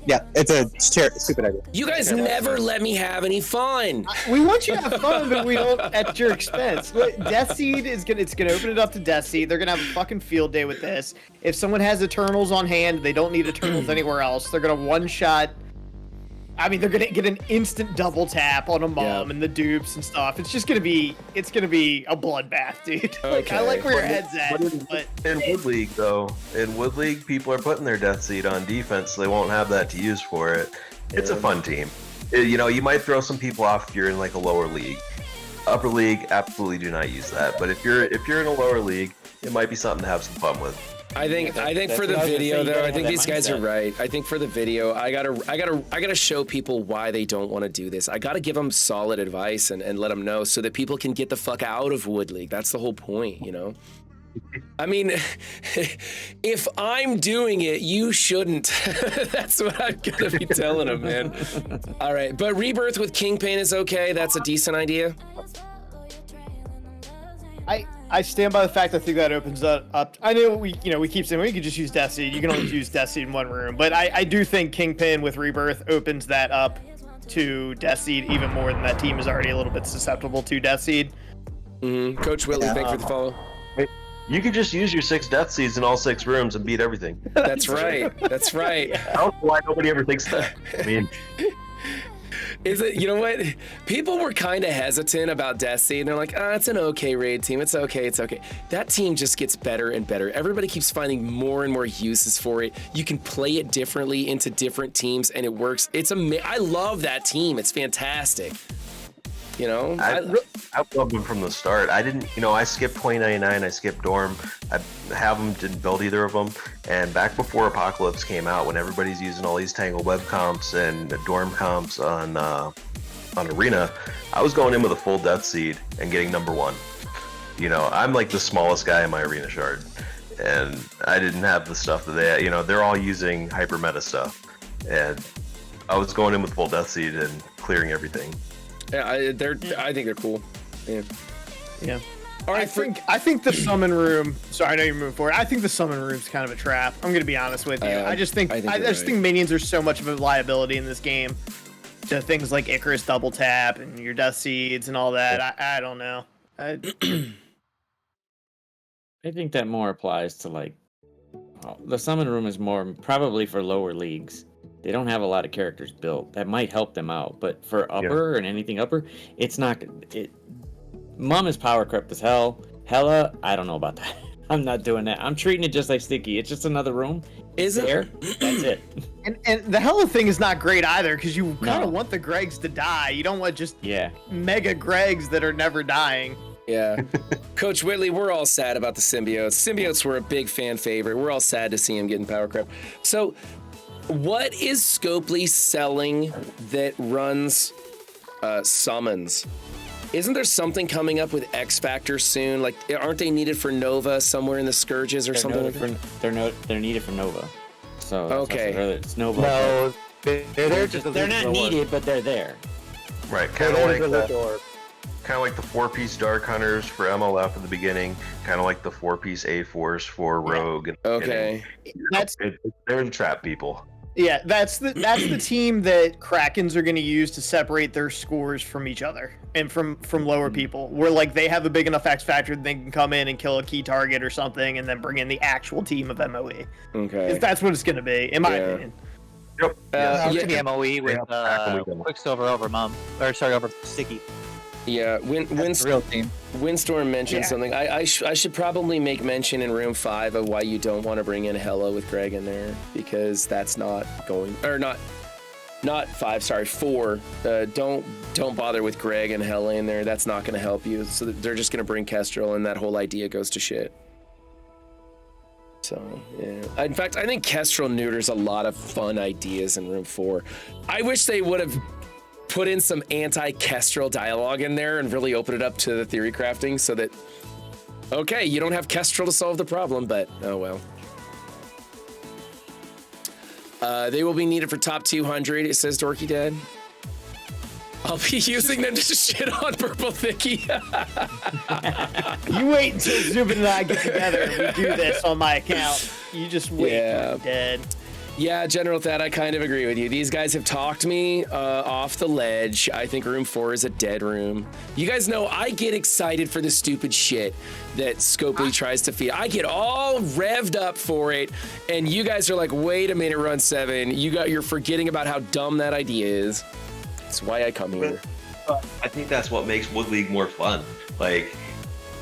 Yeah, it's a stupid idea. You guys never let me have any fun. We want you to have fun, but we don't at your expense. Death Seed is gonna open it up to Death Seed. They're gonna have a fucking field day with this. If someone has Eternals on hand, they don't need Eternals anywhere else. They're gonna one shot. I mean, they're gonna get an instant double tap on a Mum and the dupes and stuff. It's just gonna be a bloodbath, dude. Like, I like where your head's at. But in Wood League, though, in Wood League, people are putting their Death Seed on defense, so they won't have that to use for it. It's a fun team. You might throw some people off if you're in like a lower league. Upper league, absolutely do not use that. But if you're in a lower league, it might be something to have some fun with. I think for the video though, I think these guys are right. I think for the video, I gotta show people why they don't want to do this. I gotta give them solid advice and let them know so that people can get the fuck out of Wood League. That's the whole point, you know? I mean, if I'm doing it, you shouldn't. That's what I'm gonna be telling them, man. All right, but Rebirth with Kingpin is okay. That's a decent idea. I stand by the fact I think that opens that up. I know we keep saying we could just use Death Seed. You can only use Death Seed in one room, but I do think Kingpin with Rebirth opens that up to Death Seed even more than that team is already a little bit susceptible to Death Seed. Coach Whitley, thanks for the follow. You could just use your 6 Death Seeds in all 6 rooms and beat everything. That's right. That's right. I don't know why nobody ever thinks that. I mean, is it? You know what? People were kind of hesitant about Death Seed, and they're like, it's an okay raid team. It's okay. It's okay. That team just gets better and better. Everybody keeps finding more and more uses for it. You can play it differently into different teams, and it works. I love that team. It's fantastic. You know, I loved them from the start. I skipped 2099, I skipped Dorm. I didn't build either of them. And back before Apocalypse came out, when everybody's using all these Tangled Web comps and Dorm comps on Arena, I was going in with a full Death Seed and getting #1. I'm like the smallest guy in my Arena shard. And I didn't have the stuff that they're all using hyper meta stuff. And I was going in with full Death Seed and clearing everything. Yeah, I think they're cool. Yeah. All right, I think the summon room. Sorry, I know you're moving forward. I think the summon room's kind of a trap. I'm gonna be honest with you. I just think minions are so much of a liability in this game to things like Icarus double tap and your Death Seeds and all that. I don't know. I think that more applies to the summon room is more probably for lower leagues. They don't have a lot of characters built. That might help them out, but for upper and anything upper, it's not. Mum is power crept as hell. Hella, I don't know about that. I'm not doing that. I'm treating it just like Sticky. It's just another room. Is it? There. That's it. And the Hella thing is not great either because you kind of want the Gregs to die. You don't want just mega Gregs that are never dying. Yeah. Coach Whitley, we're all sad about the symbiotes. Symbiotes were a big fan favorite. We're all sad to see him getting power crept. So, what is Scopely selling that runs summons? Isn't there something coming up with X Factor soon? Like, aren't they needed for Nova somewhere in the Scourges or something? They're needed for Nova. So okay, it's Nova. No, they're not needed, but they're there. Right, kind of like the 4-piece Dark Hunters for MLF at the beginning, kind of like the 4-piece A-Force for Rogue. Okay, they're the trap people. Yeah, that's the team that Krakens are going to use to separate their scores from each other and from lower people. Where they have a big enough X factor that they can come in and kill a key target or something, and then bring in the actual team of MOE. Okay, that's what it's going to be, in my opinion. Yep. It's going to be MOE with Quicksilver over over Sticky. Yeah, Windstorm mentioned something. I should probably make mention in room 5 of why you don't want to bring in Hella with Greg in there, because that's not going, or not 5. Sorry, 4. Don't bother with Greg and Hella in there. That's not going to help you. So they're just going to bring Kestrel, and that whole idea goes to shit. So yeah. In fact, I think Kestrel neuters a lot of fun ideas in room 4. I wish they would have put in some anti-Kestrel dialogue in there and really open it up to the theory crafting so that Okay, you don't have Kestrel to solve the problem, but oh well. They will be needed for top 200, it says Dorky Dad. I'll be using them to shit on Purple Thicky. You wait until Zubin and I get together and we do this on my account. You just wait till I'm dead. Yeah, General Thad, I kind of agree with you. These guys have talked me off the ledge. I think room 4 is a dead room. You guys know I get excited for the stupid shit that Scopely tries to feed. I get all revved up for it, and you guys are like, wait a minute, Run 7. You're forgetting about how dumb that idea is. That's why I come here. I think that's what makes Wood League more fun. Like,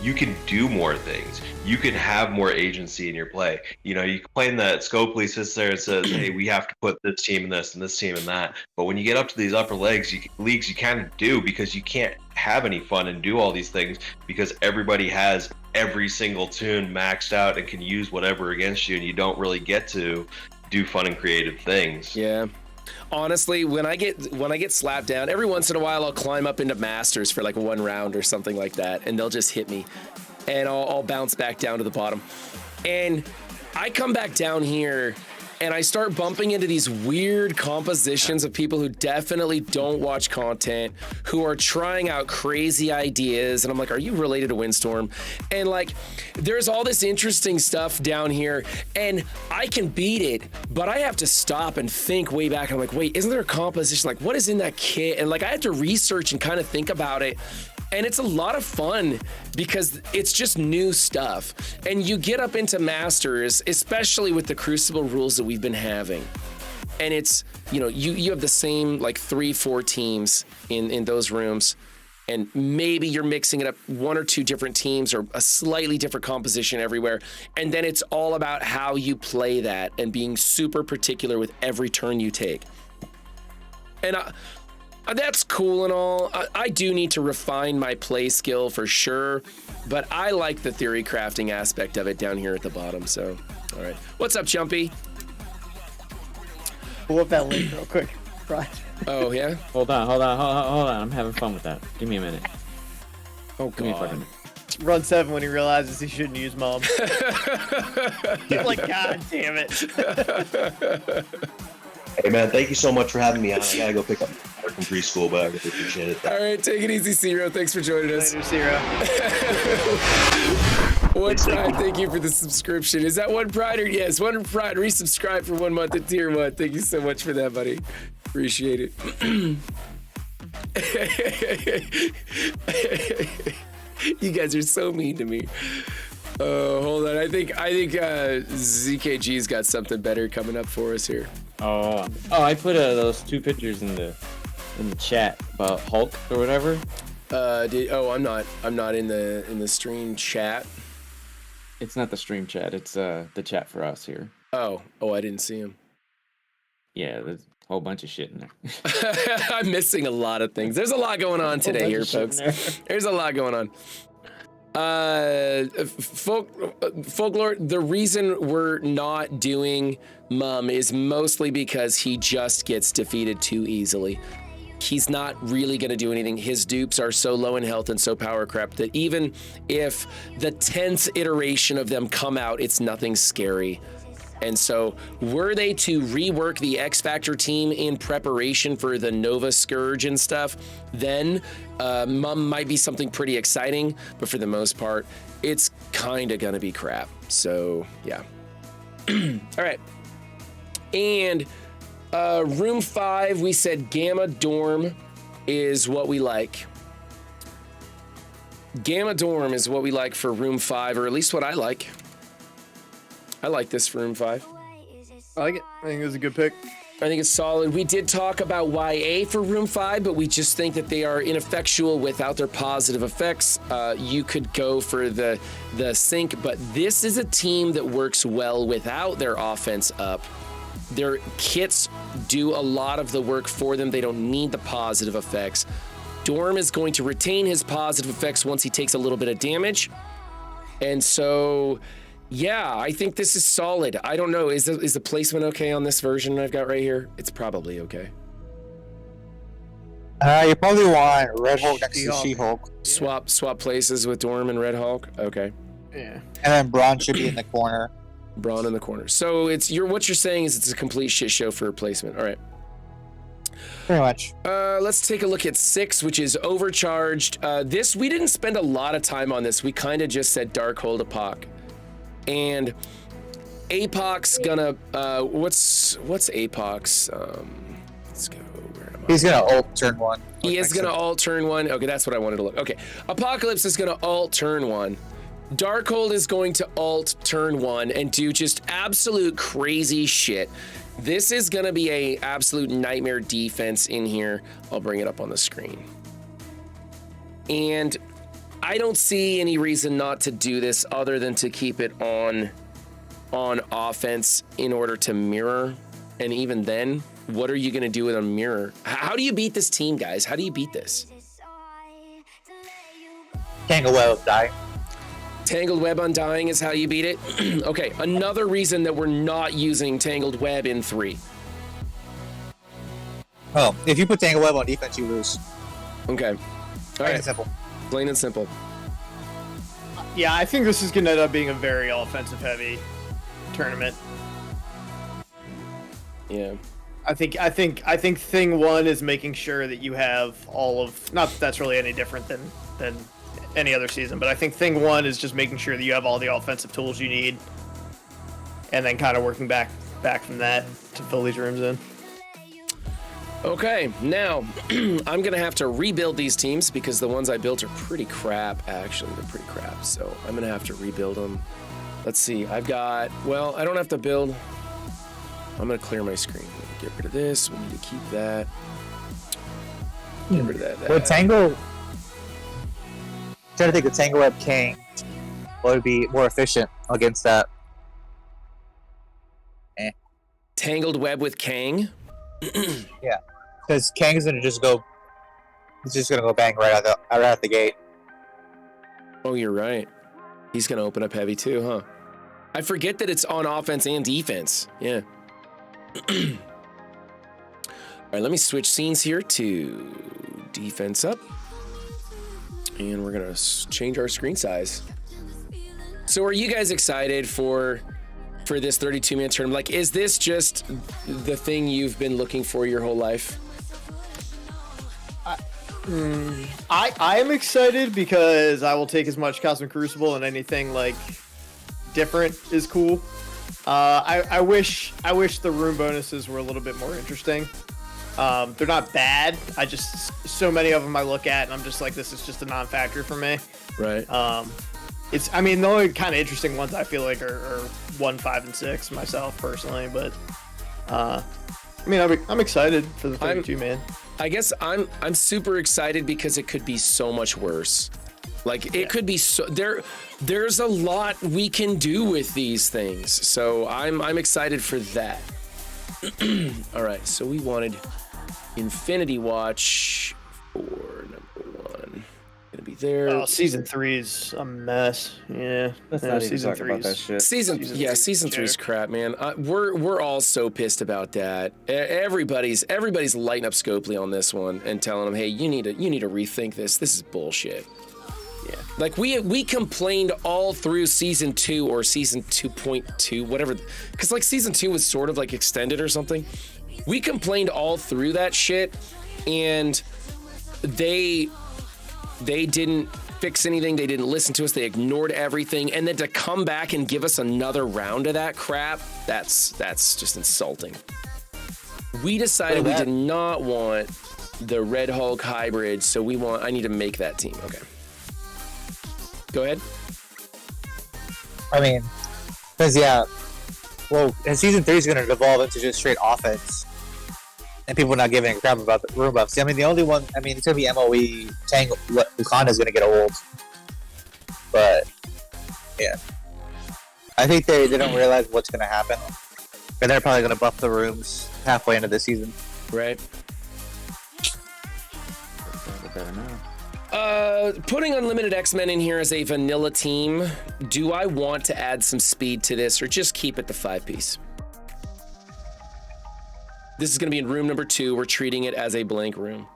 you can do more things. You can have more agency in your play. You know, you complain that Scopely sits there and says, hey, we have to put this team in this and this team in that. But when you get up to these upper leagues, you kind of do, because you can't have any fun and do all these things because everybody has every single tune maxed out and can use whatever against you, and you don't really get to do fun and creative things. Yeah. Honestly, when I get slapped down, every once in a while I'll climb up into Masters for like 1 round or something like that, and they'll just hit me, and I'll bounce back down to the bottom. And I come back down here, and I start bumping into these weird compositions of people who definitely don't watch content, who are trying out crazy ideas, and I'm like, are you related to Windstorm? And like, there's all this interesting stuff down here, and I can beat it, but I have to stop and think way back. I'm like, wait, isn't there a composition? Like, what is in that kit? And like, I have to research and kind of think about it. And it's a lot of fun because it's just new stuff. And you get up into Masters, especially with the Crucible rules that we've been having. And it's, you know, you have the same like 3-4 teams in those rooms. And maybe you're mixing it up 1 or 2 different teams or a slightly different composition everywhere. And then it's all about how you play that and being super particular with every turn you take. And that's cool and all. I do need to refine my play skill for sure, but I like the theory crafting aspect of it down here at the bottom. So, all right. What's up, Jumpy? Pull up that link real quick. Right. Oh, yeah? Hold on. I'm having fun with that. Give me a minute. Oh, Give me a fucking minute. Run 7 when he realizes he shouldn't use mom. Like, God damn it. Hey man, thank you so much for having me on. I gotta go pick up my work from preschool, but I really appreciate it. All right, take it easy, Zero. Thanks for joining us. Later, Zero. One Pride, thank you for the subscription. Is that One Pride or yes? One Pride, resubscribe for 1 month at tier 1. Thank you so much for that, buddy. Appreciate it. You guys are so mean to me. Hold on. I think ZKG's got something better coming up for us here. Oh, I put those 2 pictures in the chat about Hulk or whatever. I'm not in the stream chat. It's not the stream chat. It's the chat for us here. Oh, I didn't see him. Yeah, there's a whole bunch of shit in there. I'm missing a lot of things. There's a lot going on today here, folks. There's a lot going on. Folklore, the reason we're not doing Mum is mostly because he just gets defeated too easily. He's not really going to do anything. His dupes are so low in health and so power crept that even if the 10th iteration of them come out, it's nothing scary. And so were they to rework the X Factor team in preparation for the Nova Scourge and stuff, then Mum might be something pretty exciting, but for the most part, it's kind of gonna be crap. So yeah. All right. And room 5, we said Gamma Dorm is what we like. Gamma Dorm is what we like for room 5, or at least what I like. I like this for room 5. I like it. I think it was a good pick. I think it's solid. We did talk about YA for room 5, but we just think that they are ineffectual without their positive effects. You could go for the sync, but this is a team that works well without their offense up. Their kits do a lot of the work for them. They don't need the positive effects. Dorm is going to retain his positive effects once he takes a little bit of damage. And so, yeah, I think this is solid. I don't know, is the placement okay on this version I've got right here? It's probably okay. You probably want Red Hulk next to She-Hulk. Swap places with Dorm and Red Hulk? Okay. Yeah. And then Braun should be in the corner. Braun in the corner. So what you're saying is it's a complete shit show for replacement. All right. Pretty much. Let's take a look at 6, which is overcharged. This, we didn't spend a lot of time on this. We kind of just said Darkhold Apoc. And Apoc's gonna, what's Apoc's? Let's go, where am I? He's gonna ult turn 1. He is gonna ult turn 1. Okay, that's what I wanted to look. Okay, Apocalypse is gonna ult turn 1. Darkhold is going to ult turn 1 and do just absolute crazy shit. This is gonna be a absolute nightmare defense in here. I'll bring it up on the screen. And I don't see any reason not to do this other than to keep it on offense in order to mirror. And even then, what are you gonna do with a mirror? How do you beat this team, guys? How do you beat this? Tangle Web Undying. Tangled Web Undying is how you beat it? Okay, another reason that we're not using Tangled Web in 3. Oh, if you put Tangle Web on defense, you lose. Okay. Plain and simple. Plain and simple. Yeah, I think this is going to end up being a very offensive-heavy tournament. Yeah. I think thing one is making sure that you have all of, not that that's really any different than any other season, but I think thing one is just making sure that you have all the offensive tools you need, and then kind of working back from that to fill these rooms in. Okay, now I'm gonna have to rebuild these teams because the ones I built are pretty crap. Actually, they're pretty crap, so I'm gonna have to rebuild them. Let's see, I don't have to build. I'm gonna clear my screen. Get rid of this. We need to keep that. Get rid of that. With Tangle, trying to think of Tangle Web King, what would be more efficient against that? Tangled Web with Kang. Yeah, because Kang is gonna just go. He's just gonna go bang right out the gate. Oh, you're right. He's gonna open up heavy too, huh? I forget that it's on offense and defense. Yeah. All right, let me switch scenes here to defense up. And we're gonna change our screen size. So are you guys excited for this 32-man tournament? Like, is this just the thing you've been looking for your whole life? I am excited because I will take as much Cosmic Crucible, and anything like different is cool. I wish the room bonuses were a little bit more interesting. They're not bad. So many of them I look at and I'm just like, this is just a non-factor for me. Right. The only kind of interesting ones I feel like are 1, 5, and 6 myself personally, but I'm excited for the 32 man. I guess I'm super excited because it could be so much worse. Like it could be so there's a lot we can do with these things. So I'm excited for that. All right, so we wanted Infinity Watch for number 1. Gonna be there. Oh, season 3 is a mess. Yeah, Let's not even talk about that shit. Season 3's crap, man. We're all so pissed about that. Everybody's lighting up Scopely on this one and telling them, hey, you need to rethink this. This is bullshit. Yeah, like we complained all through season 2 or season 2.2, whatever, because like season 2 was sort of like extended or something. We complained all through that shit, and they didn't fix anything. They didn't listen to us. They ignored everything, and then to come back and give us another round of that crap, that's just insulting. We decided we did not want the Red Hulk hybrid, so I need to make that team. Okay. Go ahead. And season 3 is going to devolve into just straight offense, and people not giving a crap about the room buffs. The only one, it's going to be MOE. Tangle Wakanda is going to get old, but yeah, I think they don't realize what's going to happen, and they're probably going to buff the rooms halfway into the season. Right. Putting Unlimited X-Men in here as a vanilla team, do I want to add some speed to this or just keep it the 5-piece? This is going to be in room number 2. We're treating it as a blank room.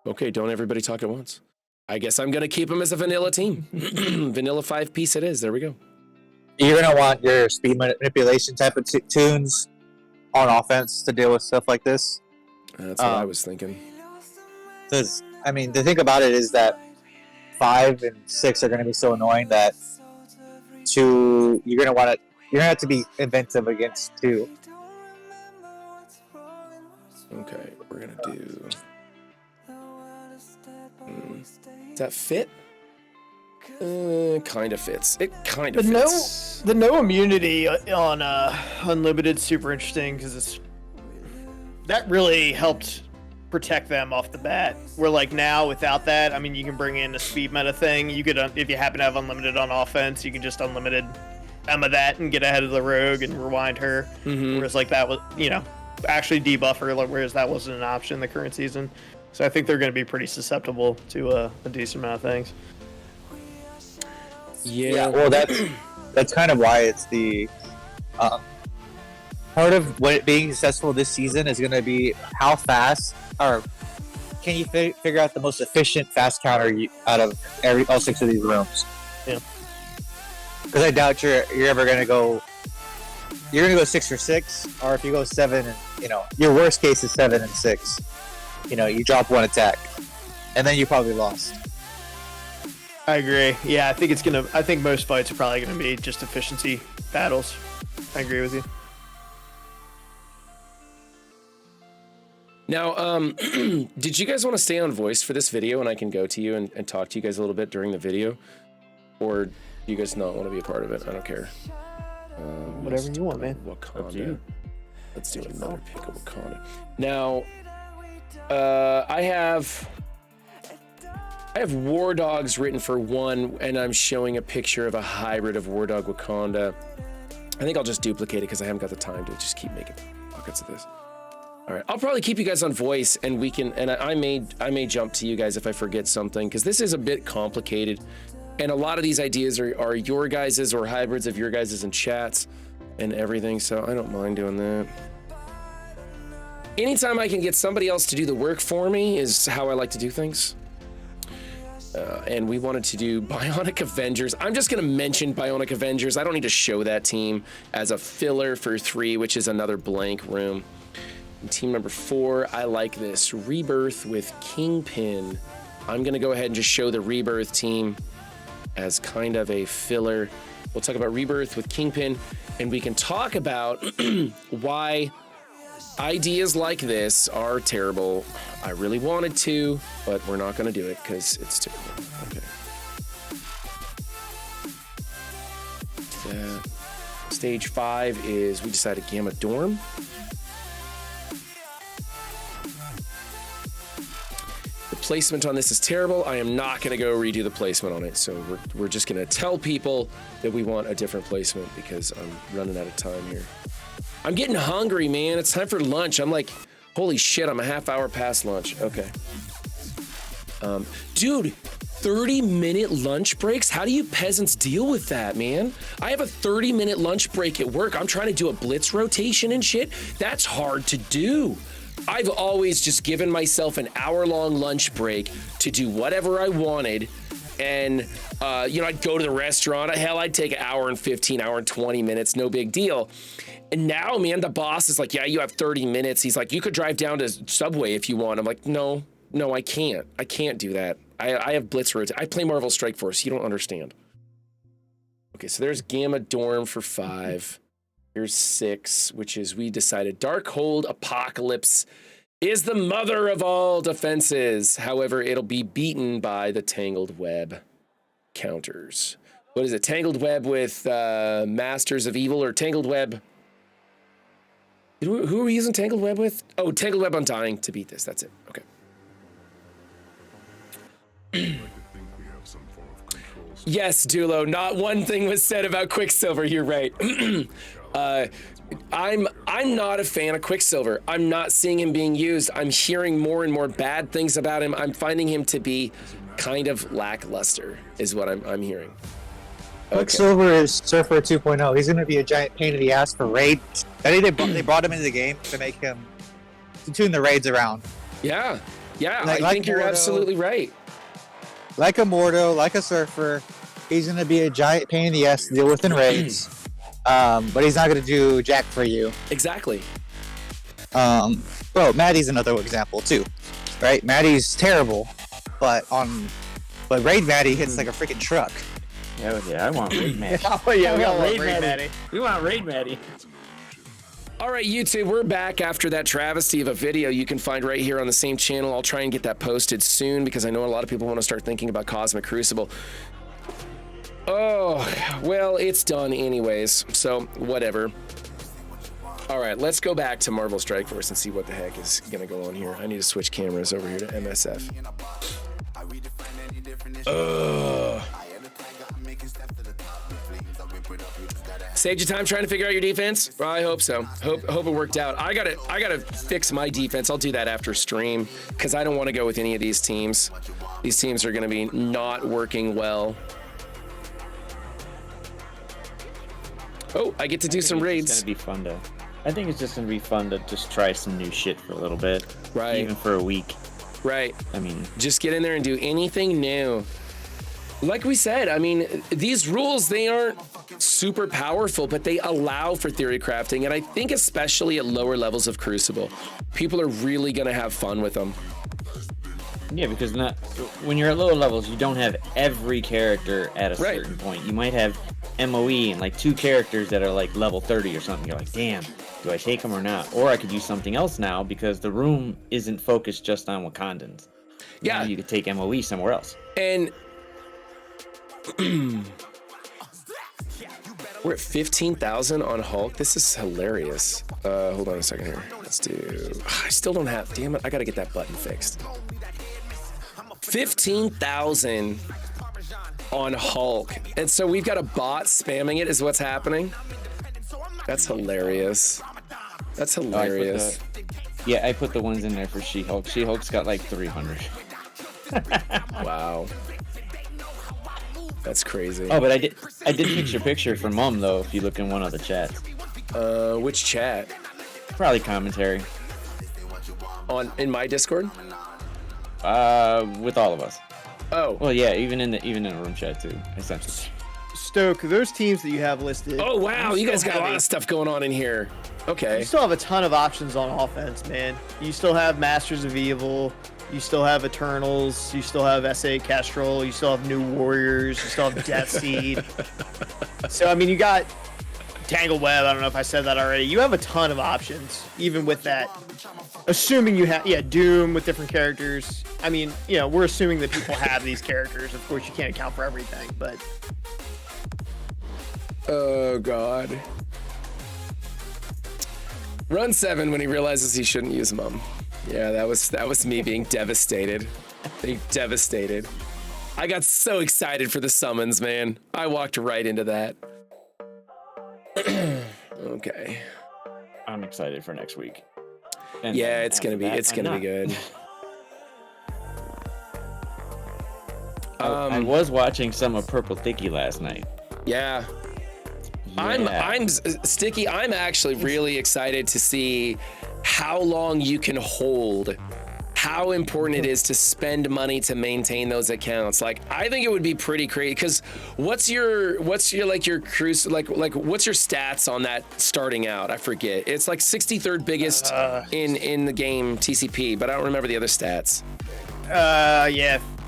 Okay, don't everybody talk at once. I guess I'm going to keep them as a vanilla team. Vanilla 5-piece it is. There we go. You're going to want your speed manipulation type of tunes on offense to deal with stuff like this. That's what I was thinking. Because, I mean, the thing about it is that 5 and 6 are going to be so annoying that you're going to have to be inventive against 2. Okay, we're going to do... Does that fit? Kind of fits. It kind of fits. The no immunity on Unlimited super interesting because that really helped protect them off the bat. Where like now without that, I mean, you can bring in a speed meta thing. You could if you happen to have Unlimited on offense, you can just Unlimited Emma that and get ahead of the rogue and rewind her. Whereas like that was actually debuff her, whereas that wasn't an option in the current season. So I think they're going to be pretty susceptible to a decent amount of things. Yeah. Well, that's kind of why it's the part of what it being successful this season is going to be how fast or can you figure out the most efficient fast counter out of all 6 of these rooms. Yeah. Because I doubt you're ever going to go. You're going to go 6 for 6, or if you go 7, and your worst case is 7 and 6. You drop 1 attack, and then you probably lost. I agree. Yeah, I think most fights are probably gonna be just efficiency battles. I agree with you. Now, did you guys want to stay on voice for this video and I can go to you and talk to you guys a little bit during the video? Or do you guys not want to be a part of it? I don't care. Whatever you want, man. Wakanda. Let's do another pick of Wakanda. Now, I have War Dogs written for 1, and I'm showing a picture of a hybrid of War Dog Wakanda. I think I'll just duplicate it because I haven't got the time to just keep making buckets of this. All right, I'll probably keep you guys on voice, and we can. And I may jump to you guys if I forget something because this is a bit complicated, and a lot of these ideas are your guys's or hybrids of your guys's in chats and everything. So I don't mind doing that. Anytime I can get somebody else to do the work for me is how I like to do things. And we wanted to do Bionic Avengers. I'm just going to mention Bionic Avengers. I don't need to show that team as a filler for 3, which is another blank room. And team number 4, I like this. Rebirth with Kingpin. I'm going to go ahead and just show the Rebirth team as kind of a filler. We'll talk about Rebirth with Kingpin, and we can talk about why ideas like this are terrible. I really wanted to, but we're not going to do it because it's terrible. Okay. Stage 5 is we decided Gamma Dorm. The placement on this is terrible. I am not going to go redo the placement on it. So we're just going to tell people that we want a different placement because I'm running out of time here. I'm getting hungry, man. It's time for lunch. I'm like, holy shit, I'm a half hour past lunch. Okay. Dude, 30-minute lunch breaks? How do you peasants deal with that, man? I have a 30-minute lunch break at work. I'm trying to do a blitz rotation and shit. That's hard to do. I've always just given myself an hour-long lunch break to do whatever I wanted. And, I'd go to the restaurant. Hell, I'd take an hour and 15, hour and 20 minutes. No big deal. And now, man, the boss is like, yeah, you have 30 minutes. He's like, you could drive down to Subway if you want. I'm like, no, I can't. I can't do that. I have blitz rotation. I play Marvel Strike Force. You don't understand. Okay, so there's Gamma Dorm for 5. Here's 6, which is we decided Darkhold Apocalypse is the mother of all defenses. However, it'll be beaten by the Tangled Web counters. What is it? Tangled Web with Masters of Evil or Tangled Web? Who are we using Tangled Web with? Oh, Tangled Web Undying to beat this. That's it. Okay. Yes, Dulo. Not one thing was said about Quicksilver. You're right. I'm not a fan of Quicksilver. I'm not seeing him being used. I'm hearing more and more bad things about him. I'm finding him to be kind of lackluster, is what I'm hearing. Quicksilver is Surfer 2.0. He's going to be a giant pain in the ass for raid. I think they brought him into the game to make him to tune the raids around. Yeah, Yeah, Like- I like think you're Mordo. absolutely right. Like a Mordo, like a Surfer, he's gonna be a giant pain in the ass to deal with in raids. But he's not gonna do jack for you. Exactly. Bro, Maddie's another example too, right? Maddie's terrible, but Raid Maddie hits like a freaking truck. Yeah, I want Raid Maddie. Oh yeah, we all want Raid Raid Maddie. Maddie. We want Raid Maddie. All right, YouTube, we're back after that travesty of a video you can find right here on the same channel. I'll try and get that posted soon because I know a lot of people want to start thinking about Cosmic Crucible. Oh, well, it's done anyways, so whatever. All right, let's go back to Marvel Strike Force and see what the heck is going to go on here. I need to switch cameras over here to MSF. Saved you time trying to figure out your defense? Well, I hope so. Hope it worked out. I gotta fix my defense. I'll do that after stream because I don't want to go with any of these teams. These teams are gonna be not working well. Oh, I get to do some raids. It's gonna be fun to. I think it's just gonna be fun to just try some new shit for a little bit, Right. Even for a week. Right. I mean, just get in there and do anything new. Like we said, I mean, these rules, they aren't super powerful, but they allow for theory crafting. And I think especially at lower levels of Crucible, people are really going to have fun with them. yeah, because when you're at lower levels, you don't have every character at a certain point. You might have MOE and like 2 characters that are like level 30 or something. You're like, damn, do I take them or not? Or I could use something else now because the room isn't focused just on Wakandans. Yeah. Now you could take MOE somewhere else. And we're at 15,000 on Hulk. This is hilarious. Hold on a second here. Let's do. I still don't have. Damn it! I gotta get that button fixed. 15,000 on Hulk, and so we've got a bot spamming it. Is what's happening? That's hilarious. That's hilarious. I put the ones in there for She-Hulk. She-Hulk's got like 300. Wow. That's crazy. Oh, but I did fix your picture for Mum though. If you look in one of the chats. Which chat? Probably commentary. In my Discord? With all of us. Oh. Well, yeah, even in the room chat too. Essentially. Stoke, those teams that you have listed. Oh wow, you guys got a lot of stuff going on in here. Okay. You still have a ton of options on offense, man. You still have Masters of Evil. You still have Eternals. You still have SA Kestrel. You still have New Warriors. You still have Death Seed. So, I mean, you got Tangled Web. I don't know if I said that already. You have a ton of options, even with that. Assuming you have, Doom with different characters. I mean, we're assuming that people have these characters. Of course, you can't account for everything, but. Oh, God. Run 7 when he realizes he shouldn't use Mum. Yeah, that was me being devastated. Devastated. I got so excited for the summons, man. I walked right into that. Okay. I'm excited for next week. And yeah, it's gonna be good. I was watching some of Purple Thicky last night. Yeah. I'm Sticky. I'm actually really excited to see how long you can hold, how important it is to spend money to maintain those accounts. Like, I think it would be pretty crazy because what's your cruise what's your stats on that starting out? I forget. It's like 63rd biggest in the game TCP, but I don't remember the other stats.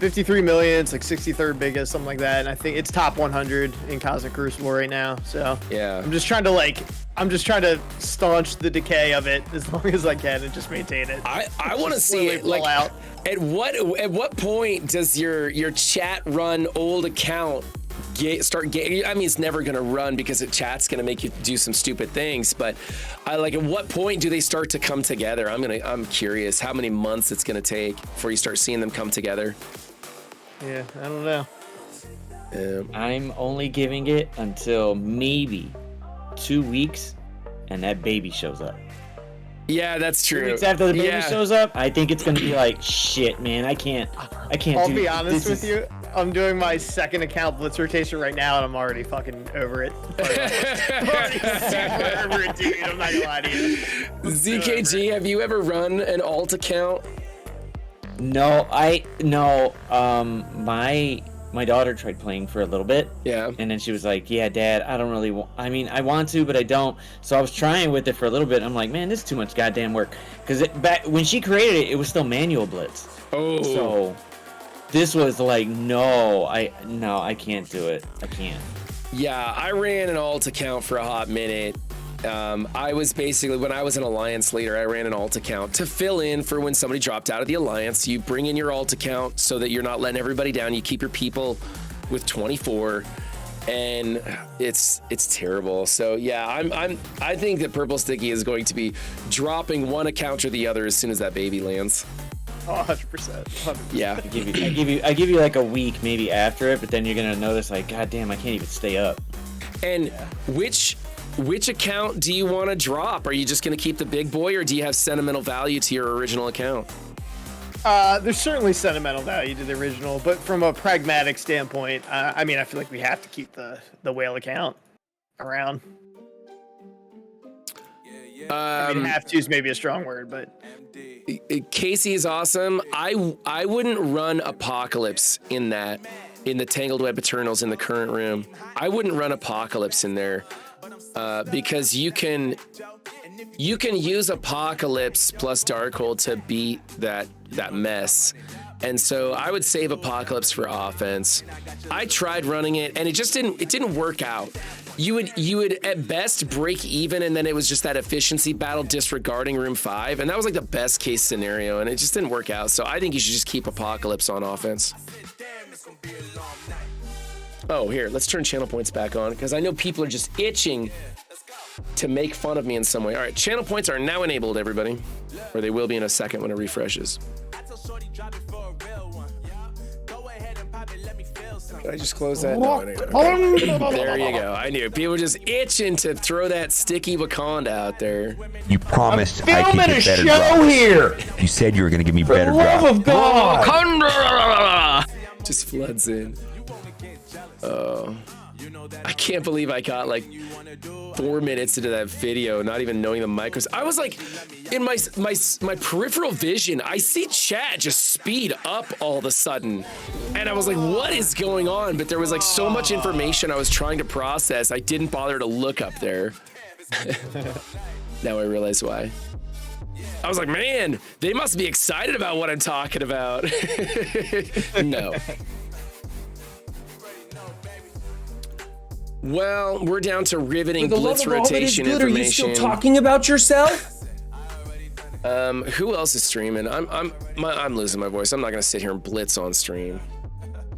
53 million. It's like 63rd biggest, something like that. And I think it's top 100 in Cosmic Crucible right now. So yeah, I'm just trying to staunch the decay of it as long as I can and just maintain it. I want to see it like out. At what point does your chat run old account start getting? I mean, it's never gonna run because chat's gonna make you do some stupid things. But at what point do they start to come together? I'm curious how many months it's gonna take before you start seeing them come together. Yeah, I don't know. I'm only giving it until maybe 2 weeks, and that baby shows up. Yeah, that's true. 2 weeks after the baby shows up, I think it's gonna be like, shit, man, I can't. I'll be honest with you. I'm doing my second account blitz rotation right now, and I'm already fucking over it. Super over it, dude. I'm not gonna lie to you. ZKG, have you ever run an alt account? No, my daughter tried playing for a little bit. Yeah. And then she was like, "Yeah, Dad, I don't really I want to, but I don't." So I was trying with it for a little bit. I'm like, "Man, this is too much goddamn work." Because back when she created it, it was still manual blitz. Oh. So this was like, no, I can't do it. I can't. Yeah, I ran an alt account for a hot minute. I was basically, when I was an alliance leader, I ran an alt account to fill in for when somebody dropped out of the alliance. You bring in your alt account so that you're not letting everybody down. You keep your people with 24, and it's terrible. So yeah, I think that Purple Sticky is going to be dropping one account or the other as soon as that baby lands. Oh, 100%. Yeah. I give you like a week maybe after it, but then you're gonna notice like, God damn, I can't even stay up. And which account do you want to drop? Are you just going to keep the big boy, or do you have sentimental value to your original account? There's certainly sentimental value to the original, but from a pragmatic standpoint, I mean, I feel like we have to keep the whale account around. I mean, have to is maybe a strong word, but Casey is awesome. I wouldn't run Apocalypse in the Tangled Web Eternals in the current room. I wouldn't run Apocalypse in there. Because you can use Apocalypse plus Darkhold to beat that mess, and so I would save Apocalypse for offense. I tried running it, and it didn't work out. You would at best break even, and then it was just that efficiency battle disregarding room 5, and that was like the best case scenario, and it just didn't work out. So I think you should just keep Apocalypse on offense. Oh, here, let's turn channel points back on, because I know people are just itching to make fun of me in some way. All right, channel points are now enabled, everybody. Or they will be in a second when it refreshes. Did I just close that? No, there you go. I knew. People were just itching to throw that sticky Wakanda out there. You promised I could Filming get a better show drops. here. You said you were going to give me better For the love drops. of God. Wakanda! Just floods in. Oh. I can't believe I got like 4 minutes into that video, not even knowing the micros. I was like, in my peripheral vision, I see chat just speed up all of a sudden. And I was like, what is going on? But there was like so much information I was trying to process, I didn't bother to look up there. Now I realize why. I was like, man, they must be excited about what I'm talking about. No. Well, we're down to riveting blitz rotation information. Are you still talking about yourself? Who else is streaming? I'm losing my voice. I'm not gonna sit here and blitz on stream.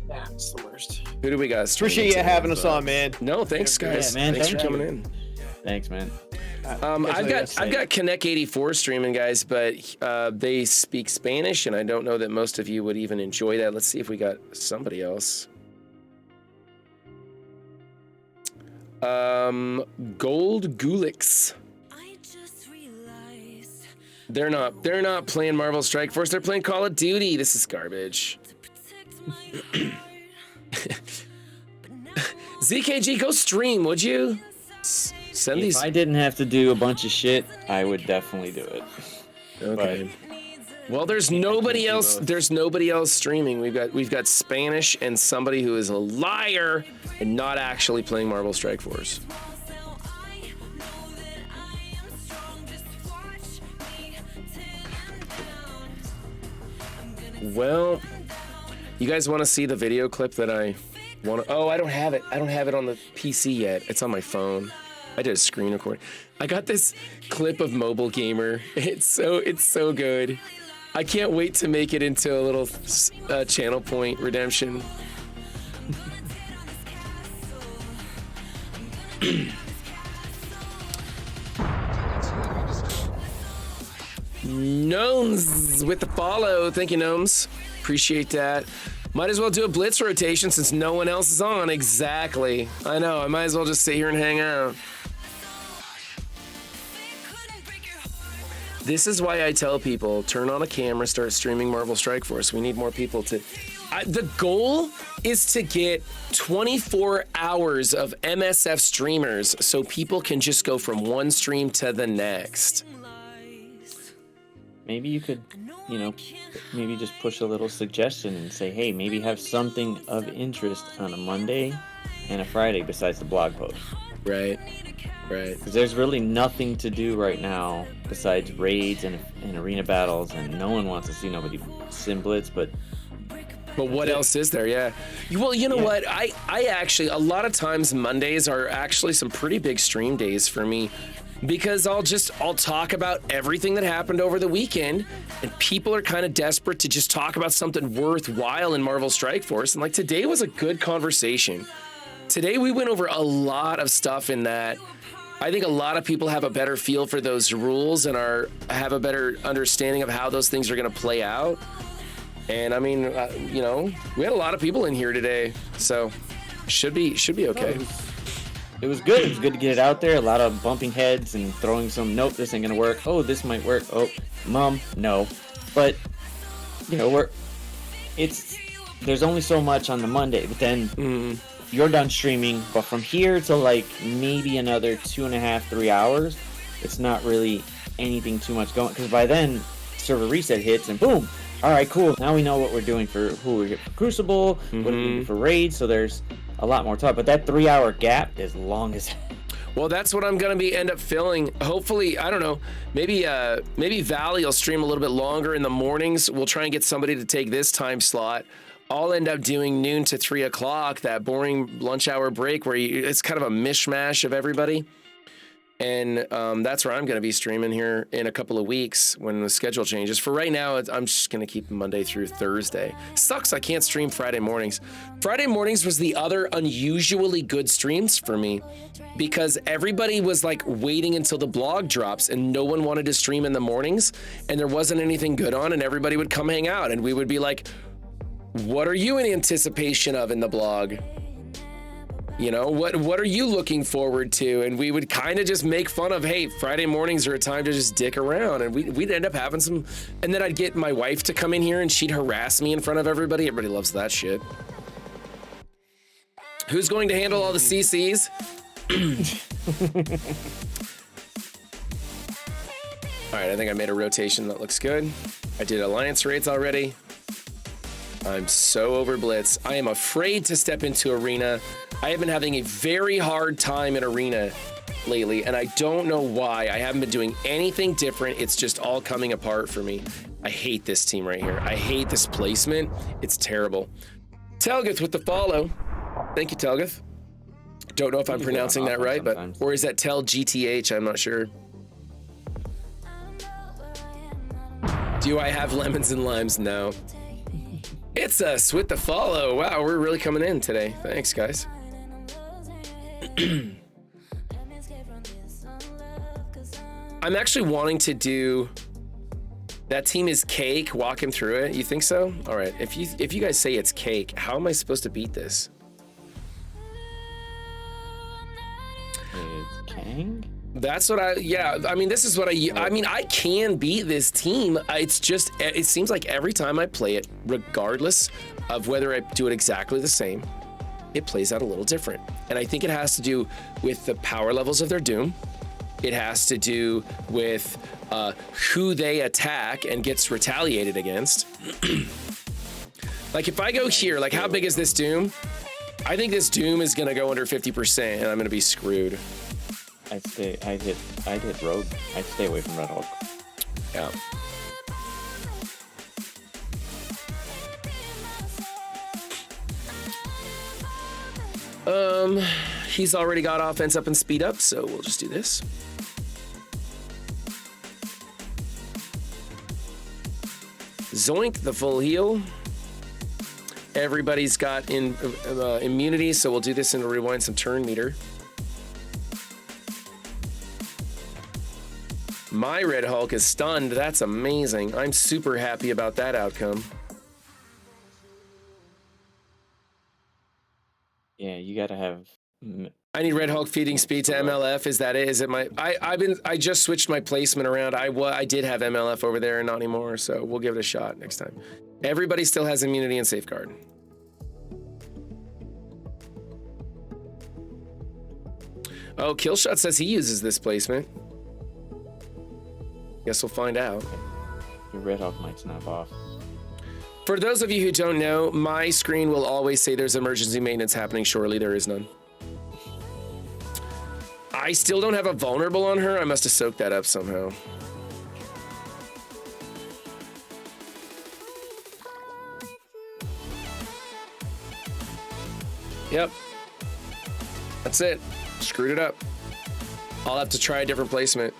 That's the worst. Who do we got streaming? Appreciate you today? having us on, man. No, thanks, guys. Yeah, man, thanks for thank coming you. in. Thanks, man. I've got Connect 84 streaming, guys, but they speak Spanish, and I don't know that most of you would even enjoy that. Let's see if we got somebody else. Gold Gulix. They're not playing Marvel Strike Force. They're playing Call of Duty. This is garbage. ZKG, go stream, would you? Send these. If I didn't have to do a bunch of shit, I would definitely do it. Okay. Well, there's nobody else. There's nobody else streaming. We've got Spanish and somebody who is a liar and not actually playing Marvel Strike Force. Well, you guys want to see the video clip that I want to... Oh, I don't have it. I don't have it on the PC yet. It's on my phone. I did a screen record. I got this clip of Mobile Gamer. It's so good. I can't wait to make it into a little channel point redemption. Gnomes with the follow. Thank you, Gnomes. Appreciate that. Might as well do a blitz rotation since no one else is on. Exactly. I know. I might as well just sit here and hang out. This is why I tell people, turn on a camera, start streaming Marvel Strike Force. We need more people to... the goal is to get 24 hours of MSF streamers so people can just go from one stream to the next. maybe you could, maybe just push a little suggestion and say, hey, maybe have something of interest on a Monday and a Friday besides the blog post. Right. Because there's really nothing to do right now besides raids and arena battles, and no one wants to see nobody sim blitz, but what else is there? Yeah. Well, you know what? I actually, a lot of times Mondays are actually some pretty big stream days for me, because I'll talk about everything that happened over the weekend, and people are kind of desperate to just talk about something worthwhile in Marvel Strike Force. And like today was a good conversation. Today we went over a lot of stuff in that. I think a lot of people have a better feel for those rules and have a better understanding of how those things are going to play out. And I mean, we had a lot of people in here today, so should be okay. It was good. It was good to get it out there. A lot of bumping heads and throwing some, nope, this ain't gonna work. Oh, this might work. Oh, mom, no. But there's only so much on the Monday, but then you're done streaming. But from here to like maybe another 2.5, 3 hours, it's not really anything too much going. Because by then, server reset hits and boom. All right, cool. Now we know what we're doing for Crucible, what do we do for raids. So there's a lot more talk. But that 3 hour gap is long as. Well, that's what I'm gonna end up filling. Hopefully, I don't know. Maybe Valley will stream a little bit longer in the mornings. We'll try and get somebody to take this time slot. I'll end up doing noon to 3 o'clock, that boring lunch hour break where it's kind of a mishmash of everybody. And that's where I'm going to be streaming here in a couple of weeks when the schedule changes. For right now, I'm just going to keep Monday through Thursday. Sucks I can't stream Friday mornings. Friday mornings was the other unusually good streams for me because everybody was like waiting until the blog drops and no one wanted to stream in the mornings and there wasn't anything good on and everybody would come hang out and we would be like, what are you in anticipation of in the blog? What are you looking forward to? And we would kind of just make fun of, hey, Friday mornings are a time to just dick around. And we'd end up having some, and then I'd get my wife to come in here and she'd harass me in front of everybody. Everybody loves that shit. Who's going to handle all the CCs? All right, I think I made a rotation that looks good. I did alliance raids already. I'm so over Blitz. I am afraid to step into Arena. I have been having a very hard time in Arena lately, and I don't know why. I haven't been doing anything different. It's just all coming apart for me. I hate this team right here. I hate this placement. It's terrible. Telgith with the follow. Thank you, Telgith. Don't know if I'm pronouncing that right, but or is that Tel GTH? I'm not sure. Do I have lemons and limes? No. It's us with the follow. Wow, we're really coming in today. Thanks, guys. I'm actually wanting to do that team is cake. Walk him through it. You think so? All right. If you guys say it's cake, how am I supposed to beat this? It's Kang? That's what I mean, this is what I can beat this team. It's just, it seems like every time I play it, regardless of whether I do it exactly the same, it plays out a little different. And I think it has to do with the power levels of their Doom. It has to do with who they attack and gets retaliated against. Like if I go here, like how big is this Doom? I think this Doom is gonna go under 50% and I'm gonna be screwed. I'd hit Rogue. I'd stay away from Red Hulk. Yeah. He's already got offense up and speed up, so we'll just do this. Zoink, the full heal. Everybody's got immunity, so we'll do this and rewind some turn meter. My Red Hulk is stunned. That's amazing. I'm super happy about that outcome. Yeah, you gotta have. I need Red Hulk feeding speed to MLF. Is that it? Is it my? I just switched my placement around. I did have MLF over there and not anymore. So we'll give it a shot next time. Everybody still has immunity and safeguard. Oh, Killshot says he uses this placement. Guess we'll find out. Your Red Hawk might snap off. For those of you who don't know, my screen will always say there's emergency maintenance happening shortly. There is none. I still don't have a vulnerable on her. I must have soaked that up somehow. Yep. That's it. Screwed it up. I'll have to try a different placement.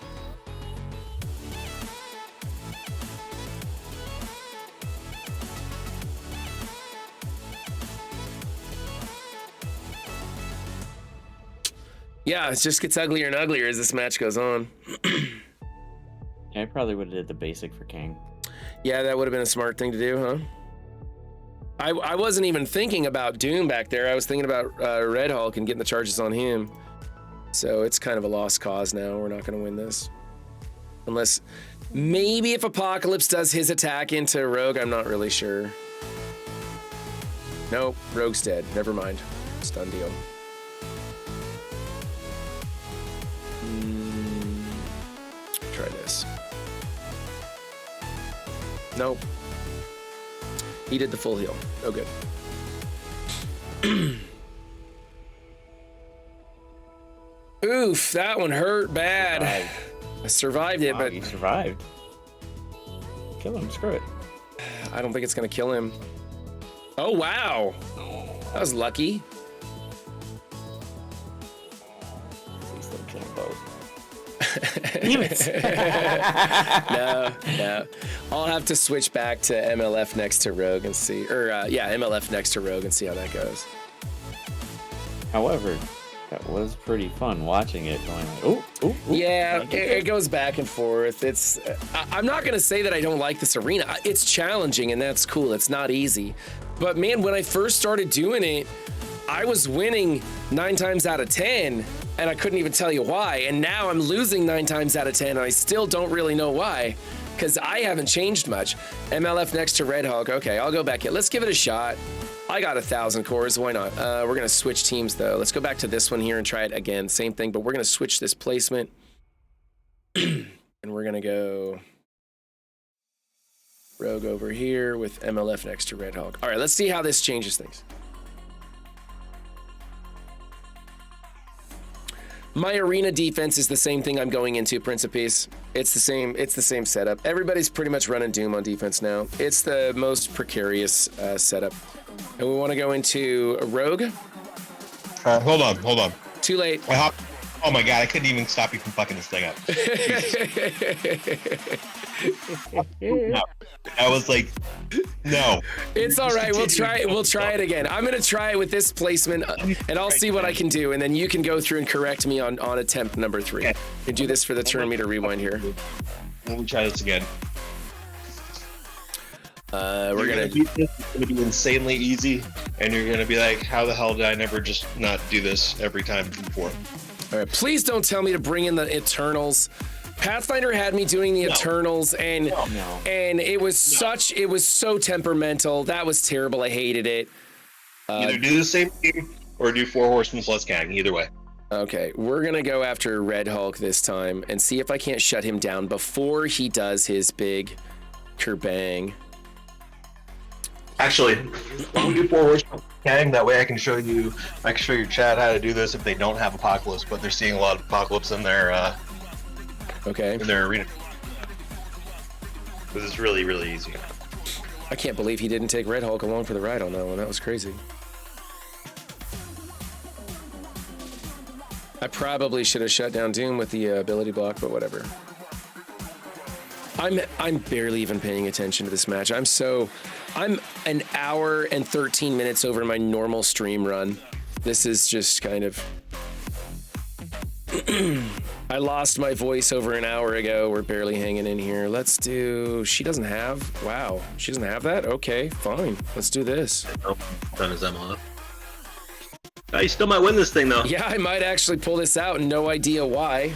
Yeah, it just gets uglier and uglier as this match goes on. Yeah, I probably would have did the basic for King. Yeah, that would have been a smart thing to do, huh? I wasn't even thinking about Doom back there. I was thinking about Red Hulk and getting the charges on him. So it's kind of a lost cause now. We're not going to win this. Unless, maybe if Apocalypse does his attack into Rogue, I'm not really sure. Nope, Rogue's dead. Never mind. It's done deal. Try this. Nope. He did the full heal. Oh, good. Oof, that one hurt bad. I survived it, but... You survived. Kill him, screw it. I don't think it's gonna kill him. Oh, wow. That was lucky. Please don't kill them both. Damn it. No. I'll have to switch back to MLF next to Rogue and see, MLF next to Rogue and see how that goes. However, that was pretty fun watching it going like, ooh. Yeah, it goes back and forth. It's, I'm not going to say that I don't like this arena. It's challenging and that's cool. It's not easy. But man, when I first started doing it, I was winning 9 times out of 10 and I couldn't even tell you why. And now I'm losing 9 times out of 10 and I still don't really know why because I haven't changed much. MLF next to Red Hulk. Okay, I'll go back in. Let's give it a shot. I got 1,000 cores. Why not? We're going to switch teams though. Let's go back to this one here and try it again. Same thing, but we're going to switch this placement. And we're going to go Rogue over here with MLF next to Red Hulk. All right, let's see how this changes things. My arena defense is the same thing I'm going into, Prince of Peace. It's the same setup. Everybody's pretty much running Doom on defense now. It's the most precarious setup. And we want to go into Rogue. Hold on. Too late. Oh my god, I couldn't even stop you from fucking this thing up. No. I was like, no. It's all right. We'll try it again. I'm gonna try it with this placement, and I'll see what I can do, and then you can go through and correct me on attempt number 3. Okay. And do this for the turn meter rewind here. Let me try this again. We're gonna beat this. It's gonna be insanely easy, and you're gonna be like, how the hell did I never just not do this every time before? All right, please don't tell me to bring in the Eternals. Pathfinder had me doing the Eternals, and it was so temperamental. That was terrible. I hated it. Either do the same thing or do 4 Horsemen plus Kang. Either way. Okay, we're gonna go after Red Hulk this time and see if I can't shut him down before he does his big kerbang. Actually, why don't we do 4 Horsemen Kang? That way I can show you chat how to do this if they don't have Apocalypse, but they're seeing a lot of Apocalypse in their in their arena. Because it's really, really easy. I can't believe he didn't take Red Hulk along for the ride on that one. That was crazy. I probably should have shut down Doom with the ability block, but whatever. I'm barely even paying attention to this match. I'm an hour and 13 minutes over my normal stream run. This is just kind of... I lost my voice over an hour ago. We're barely hanging in here. Let's do... She doesn't have... Wow. She doesn't have that? Okay, fine. Let's do this. Done his MLF. You still might win this thing, though. Yeah, I might actually pull this out. No idea why.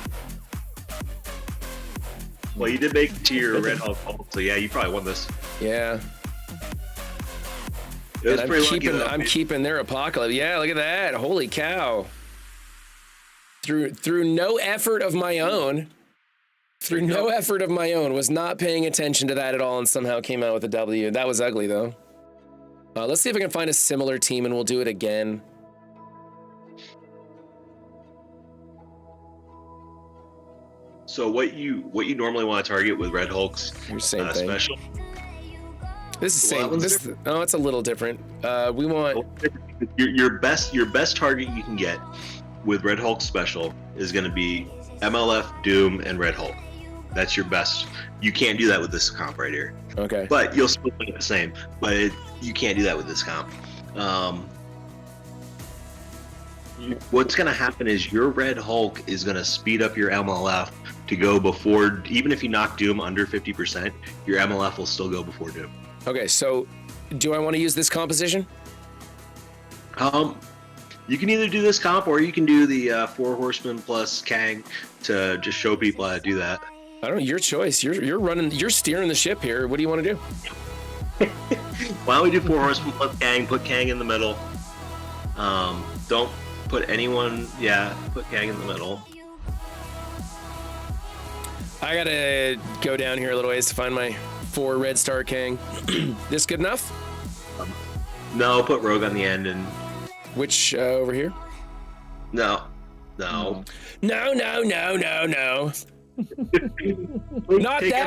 Well, you did make it to your Red Hulk, so yeah, you probably won this. Yeah. I'm keeping their Apocalypse. Yeah, look at that. Holy cow. Through no effort of my own, Through no effort of my own, was not paying attention to that at all and somehow came out with a W. That was ugly, though. Let's see if I can find a similar team, and we'll do it again. So what you normally want to target with Red Hulk's same thing. special? This is same. Oh, it's a little different. We want your best target you can get with Red Hulk special is going to be MLF, Doom, and Red Hulk. That's your best. You can't do that with this comp right here. Okay. But you'll still play the same. But you can't do that with this comp. What's going to happen is your Red Hulk is going to speed up your MLF to go before, even if you knock Doom under 50%, your MLF will still go before Doom. Okay, so do I want to use this composition? You can either do this comp or you can do the 4 Horsemen plus Kang to just show people how to do that. I don't know, your choice. You're steering the ship here. What do you want to do? Why don't we do 4 Horsemen plus Kang, put Kang in the middle. Don't put anyone, put Kang in the middle. I gotta go down here a little ways to find my 4 Red Star Kang. This good enough? No, put Rogue on the end and... Which, over here? No. No. Not that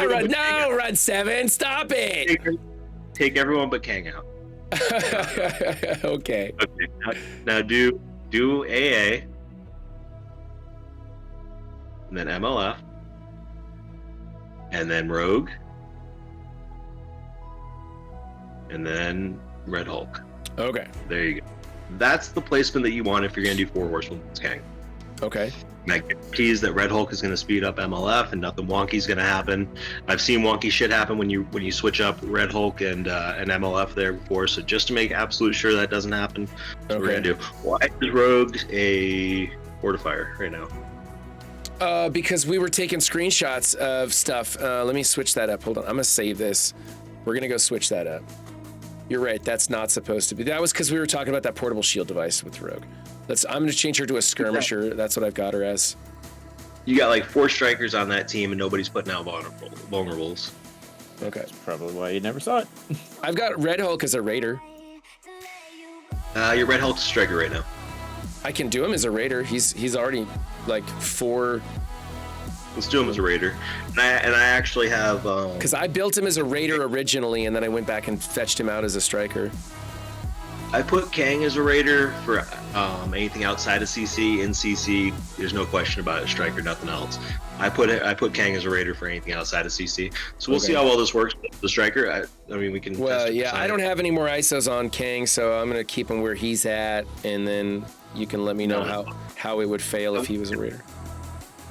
Run. No, Run 7. Stop it. Take everyone but Kang out. Okay. Now do AA. And then MLF. And then Rogue. And then Red Hulk. Okay. There you go. That's the placement that you want if you're going to do 4 Horsemen with Kang. Okay. That guarantees that Red Hulk is going to speed up MLF and nothing wonky is going to happen. I've seen wonky shit happen when you switch up Red Hulk and MLF there before. So just to make absolute sure that doesn't happen, that's what we're going to do. Why is Rogue a fortifier right now? Because we were taking screenshots of stuff. Let me switch that up. Hold on. I'm going to save this. We're going to go switch that up. You're right. That's not supposed to be. That was because we were talking about that portable shield device with Rogue. I'm going to change her to a skirmisher. That's what I've got her as. You got like 4 strikers on that team, and nobody's putting out vulnerables. Okay. That's probably why you never saw it. I've got Red Hulk as a raider. Your Red Hulk's a striker right now. I can do him as a raider. He's already like 4. Let's do him as a raider. And I actually have... Because I built him as a raider originally, and then I went back and fetched him out as a striker. I put Kang as a raider for anything outside of CC. In CC, there's no question about it. Striker, nothing else. I put Kang as a raider for anything outside of CC. So we'll see how well this works with the striker. I mean, we can... Well, yeah, I don't have any more ISOs on Kang, so I'm going to keep him where he's at, and then you can let me know how it would fail if he was a raider.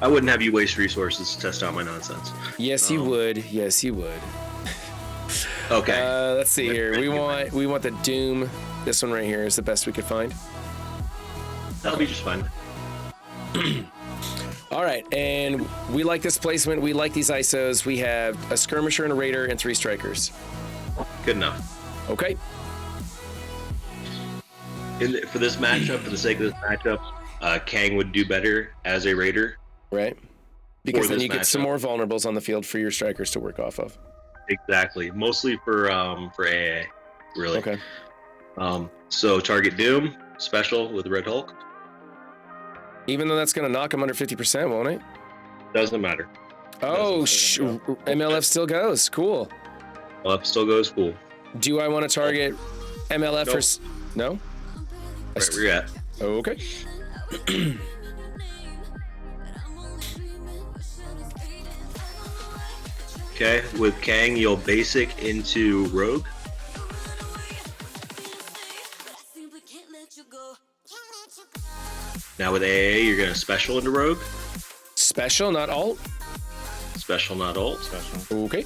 I wouldn't have you waste resources to test out my nonsense. Yes, you would. Yes, you would. Okay. Let's see here. We want the Doom. This one right here is the best we could find. That'll be just fine. All right, and we like this placement. We like these ISOs. We have a skirmisher and a raider and 3 strikers. Good enough. Okay. For this matchup, for the sake of this matchup, Kang would do better as a raider. Right. Because then you get some more vulnerables on the field for your strikers to work off of. Exactly. Mostly for AA, really. Okay. So target Doom, special with Red Hulk. Even though that's going to knock him under 50%, won't it? Doesn't matter. Oh, MLF still goes. Cool. MLF still goes. Cool. Do I want to target MLF for... No? Right where you're at. Okay. Okay, with Kang, you'll basic into Rogue. Now with AA, you're going to special into Rogue. Special, not alt? Special, not alt. Special. Okay.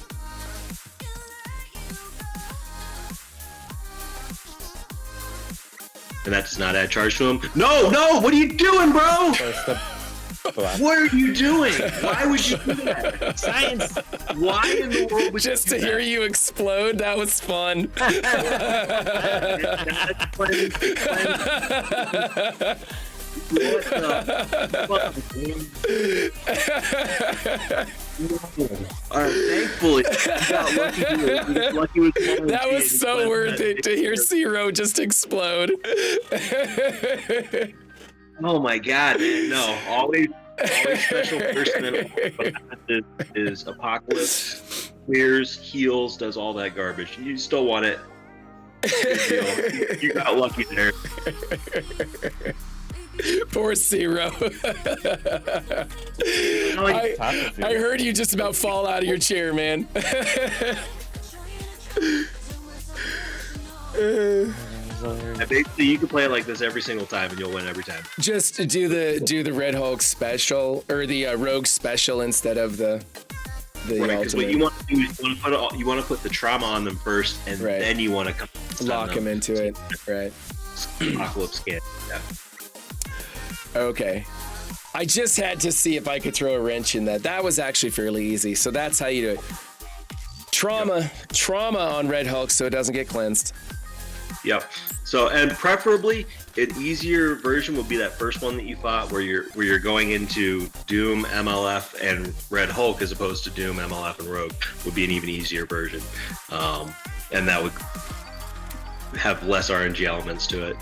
And that does not add charge to him. No, what are you doing, bro? What are you doing? Why would you do that? Science. Why in the world would Just you do to hear that? you explode, that was fun. Thankfully, that was so worth it to hear Zero just explode. Oh my god, man! No, always special person is Apocalypse, clears, heals, does all that garbage. You still want it. You got lucky there. Poor Zero. I heard you just about fall out of your chair, man. Basically, you can play it like this every single time, and you'll win every time. Just do the Red Hulk special or the Rogue special instead of the right, ultimate. What you want to do is you want to put the trauma on them first, and then you want to lock them into it. Right. Apocalypse can. Yeah. Okay. I just had to see if I could throw a wrench in that. That was actually fairly easy. So that's how you do it. Trauma on Red Hulk so it doesn't get cleansed. Yep. So, and preferably an easier version would be that first one that you fought where you're going into Doom, MLF, and Red Hulk as opposed to Doom, MLF, and Rogue would be an even easier version. And that would have less RNG elements to it.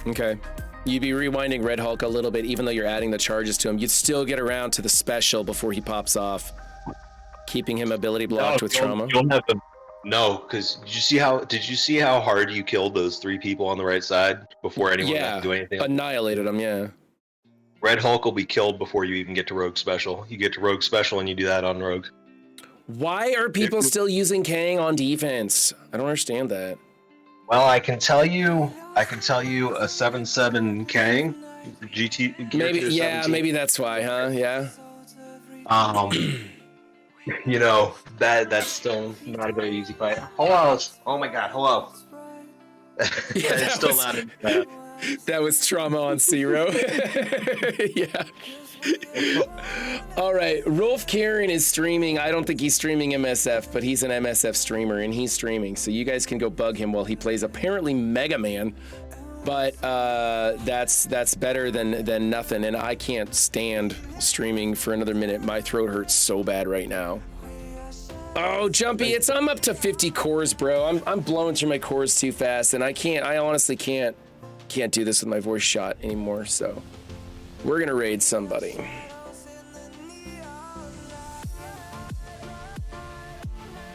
Okay. You'd be rewinding Red Hulk a little bit, even though you're adding the charges to him. You'd still get around to the special before he pops off, keeping him ability blocked with trauma. You don't have to. No, because did you see how hard you killed those 3 people on the right side before anyone could do anything? Annihilated them. Yeah. Red Hulk will be killed before you even get to Rogue Special. You get to Rogue Special and you do that on Rogue. Why are people still using Kang on defense? I don't understand that. Well, I can tell you a 7/7 Kang GT. Maybe that's why, huh? Yeah. You know that's still not a very easy fight. Hello. Oh my God. Hello. Yeah, it's still not. That was trauma on Zero. Yeah. All right. Rolf Karen is streaming. I don't think he's streaming MSF, but he's an MSF streamer and he's streaming. So you guys can go bug him while he plays apparently Mega Man. But that's better than nothing. And I can't stand streaming for another minute. My throat hurts so bad right now. Oh, Jumpy, I'm up to 50 cores, bro. I'm blowing through my cores too fast, and I honestly can't do this with my voice shot anymore. So we're gonna raid somebody.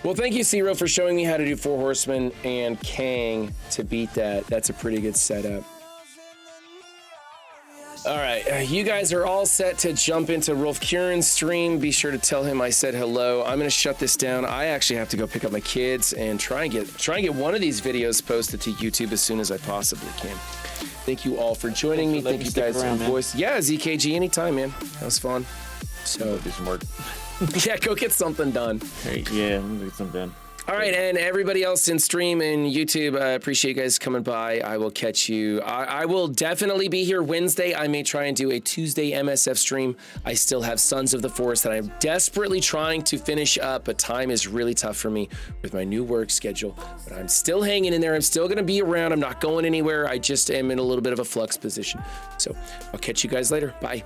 Well, thank you, Zero, for showing me how to do 4 Horsemen and Kang to beat that. That's a pretty good setup. All right, you guys are all set to jump into Rolf Kieran's stream. Be sure to tell him I said hello. I'm gonna shut this down. I actually have to go pick up my kids and try and get one of these videos posted to YouTube as soon as I possibly can. Thank you all for joining me. Thank you guys for the voice. Yeah, ZKG, anytime, man. That was fun. So do some work. Yeah, go get something done. Hey, yeah, I'm gonna get something done. All right, and everybody else in stream and YouTube, I appreciate you guys coming by. I will catch you. I will definitely be here Wednesday. I may try and do a Tuesday MSF stream. I still have Sons of the Forest that I'm desperately trying to finish up, but time is really tough for me with my new work schedule. But I'm still hanging in there. I'm still going to be around. I'm not going anywhere. I just am in a little bit of a flux position. So I'll catch you guys later. Bye.